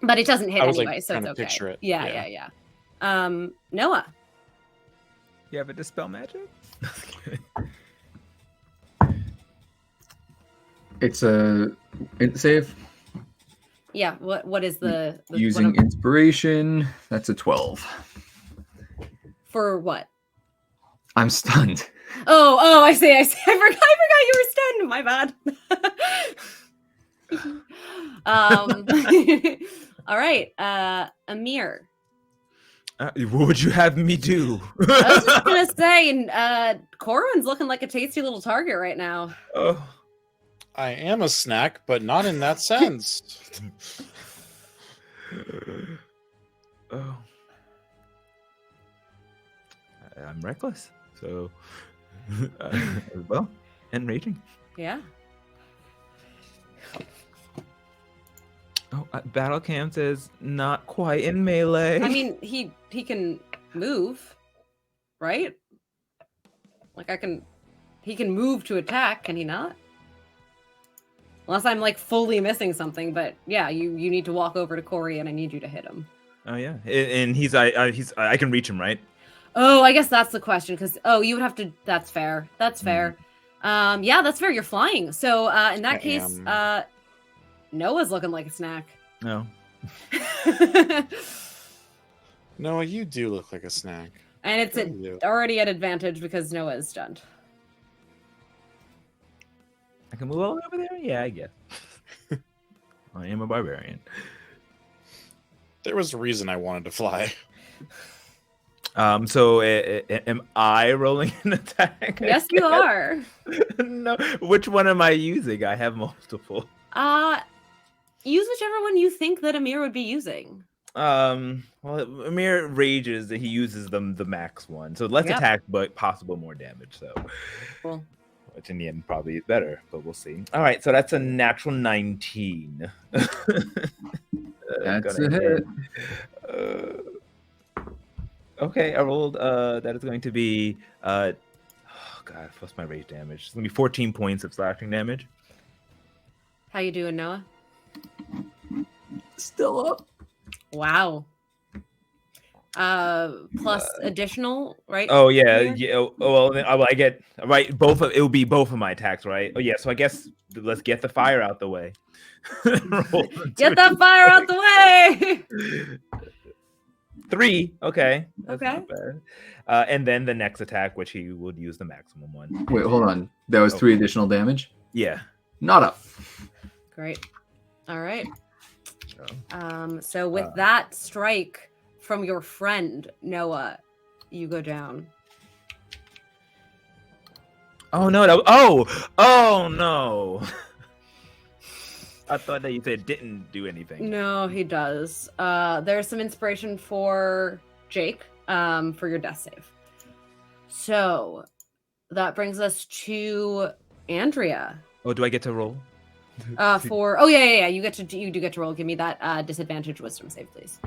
But it doesn't hit I was, anyway, like, so it's trying to okay. picture it. Yeah. Noah. You have a dispel magic? It's a int save. Yeah. What is the Using inspiration? That's a 12. for what? I'm stunned. Oh, I see. I forgot you were stunned. My bad. All right. Amir. What would you have me do? I was just gonna say, Corwin's looking like a tasty little target right now. Oh. I am a snack, but not in that sense. Oh. I'm reckless, so well, and raging. Yeah. Oh, battle cam says not quite in melee. I mean, he can move, right? Like he can move to attack, can he not? Unless I'm like fully missing something, but yeah, you need to walk over to Corey and I need you to hit him. Oh yeah, and I can reach him, right? Oh, I guess that's the question, because you would have to. That's fair. That's fair. Yeah, that's fair. You're flying, so in that case, Noah's looking like a snack. No. Noah, you do look like a snack. And it's already at advantage because Noah is stunned. I can move all the way over there? Yeah, I guess. I am a barbarian. There was a reason I wanted to fly. So am I rolling an attack? Yes, you are. No, which one am I using? I have multiple. Use whichever one you think that Amir would be using. Well, Amir rages that he uses the max one, so let's attack, but possible more damage. So, Cool. Which in the end probably is better, but we'll see. All right, so that's a natural 19. That's a hit. Okay, I rolled. That is going to be. Oh God, what's my rage damage? It's gonna be 14 points of slashing damage. How you doing, Noah? Still up. Wow. Plus additional, right? Oh yeah, yeah. Oh, well, then I get right. It will be both of my attacks, right? Oh yeah. So I guess let's get the fire out the way. Get that fire out the way. 3. Okay. That's Okay. not bad. And then the next attack, which he would use the maximum one. Wait, hold on. That was 3 additional damage? Yeah. Not up. Great. All right. So, So with that strike from your friend Noah, you go down. oh no! Oh no! I thought that you said it didn't do anything. No, he does. There's some inspiration for Jake, for your death save. So that brings us to Andrea. Oh, do I get to roll? You do get to roll. Give me that disadvantage wisdom save, please.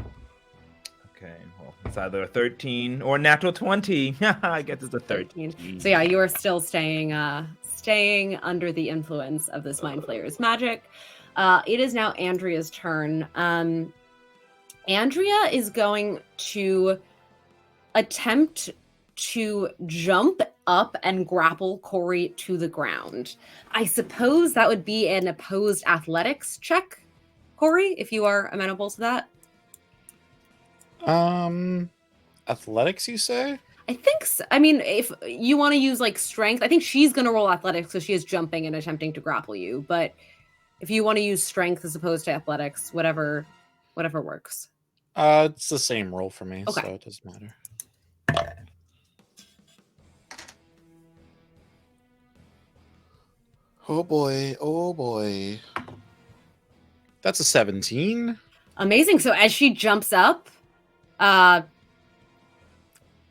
Okay, well, it's either a 13 or a natural 20. I guess it's a 13. So yeah, you are still staying under the influence of this mind flayer's magic. It is now Andrea's turn. Andrea is going to attempt to jump up and grapple Corey to the ground. I suppose that would be an opposed athletics check, Corey, if you are amenable to that. Athletics, you say? I think so. I mean, if you want to use like strength, I think she's going to roll athletics because she is jumping and attempting to grapple you. But if you want to use strength as opposed to athletics, whatever works. It's the same roll for me, Okay. so it doesn't matter. Oh boy, oh boy. That's a 17. Amazing. So as she jumps up,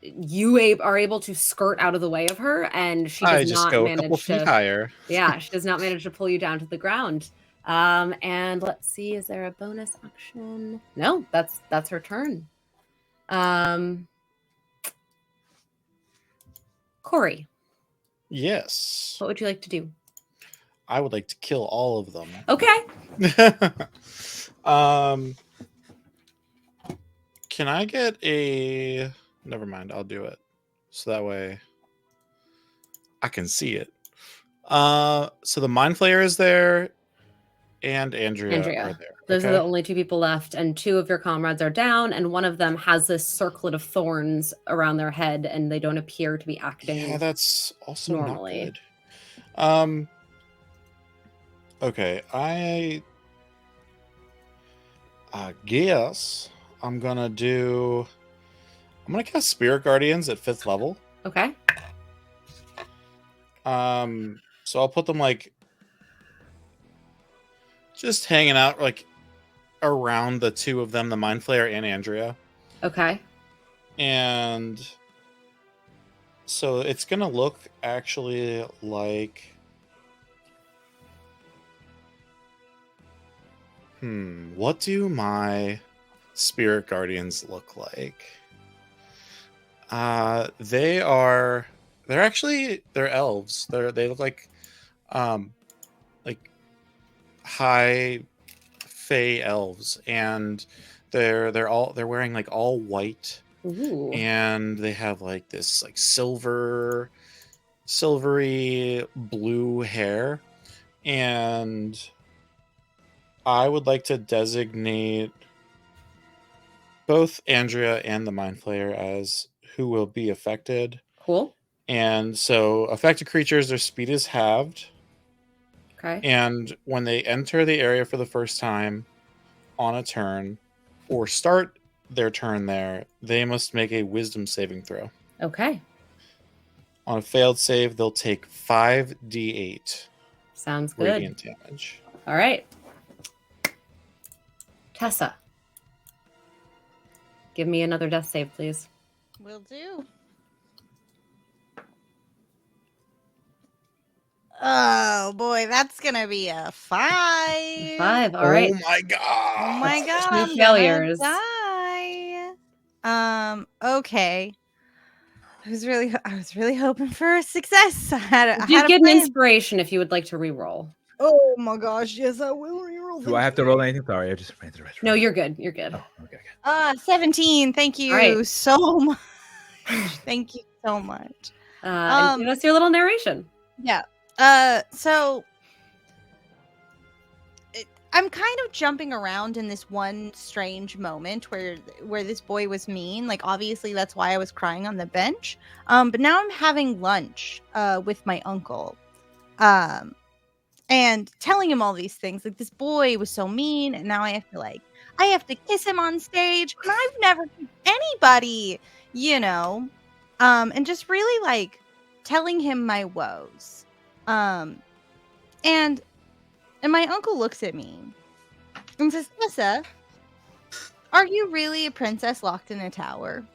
you are able to skirt out of the way of her, and she I does just not go a couple manage feet to. higher. Yeah, she does not manage to pull you down to the ground. And let's see, is there a bonus action? No, that's her turn. Corey, Yes. what would you like to do? I would like to kill all of them. Okay. Can I get a... Never mind, I'll do it. So that way I can see it. So the Mind Flayer is there, and Andrea are there. Those are Okay. the only two people left, and two of your comrades are down, and one of them has this circlet of thorns around their head, and they don't appear to be acting. Yeah, that's also normally. not good. Okay, I guess I'm gonna cast Spirit Guardians at 5th level. Okay. So I'll put them like just hanging out like around the two of them, the Mind Flayer and Andrea. Okay. And so it's gonna look actually like what do my Spirit Guardians look like? They're elves. They look like high fae elves, and they're wearing like all white, Ooh. and they have like this like silvery blue hair. And I would like to designate both Andrea and the Mind Flayer as who will be affected. Cool. And so affected creatures, their speed is halved. Okay. And when they enter the area for the first time on a turn or start their turn there, they must make a wisdom saving throw. Okay. On a failed save, they'll take 5d8 Sounds good. radiant damage. All right. Tessa, give me another death save, please. Will do. Oh boy, that's gonna be a 5. 5. All right. Oh my god! Oh my That's god, two I'm gonna failures. die. Okay. I was really hoping for a success. I had You a get an plan. inspiration if you would like to re-roll. Oh my gosh, yes, I will reroll. Do I have to roll anything? Sorry, I just ran to the restroom. No, you're good. You're good. Oh, okay. 17. Thank you right. so much. Thank you so much. And give us your little narration. Yeah. So I'm kind of jumping around in this one strange moment where this boy was mean. Like, obviously that's why I was crying on the bench. But now I'm having lunch with my uncle. And telling him all these things. Like, this boy was so mean, and now I have to kiss him on stage. And I've never kissed anybody, and just really like telling him my woes. And my uncle looks at me and says, Tessa, are you really a princess locked in a tower?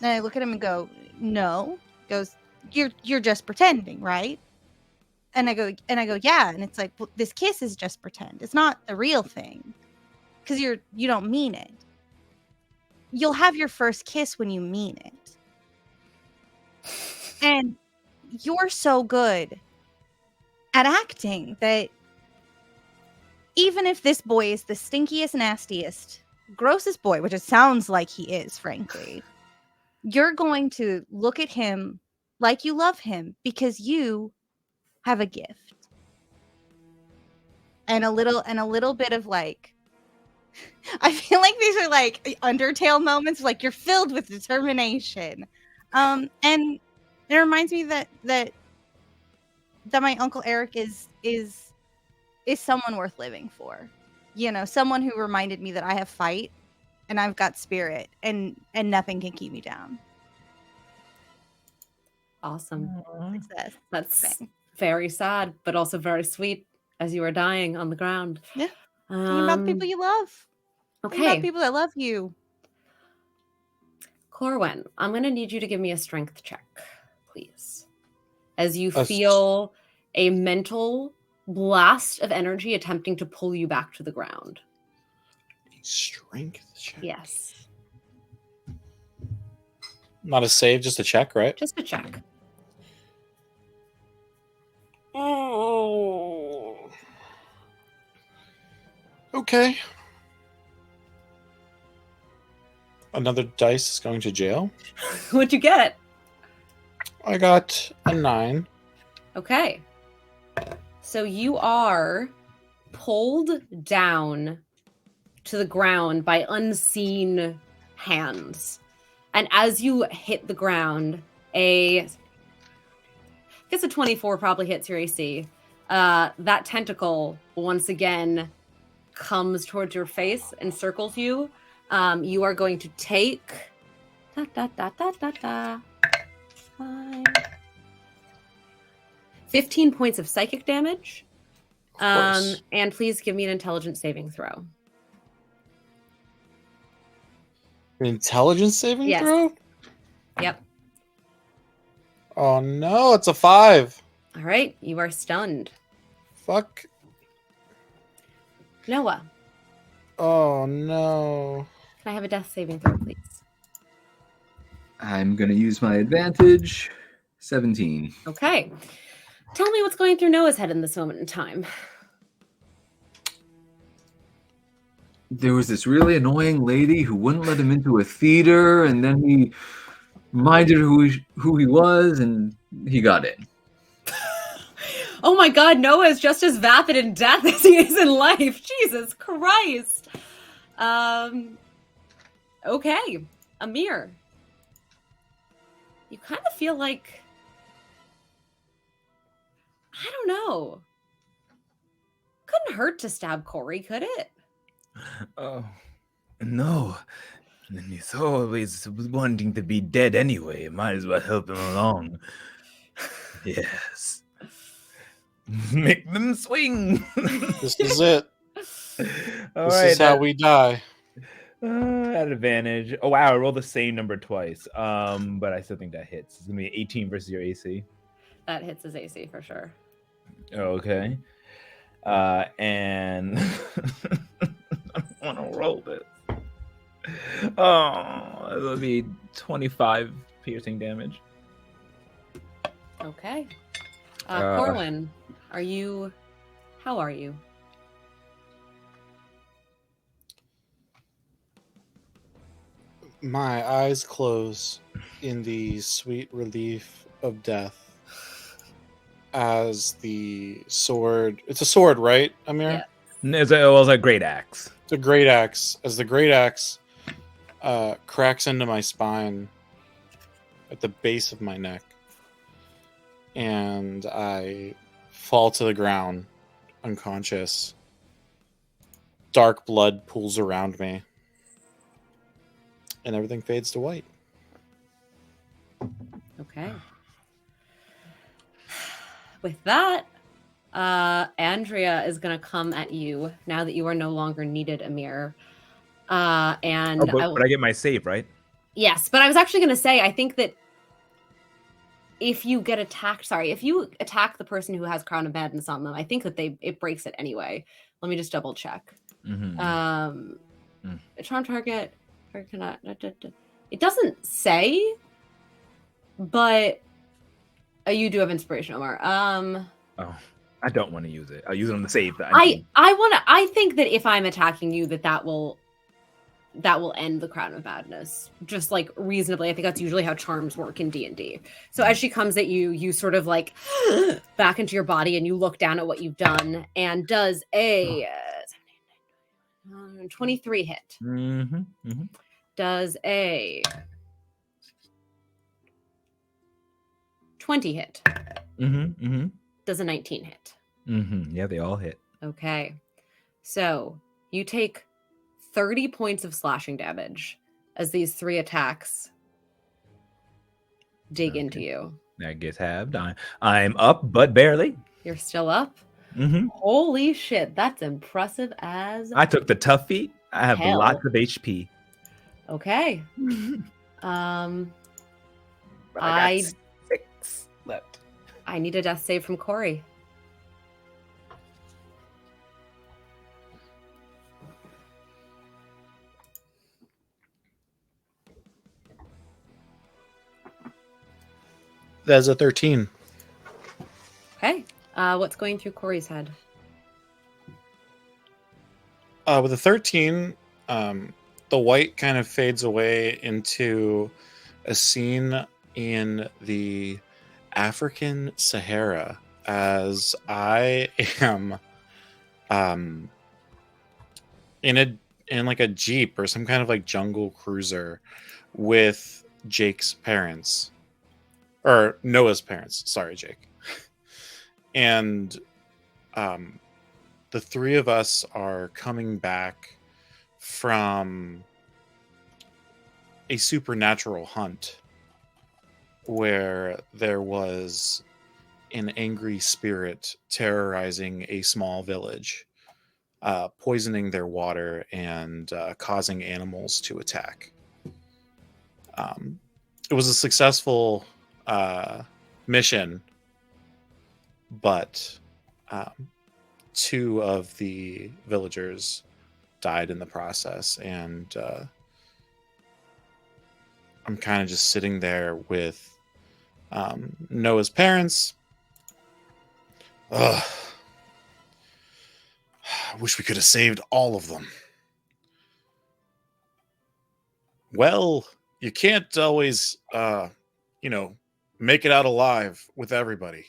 And I look at him and go, no. He goes, you're just pretending, right? And I go, yeah. And it's like, well, this kiss is just pretend. It's not the real thing. Because you don't mean it. You'll have your first kiss when you mean it. And you're so good at acting that even if this boy is the stinkiest, nastiest, grossest boy, which it sounds like he is, frankly, you're going to look at him like you love him because you have a gift. And a little bit of like, I feel like these are like Undertale moments, like you're filled with determination. And it reminds me that my Uncle Eric is someone worth living for. You know, someone who reminded me that I have fight and I've got spirit and nothing can keep me down. Awesome. Success. That's Thing. very sad, but also very sweet as you are dying on the ground. Yeah. Think about the people you love. Think Okay. about people that love you. Corwin, I'm going to need you to give me a strength check, please. As you That's- feel a mental blast of energy attempting to pull you back to the ground. Strength check. Yes. Not a save, just a check, right? Just a check. Oh. Okay. Another dice is going to jail. What'd you get? I got a 9. Okay. So you are pulled down to the ground by unseen hands. And as you hit the ground, I guess a 24 probably hits your AC. That tentacle once again comes towards your face and circles you. You are going to take 15 points of psychic damage. Of course. And please give me an intelligence saving throw. An intelligence saving Yes. throw? Yep. Oh no, it's a 5. All right. You are stunned. Fuck. Noah, Oh no. can I have a death saving throw, please? I'm gonna use my advantage. 17. Okay. Tell me what's going through Noah's head in this moment in time. There was this really annoying lady who wouldn't let him into a theater, and then he reminded her who he was, and he got in. Oh my god, Noah is just as vapid in death as he is in life. Jesus Christ. Okay. Amir. You kind of feel like, I don't know. Couldn't hurt to stab Corey, could it? Oh, no. And he's always wanting to be dead anyway. Might as well help him along. Yes. Make them swing. This is it. All This right, is how we die. at advantage. Oh wow, I rolled the same number twice. But I still think that hits. It's gonna be 18 versus your AC. That hits his AC for sure. Okay. And I don't want to roll this. Oh, it'll be 25 piercing damage. Okay. Uh, Corwin, how are you? My eyes close in the sweet relief of death as the sword. It's a sword, right, Amir? Yeah. It was a great axe. It's a great axe. As the great axe cracks into my spine at the base of my neck, and I fall to the ground, unconscious. Dark blood pools around me, and everything fades to white. Okay. With that, Andrea is going to come at you now that you are no longer needed, Amir. And Oh, but I get my save, right? yes, but I was actually going to say, I think that if you attack the person who has Crown of Madness on them, I think that it breaks it anyway. Let me just double check. Mm-hmm. Charm target cannot. It doesn't say, but you do have inspiration, Omar. Oh, I don't want to use it. I'll use it on the save. I think that if I'm attacking you, that will that will end the Crown of Madness, just like reasonably. I think that's usually how charms work in D&D. So as she comes at you, you sort of like back into your body and you look down at what you've done, and does a 23 hit. Mm-hmm. Mm-hmm. Does a 20 hit. Mm-hmm. Mm-hmm. Does a 19 hit. Mm-hmm. Yeah, they all hit. Okay. So you take 30 points of slashing damage as these 3 attacks dig into Okay. you. That gets halved. I'm up, but barely. You're still up? Mm-hmm. Holy shit, that's impressive as I took the tough feat. I have hell. lots of HP. Okay. But I I got 6 left. I need a death save from Corey. That's a 13. Okay. What's going through Corey's head? With a 13, the white kind of fades away into a scene in the African Sahara as I am in like a Jeep or some kind of like jungle cruiser with Jake's parents. Or Noah's parents. Sorry, Jake. And the 3 of us are coming back from a supernatural hunt where there was an angry spirit terrorizing a small village, poisoning their water and causing animals to attack. It was a successful mission, but 2 of the villagers died in the process, and I'm kind of just sitting there with Noah's parents. Ugh. I wish we could have saved all of them. Well, you can't always, make it out alive with everybody.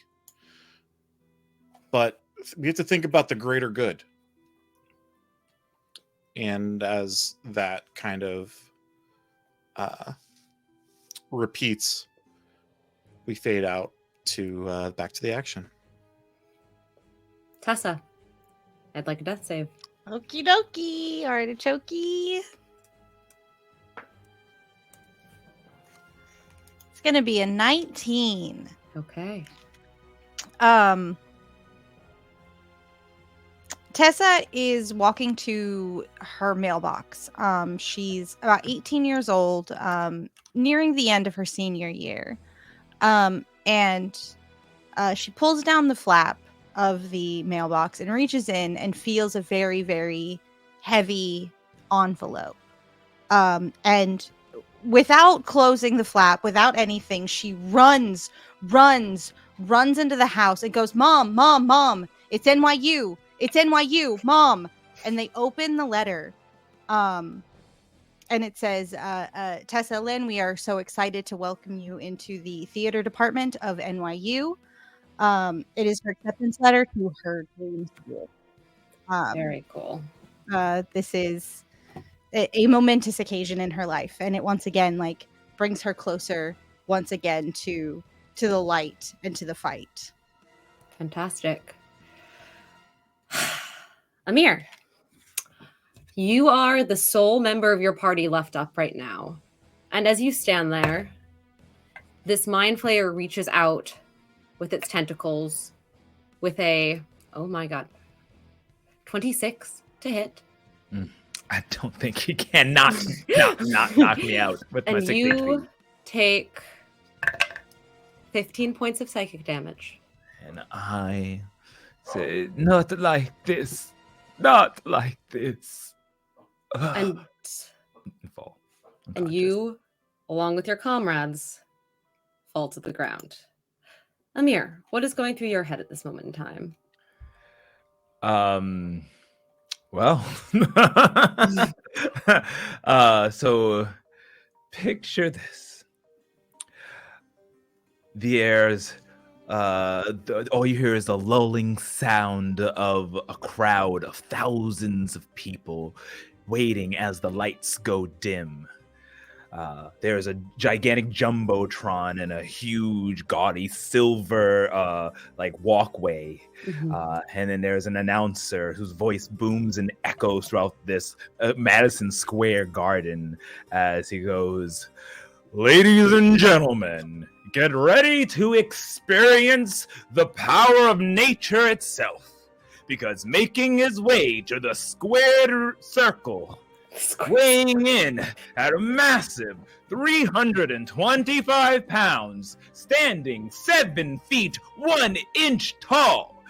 But we have to think about the greater good. And as that kind of repeats, we fade out to back to the action. Tessa, I'd like a death save. Okie dokie, artichokey. It's gonna be a 19. Okay. Tessa is walking to her mailbox. She's about 18 years old, nearing the end of her senior year. And she pulls down the flap of the mailbox and reaches in and feels a very, very heavy envelope. And without closing the flap, without anything, she runs into the house and goes, Mom, it's NYU. It's NYU, Mom. And they open the letter. And it says, Tessa Lynn, we are so excited to welcome you into the theater department of NYU. It is her acceptance letter to her dream school. Very cool. This is a momentous occasion in her life. And it once again, like, brings her closer once again to the light and to the fight. Fantastic. Amir, you are the sole member of your party left up right now. And as you stand there, this mind flayer reaches out with its tentacles with a, oh my god, 26 to hit. I don't think he can not knock me out with my And 6 you HP. take 15 points of psychic damage. And I say, not like this. Not like this. And Fall. and Unconscious. you, along with your comrades, fall to the ground. Amir, what is going through your head at this moment in time? Well, so picture this. The air's, all you hear is the lulling sound of a crowd of thousands of people waiting as the lights go dim. There's a gigantic jumbotron and a huge, gaudy silver, walkway. And then there's an announcer whose voice booms and echoes throughout this Madison Square Garden as he goes, "Ladies and gentlemen, get ready to experience the power of nature itself, because making his way to the squared circle, weighing in at a massive 325 pounds, standing 7 feet 1 inch tall.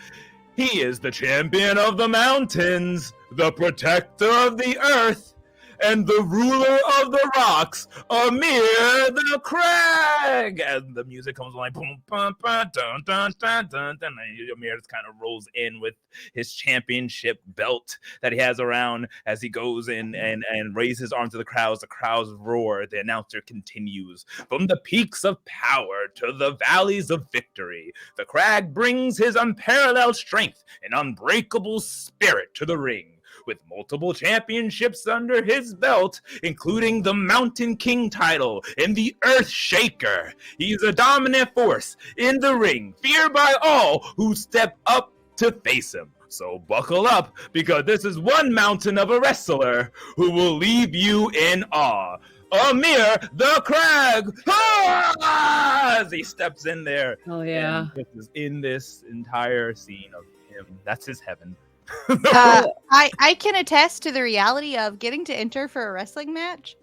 He is the champion of the mountains, the protector of the earth, and the ruler of the rocks, Amir the Crag." And the music comes on like boom, bum, bum, dun, dun, dun, dun, dun. And Amir just kind of rolls in with his championship belt that he has around as he goes in and raises his arm to the crowds. The crowds roar. The announcer continues. "From the peaks of power to the valleys of victory, the Crag brings his unparalleled strength and unbreakable spirit to the ring. With multiple championships under his belt, including the Mountain King title and the Earth Shaker, he's a dominant force in the ring, feared by all who step up to face him. So buckle up, because this is one mountain of a wrestler who will leave you in awe. Amir the Crag!" As he steps in there. Oh yeah. And this is in this entire scene of him. That's his heaven. I can attest to the reality of getting to enter for a wrestling match.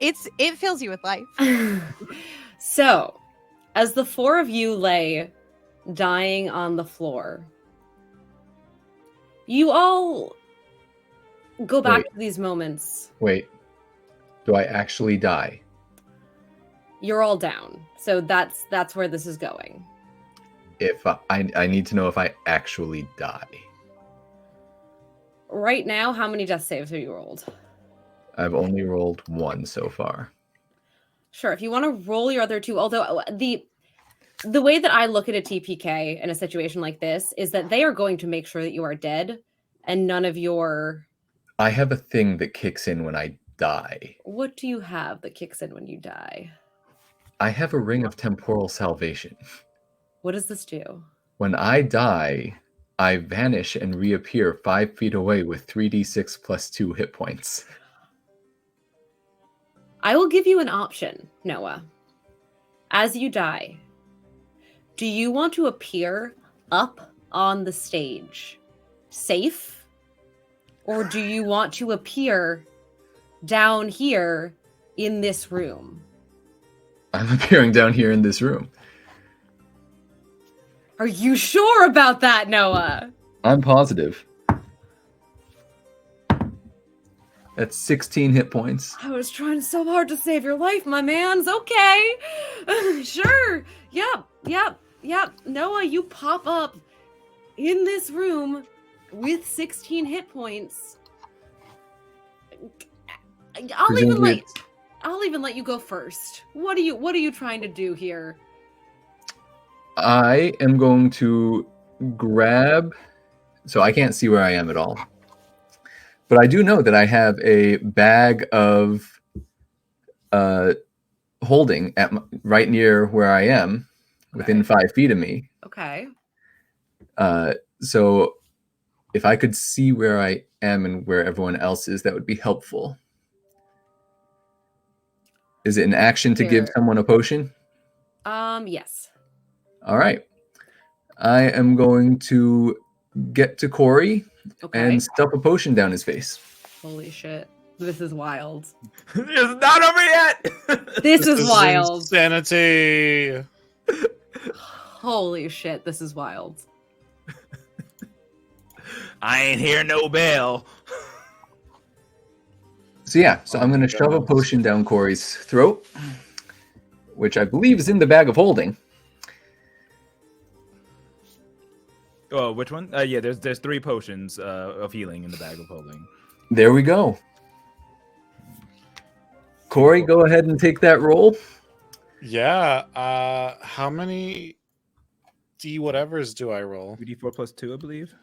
It fills you with life. So, as the four of you lay dying on the floor, you all go back to these moments. Wait. Do I actually die? You're all down. So that's where this is going. If I need to know if I actually die. Right now, how many death saves have you rolled? I've only rolled 1 so far. Sure, if you want to roll your other 2, although the way that I look at a TPK in a situation like this is that they are going to make sure that you are dead and none of your... I have a thing that kicks in when I die. What do you have that kicks in when you die? I have a ring of temporal salvation. What does this do? When I die, I vanish and reappear 5 feet away with 3d6 plus 2 hit points. I will give you an option, Noah. As you die, do you want to appear up on the stage, safe? Or do you want to appear down here in this room? I'm appearing down here in this room. Are you sure about that, Noah? I'm positive. That's 16 hit points. I was trying so hard to save your life, my man's okay. Sure. Yep. Noah, you pop up in this room with 16 hit points. I'll even let you go first. What are you trying to do here? I am going to grab... So I can't see where I am at all. But I do know that I have a bag of holding right near where I am, within 5 feet of me. Okay. So if I could see where I am and where everyone else is, that would be helpful. Is it an action to give someone a potion? Yes. All right. I am going to get to Corey and stuff a potion down his face. Holy shit. This is wild. It's not over yet! This is wild. Insanity. Holy shit, this is wild. I ain't hear no bell. So yeah, I'm going to shove a potion down Corey's throat, which I believe is in the bag of holding. Oh, which one? Yeah, there's 3 potions of healing in the bag of holding. There we go. Corey, go ahead and take that roll. Yeah. How many D whatevers do I roll? 2d4 plus 2, I believe.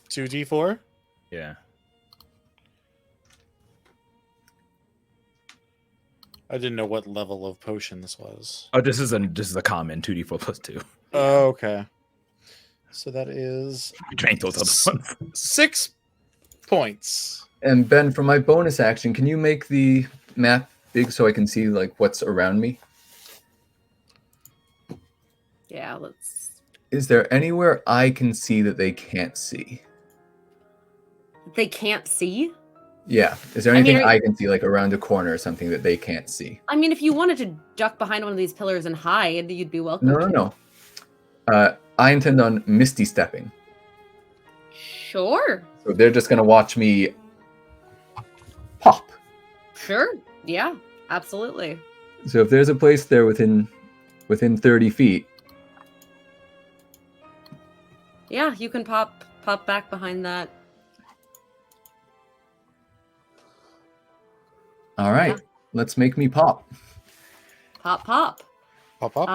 2d4? Yeah. I didn't know what level of potion this was. Oh, this is a common 2d4 plus 2. Oh, okay. So that is Drank those other ones. 6 points. And Ben, for my bonus action, can you make the map big so I can see like what's around me? Yeah, let's. Is there anywhere I can see that they can't see? They can't see. Yeah. Is there I mean, anything I can see, like around a corner or something that they can't see? I mean, if you wanted to duck behind one of these pillars and hide, you'd be welcome. No. I intend on misty stepping. Sure. So they're just gonna watch me pop. Sure. Yeah. Absolutely. So if there's a place there within 30 feet, Yeah, you can pop back behind that. all right, Yeah. let's make me pop. Pop. Pop up.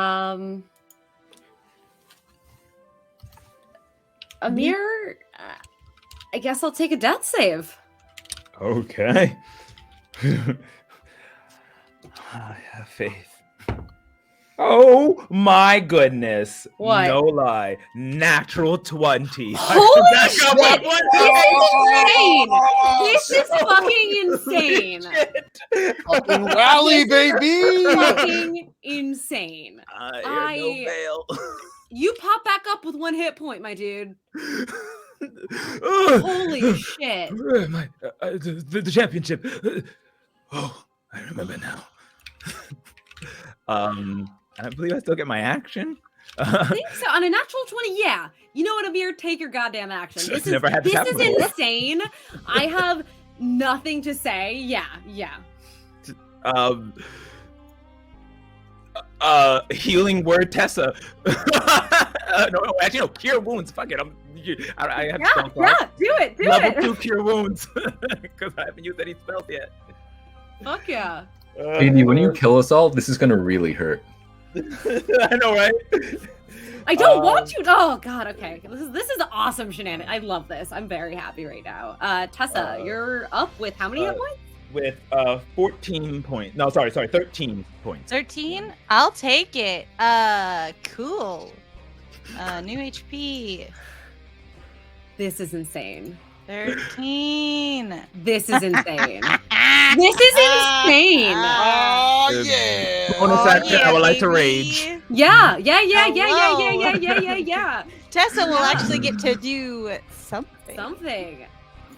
Amir, I guess I'll take a death save. Okay. I have faith. Oh my goodness. What? No lie. Natural 20. Holy Back up shit! on one This is insane! This is fucking insane. Fucking rally, baby! Fucking insane. I hear no bail. You pop back up with 1 hit point, my dude. Holy Holy shit. The championship. Oh, I remember now. I believe I still get my action. I think so. On a natural 20, yeah. You know what, Amir? Take your goddamn action. This Never had this is happen before. insane. I have nothing to say. Yeah. Healing word Tessa. No, actually, no. Cure wounds. Fuck it. I have spell slots. Do it. Level 2 cure wounds because I haven't used any spells yet. Fuck yeah. Katie, when you kill us all, this is gonna really hurt. I know, right? I don't want you. Oh god. Okay. This is awesome shenanigans. I love this. I'm very happy right now. Tessa, you're up with how many hit points? With 14 points. No, sorry, 13 points. 13? I'll take it. Cool. New HP. This is insane. 13. This is insane. This is insane. Oh, yeah! Bonus action, I would like to baby. rage. Yeah. Tessa will actually get to do something. Something.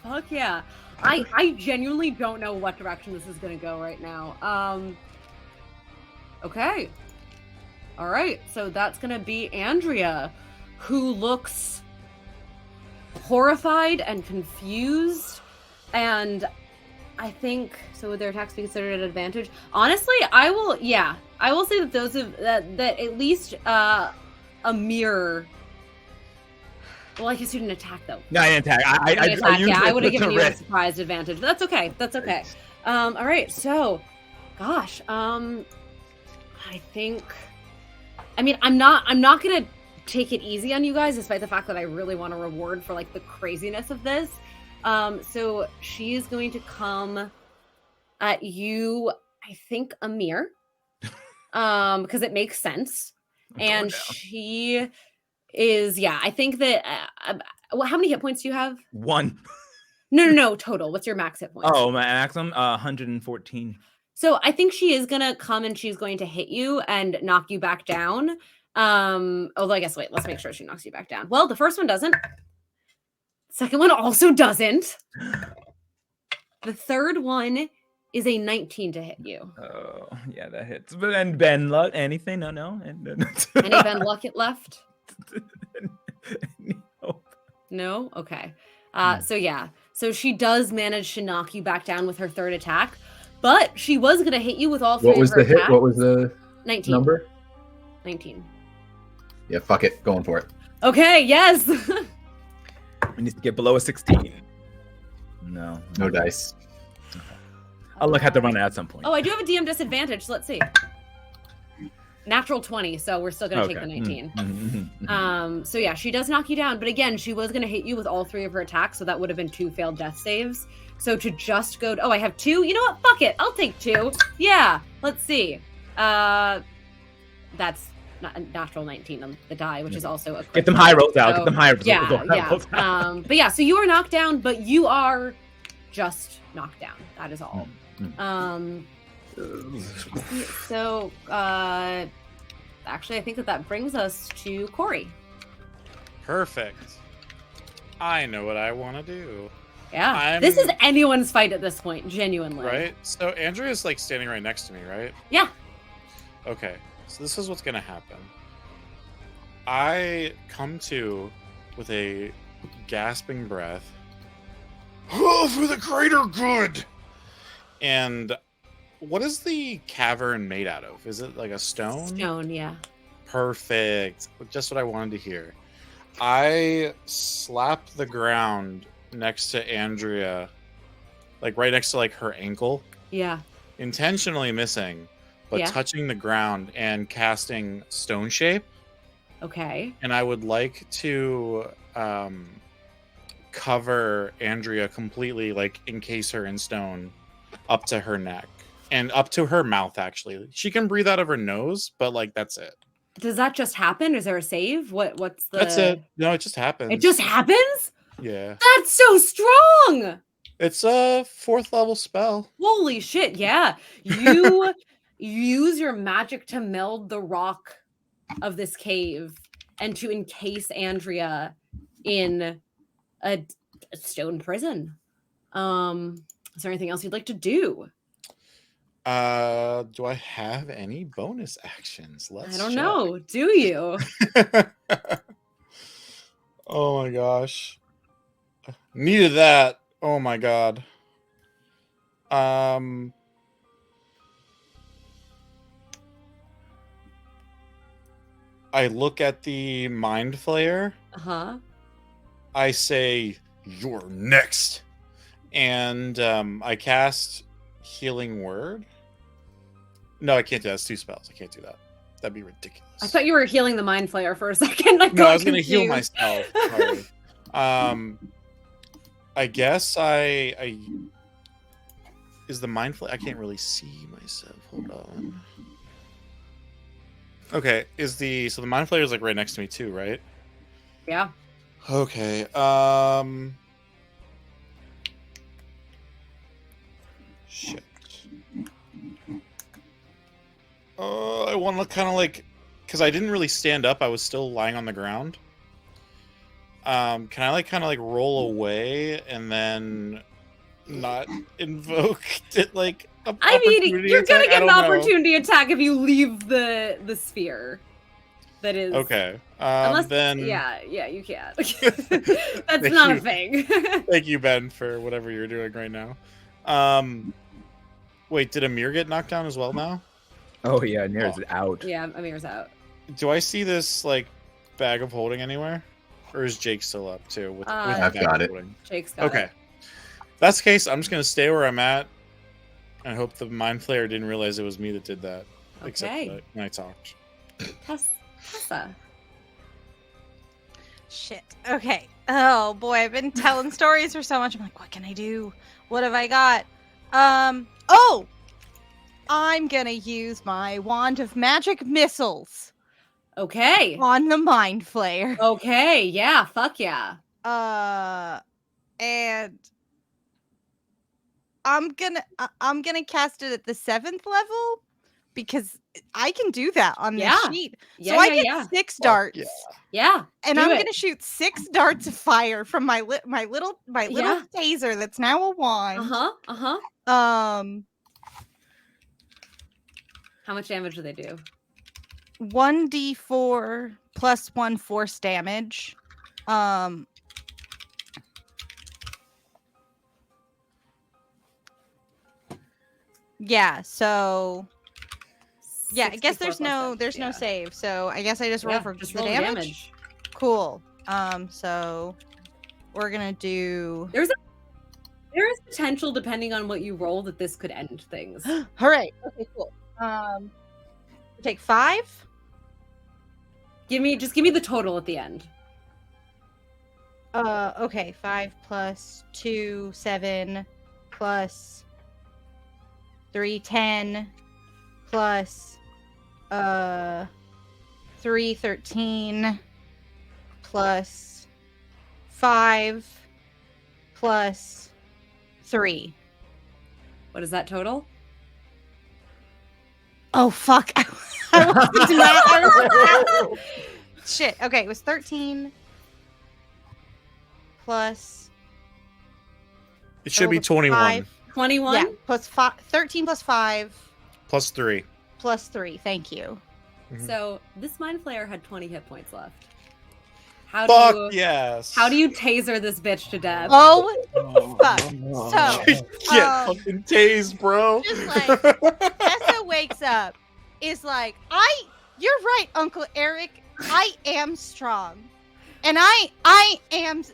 Fuck yeah. I genuinely don't know what direction this is gonna go right now. Okay. All right. So that's gonna be Andrea, who looks horrified and confused, and I think so. Would their attacks be considered an advantage? Honestly, I will say that those of that at least Amir. Well, I guess you didn't attack though. No, I didn't attack. I would have given you a risk. surprise advantage. That's okay. All right. So, gosh. I think. I mean, I'm not gonna take it easy on you guys, despite the fact that I really want a reward for like the craziness of this. So she is going to come at you. I think Amir, because it makes sense, and she is. Yeah, I think that. How many hit points do you have? 1. No, total. What's your max hit points? Oh, my maximum 114. So I think she is gonna come and she's going to hit you and knock you back down. Although I guess wait, let's make sure she knocks you back down. Well, the first one doesn't. Second one also doesn't. The third one is a 19 to hit you. Oh, yeah, that hits. But then Ben luck anything? No. Any Ben luck it left? No. No? Okay. So yeah. So she does manage to knock you back down with her third attack, but she was gonna hit you with all three What was of her the hit? attacks. What was the 19. number? 19. Yeah, fuck it. Going for it. Okay, yes. We need to get below a 16. No. No dice. I'll have to run it at some point. Oh, I do have a DM disadvantage. So let's see. Natural 20, so we're still gonna take the 19. So yeah, she does knock you down, but again, she was gonna hit you with all 3 of her attacks, so that would have been 2 failed death saves. So to just go, oh, I have 2. You know what? Fuck it, I'll take 2. Yeah, let's see. That's not a natural 19 on the die, which is also a Get them high rolls out. So, Get them high rolls yeah. out. But yeah, so you are knocked down, but you are just knocked down. That is all. So, actually, I think that brings us to Corey. Perfect. I know what I want to do. Yeah, this is anyone's fight at this point, genuinely. Right? So Andrea's like standing right next to me, right? Yeah. Okay. So this is what's gonna happen. I come to with a gasping breath. Oh, for the greater good! And what is the cavern made out of? Is it like a stone? Stone, yeah. Perfect. Just what I wanted to hear. I slap the ground next to Andrea, like right next to like her ankle, Yeah. intentionally missing, but Yeah. touching the ground and casting stone shape. Okay. And I would like to cover Andrea completely, like encase her in stone up to her neck and up to her mouth. Actually, she can breathe out of her nose, but like that's it. Does that just happen? Is there a save? What's the? That's it. No, it just happens. It just happens? Yeah. That's so strong! It's a 4th level spell. Holy shit! Yeah, you use your magic to meld the rock of this cave and to encase Andrea in a stone prison. Is there anything else you'd like to do? Do I have any bonus actions? I don't know. Do you? Oh my gosh. Needed that. Oh my god. I look at the mind flayer. Uh-huh. I say, "You're next." And I cast Healing Word. No, I can't do that. It's 2 spells. I can't do that. That'd be ridiculous. I thought you were healing the mind flayer for a second. No, I got was going to heal confused. myself. Sorry. I guess I is the mind flayer. I can't really see myself. Hold on. Okay, so the mind flayer is like right next to me too, right? Yeah. Okay. Shit. I want to kind of like, because I didn't really stand up. I was still lying on the ground. Can I like kind of like roll away and then not invoke it like? I mean, you're gonna get an know. opportunity attack if you leave the sphere. That is Okay. Unless, Then yeah, you can't. That's not a thing. Thank you, Ben, for whatever you're doing right now. Wait, did Amir get knocked down as well now? Oh yeah, Nira's out. Yeah, Amir's out. Do I see this like bag of holding anywhere, or is Jake still up too? With I've the bag got of it. holding? Jake's got Okay. it. If that's the case, I'm just gonna stay where I'm at. I hope the mind flayer didn't realize it was me that did that. Except Okay. that when I talked. Tessa. Shit. Okay. Oh boy, I've been telling stories for so much. I'm like, what can I do? What have I got? Oh! I'm gonna use my wand of magic missiles Okay. on the mind flayer. Okay. Yeah. Fuck yeah. And I'm gonna cast it at the 7th level because I can do that on this Yeah. sheet. Yeah. So I yeah, get yeah. 6 Fuck darts. yeah. Yeah. And Do I'm it. gonna shoot 6 darts of fire from my little Yeah. taser that's now a wand. Uh huh. How much damage do they do? 1d4 plus 1 force damage. Yeah, so yeah, I guess 64 there's plus no damage, no yeah. save. So I guess I just roll Yeah, for just the roll damage. Cool. So we're gonna do. There is potential, depending on what you roll, that this could end things. All right. Okay. Cool. Take 5. Give me the total at the end. Okay. 5 plus 2, 7 plus 3, 10 plus 3, 13 plus 5 plus 3. What is that total? Oh fuck! I was shit. Okay, it was 13 plus. It should be total 21 5. 21? Yeah, plus 5. 13 plus 5 plus 3. plus 3. Thank you. So this mind flayer had 20 hit points left. How Fuck yes. How do you taser this bitch to death? Oh fuck! Oh, So Get fucking tased, bro. just like Tessa wakes up, is like, you're right, Uncle Eric. I am strong, and I am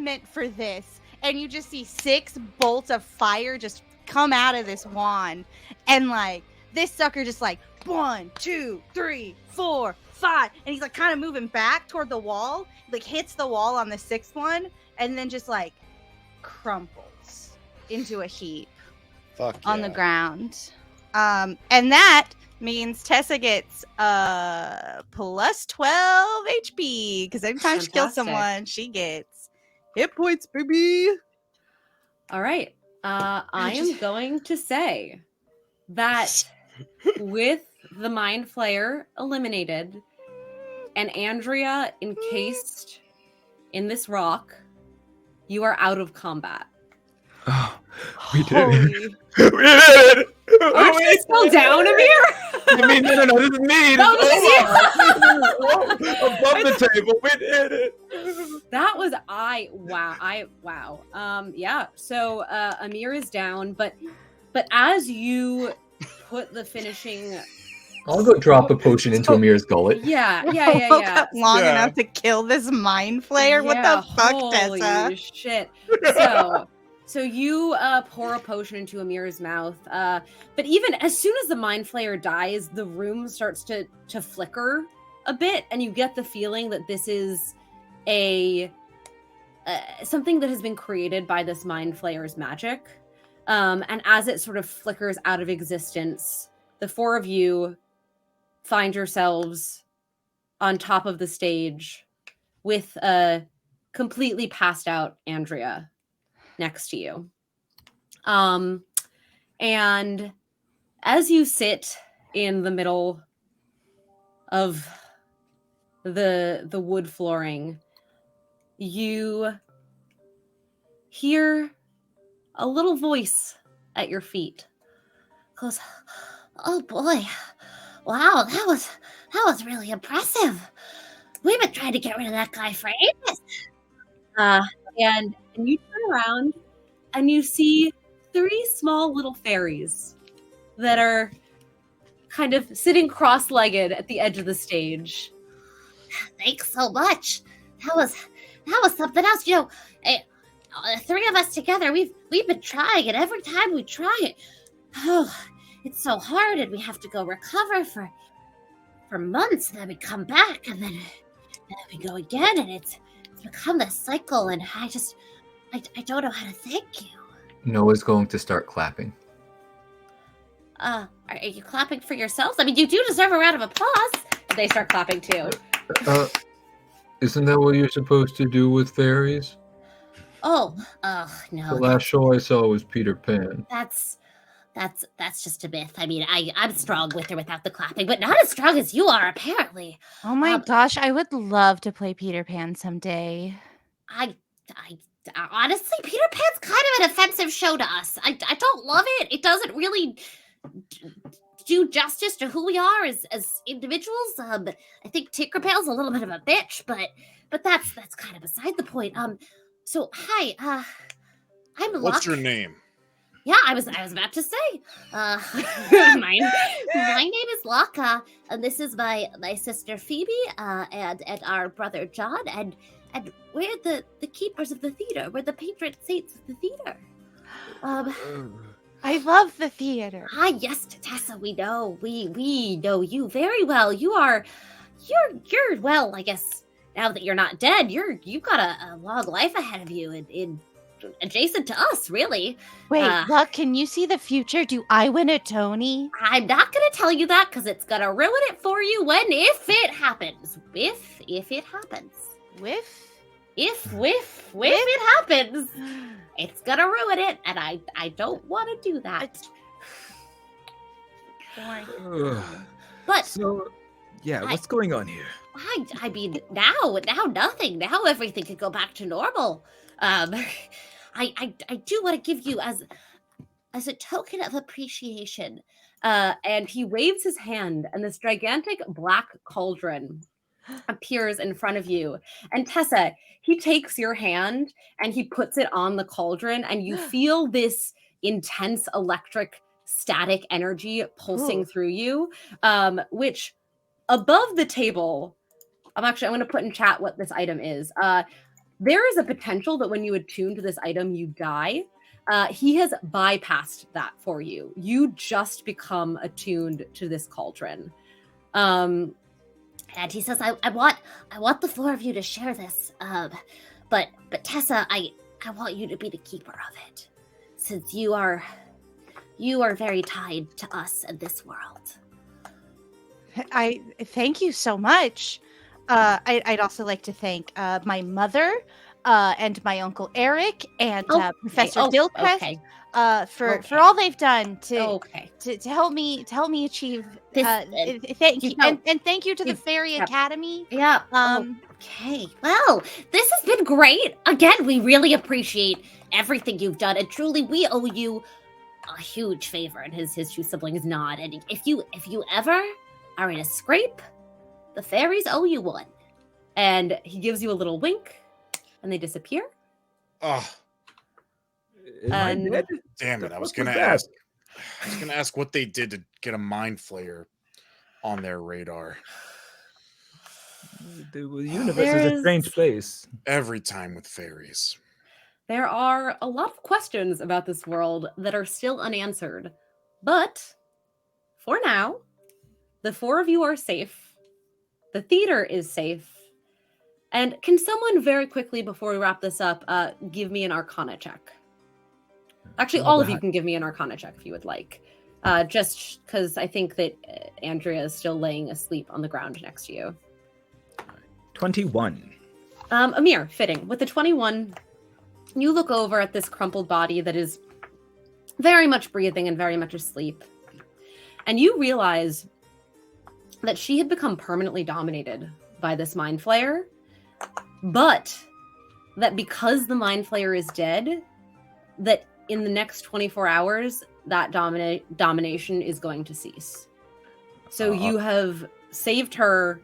meant for this. And you just see 6 bolts of fire just come out of this wand, and like this sucker just like 1, 2, 3, 4, 5, and he's like kind of moving back toward the wall, like hits the wall on the 6th one, and then just like crumples into a heap Fuck on the yeah. ground. And that means Tessa gets plus 12 HP, because every time she kills Fantastic. someone, she gets hit points, baby. All right. I am going to say that with the mind flayer eliminated and Andrea encased in this rock, you are out of combat. Oh, we did it. Holy- We did it. Aren't you still down, Amir? I mean, no, this is me. No, this is Above the table, we did it. That was wow. Yeah. So Amir is down, but as you put the finishing, I'll go drop a potion into Amir's gullet. yeah. woke up long Yeah. enough to kill this mind flayer. What Yeah, the fuck, holy Tessa? shit. So you pour a potion into Amir's mouth, but even as soon as the mind flayer dies, the room starts to flicker a bit, and you get the feeling that this is a something that has been created by this mind flayer's magic. And as it sort of flickers out of existence, the 4 of you find yourselves on top of the stage with a completely passed out Andrea next to you. And as you sit in the middle of the wood flooring, you hear a little voice at your feet. Goes, "Oh boy. Wow, that was really impressive. We've been trying to get rid of that guy for ages." And you turn around and you see 3 small little fairies that are kind of sitting cross-legged at the edge of the stage. "Thanks so much. That was something else. You know, 3 of us together, we've been trying, and every time we try it, oh, it's so hard, and we have to go recover for months, and then we come back, and then we go again, and it's become this cycle, and I don't know how to thank you." Noah's going to start clapping. Are you clapping for yourselves? I mean, you do deserve a round of applause. They start clapping too. Isn't that what you're supposed to do with fairies? Oh, The no. last show I saw was Peter Pan. That's just a myth. I mean, I'm strong with or without the clapping, but not as strong as you are, apparently. Oh my gosh, I would love to play Peter Pan someday. I honestly, Peter Pan's kind of an offensive show to us. I don't love it. It doesn't really do justice to who we are as individuals. I think Tinkerbell's a little bit of a bitch, but that's kind of beside the point. So hi, I'm Luck. What's your name? Yeah, I was about to say. My name is Laka, and this is my sister Phoebe, and our brother John, and we're the keepers of the theater. We're the patron saints of the theater. I love the theater. Yes, Tessa, we know. We know you very well. You're well, I guess now that you're not dead, you've got a long life ahead of you in adjacent to us, really. Wait, Luck, can you see the future? Do I win a Tony? I'm not gonna tell you that because it's gonna ruin it for you if it happens. If it happens. If it happens, it's gonna ruin it, and I don't want to do that. But so, yeah, what's going on here? I mean, now nothing. Now everything could go back to normal. I do want to give you as a token of appreciation. And he waves his hand, and this gigantic black cauldron appears in front of you. And Tessa, he takes your hand and he puts it on the cauldron, and you feel this intense electric static energy pulsing through you, which above the table, I'm going to put in chat what this item is. There is a potential that when you attune to this item, you die. He has bypassed that for you. You just become attuned to this cauldron. And he says, I want the four of you to share this. But Tessa, I want you to be the keeper of it, since you are very tied to us and this world. I thank you so much. I'd also like to thank my mother and my uncle Eric and Professor Dilcrest for all they've done to help me achieve this. Thank you, and thank you to the Fairy Academy. Yeah. Okay. Well, this has been great. Again, we really appreciate everything you've done, and truly, we owe you a huge favor. And his two siblings nod. And if you ever are in a scrape, the fairies owe you one. And he gives you a little wink, and they disappear. Oh, And damn it! I was gonna ask what they did to get a mind flayer on their radar. The universe is a strange place. Every time with fairies. there are a lot of questions about this world that are still unanswered. But for now, the four of you are safe. The theater is safe. And can someone very quickly, before we wrap this up, give me an Arcana check? Actually, all of you can give me an Arcana check if you would like. Just because I think that Andrea is still laying asleep on the ground next to you. 21. Amir, fitting. With the 21, you look over at this crumpled body that is very much breathing and very much asleep. And you realize that she had become permanently dominated by this Mind Flayer, but that because the Mind Flayer is dead, that in the next 24 hours, that domination is going to cease. So you have saved her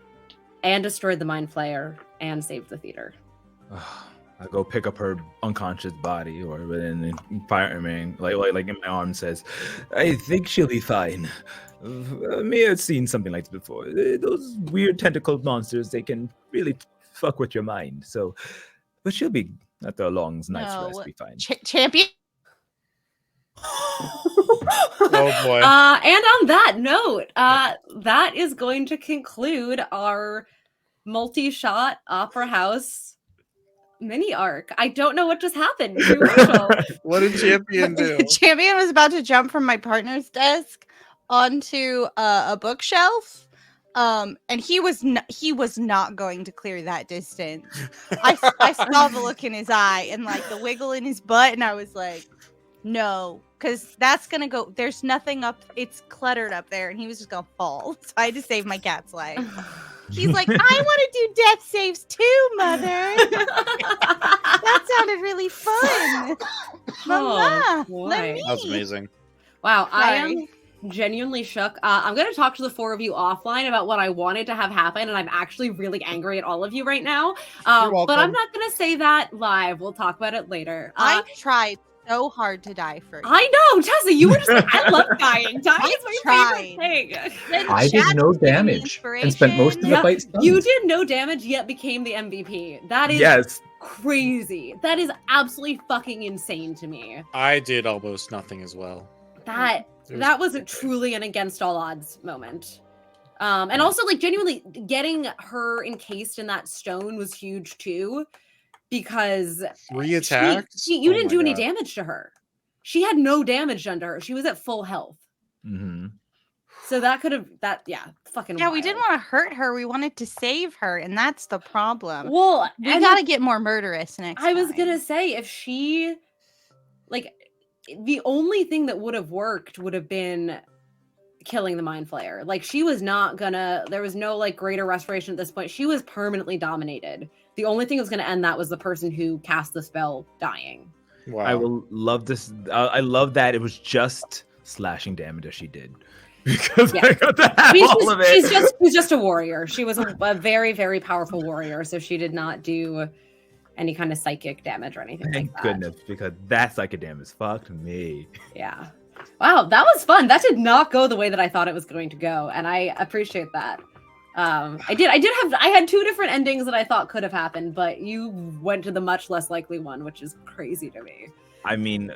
and destroyed the Mind Flayer and saved the theater. I go pick up her unconscious body, or within the fireman, like in my arm says, I think she'll be fine. May have seen something like this before. Those weird tentacled monsters, they can really fuck with your mind. So, but she'll be, after a long night's rest, be fine. Champion. Oh boy. And on that note, that is going to conclude our multi-shot Opera House mini arc. I don't know what just happened to Rachel. What did Champion do? Champion was about to jump from my partner's desk onto a bookshelf, and he was not going to clear that distance. I saw the look in his eye and like the wiggle in his butt, and I was like, no, because that's gonna go. There's nothing up. It's cluttered up there, and he was just gonna fall. So I had to save my cat's life. He's like, I want to do death saves too, Mother. That sounded really fun. Mama, let me. That was amazing. Wow, I Sorry. am genuinely shook. I'm going to talk to the four of you offline about what I wanted to have happen, and I'm actually really angry at all of you right now. You're welcome. But I'm not going to say that live. We'll talk about it later. I tried so hard to die for you. I know, Tessa, you were just like, I love dying. Dying I is my favorite tried. thing. Then I did Chad no was giving me damage and spent most of the Yeah, fight stunned. you did no damage yet became the MVP. That is Yes. crazy. That is absolutely fucking insane to me. I did almost nothing as well. That It that was truly an against all odds moment. And also like genuinely getting her encased in that stone was huge too, because 3 attacks. you Oh didn't my do any God. damage to her. She had no damage done to her. She was at full health. Mm-hmm. So that could have fucking Yeah, we didn't wild. want to hurt her. We wanted to save her, and that's the problem. Well, We and got to get more murderous next I was time. gonna say if she like the only thing that would have worked would have been killing the mind flayer. Like she was not gonna there was no like greater restoration at this point. She was permanently dominated. The only thing that was gonna end that was the person who cast the spell dying. Wow. I will love this. I love that it was just slashing damage as she did. Because Yeah. I got to have all of it. She's just a warrior. She was a very, very powerful warrior, so she did not do any kind of psychic damage or anything Thank like that. goodness, because that psychic damage fucked me. Yeah. Wow, that was fun. That did not go the way that I thought it was going to go, and I appreciate that. I had 2 different endings that I thought could have happened, but you went to the much less likely one, which is crazy to me. I mean,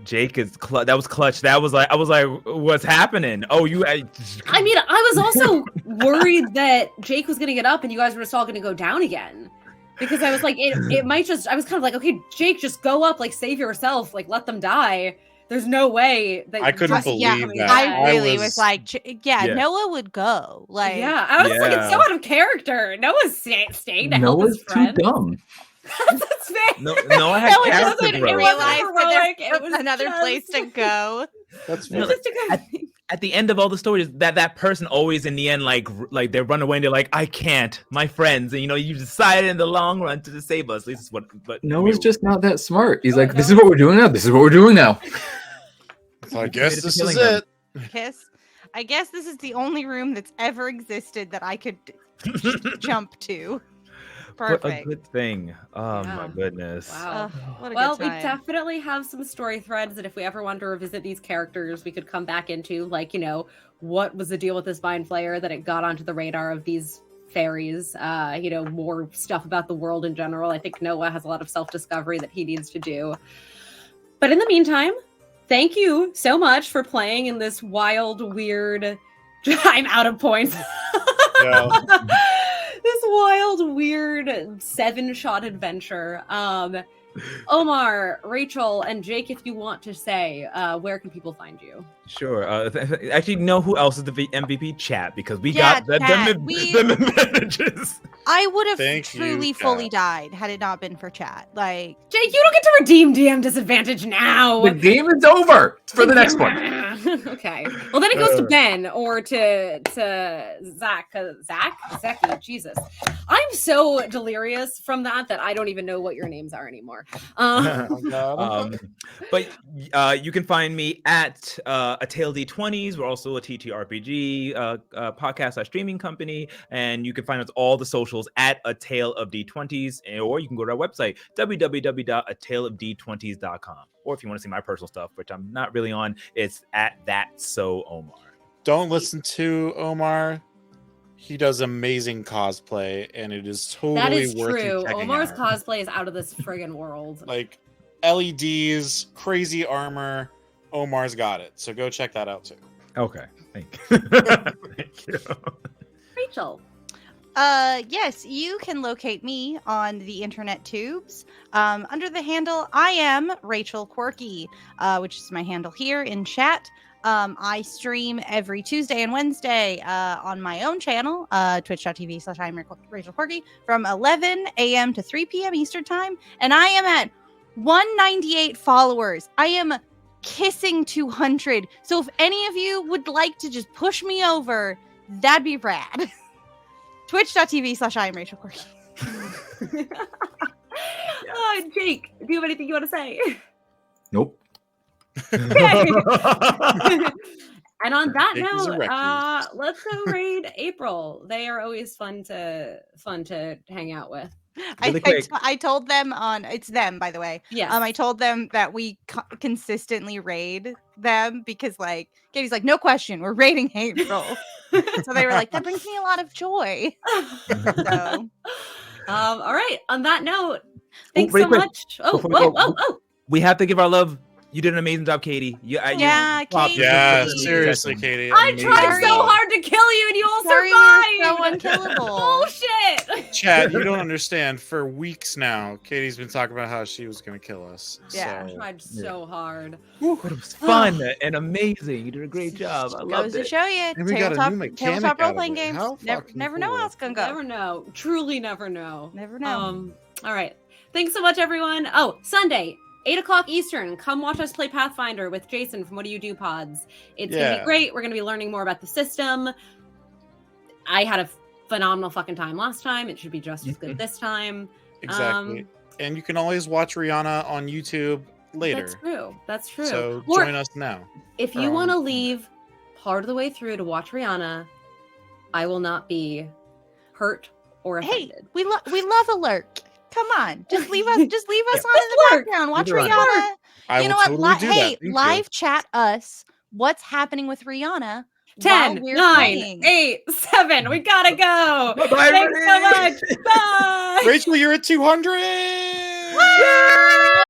Jake is that was clutch. That was like I was like, what's happening? Oh, I mean, I was also worried that Jake was going to get up and you guys were just all going to go down again. Because I was like, it might just, I was kind of like, okay, Jake, just go up, like, save yourself, like, let them die. There's no way that I couldn't just- believe yeah, that. I really was- was like, Yeah. Noah would go. Like, Yeah, I was like, it's so Yeah. out of character. Noah's staying to help Noah's his too friend. dumb. That's fair. no, I had Noah character doesn't growth. realize that heroic, there it was was another place to just- go. That's No, fair. Just a good thing. At the end of all the stories, that person always in the end like they run away and they're like, I can't, my friends, and you decided in the long run to save us. At least it's what. But Noah's just not that smart. He's like, this is what we're doing now. This is what we're doing now. So I guess this is Killing them. it. I guess this is the only room that's ever existed that I could jump to. What a Perfect. good thing. Oh my Yeah. goodness. Wow. What a Well, good we time. definitely have some story threads that if we ever want to revisit these characters, we could come back into, like, what was the deal with this Mind Flayer that it got onto the radar of these fairies? More stuff about the world in general. I think Noah has a lot of self-discovery that he needs to do. But in the meantime, thank you so much for playing in this wild, weird... I'm out of points. Yeah. This wild, weird 7-shot adventure. Omar, Rachel, and Jake, if you want to say, where can people find you? Sure. Actually, know who else is the MVP? Chat, because we Yeah, got chat. them We- advantages. I would have Thank you, truly fully chat. died had it not been for chat. Like, Jake, you don't get to redeem DM disadvantage now. The game is over for the next one. Okay. Well, then it goes to Ben or to Zach. Zach? Jesus. I'm so delirious from that I don't even know what your names are anymore. Oh, God. But you can find me at A Tale D20s. We're also a TTRPG podcast streaming company, and you can find us all the socials at A Tale of D20s, or you can go to our website www.ataleofd20s.com. Or if you want to see my personal stuff, which I'm not really on, it's at That So Omar. Don't listen to Omar. He does amazing cosplay, and it is totally That is worth you true. checking Omar's out. cosplay is out of this friggin' world. Like LEDs, crazy armor. Omar's got it. So go check that out too. Okay, thank you. Thank you. Rachel. yes, you can locate me on the internet tubes under the handle I am Rachel Quirky, which is my handle here in chat. I stream every Tuesday and Wednesday on my own channel, twitch.tv/I'm Rachel Quirky, from 11 a.m. to 3 p.m. Eastern Time. And I am at 198 followers. I am kissing 200. So if any of you would like to just push me over, that'd be rad. Twitch.tv/I'm Rachel Quirky. Jake, do you have anything you want to say? Nope. And on that Jake is a note, recluse. let's go raid April. They are always fun to hang out with. Really quick. I told them it's them, by the way. Yes. I told them that we consistently raid them because, like, Katie's like, no question, we're raiding April. So they were like, that brings me a lot of joy. So, All right. On that note, thanks really so quick, much. Oh, before we whoa, go, whoa, whoa. We have to give our love. You did an amazing job, Katie. You Yeah, popped Katie. Yeah, Katie. seriously, Katie. I amazing. tried Sorry. so hard to kill you, and you all sorry, survived. we were so unkillable. Bullshit. Chad, you don't understand. For weeks now, Katie's been talking about how she was going to kill us. Yeah. I So, tried so hard. But it was fun and amazing. You did a great job. I Goes loved to it. show you, And we got a new mechanic tabletop out of role-playing it. games. How Never fucking know cool. how it's gonna go. Never know. Truly never know. Never know. All right. Thanks so much, everyone. Oh, Sunday, 8 o'clock Eastern. Come watch us play Pathfinder with Jason from What Do You Do Pods. It's going to Yeah. be great. We're going to be learning more about the system. I had a phenomenal fucking time last time. It should be just as good this time. Exactly. And you can always watch Rihanna on YouTube later. That's true. That's true. So Or join us now. if you or want to on- leave part of the way through to watch Rihanna, I will not be hurt or Hey, offended. we love a lurk. Come on, just leave us. Just leave us Yeah. on in the lurk. background. Watch Leave her on. Rihanna. I You will know what? totally do Hey, that. Thank you. live chat us. What's happening with Rihanna? 10, while we're 9, playing. 8, 7. We gotta go. Bye-bye, Thanks so everybody. much. Bye. Rachel, you're at 200. Woo!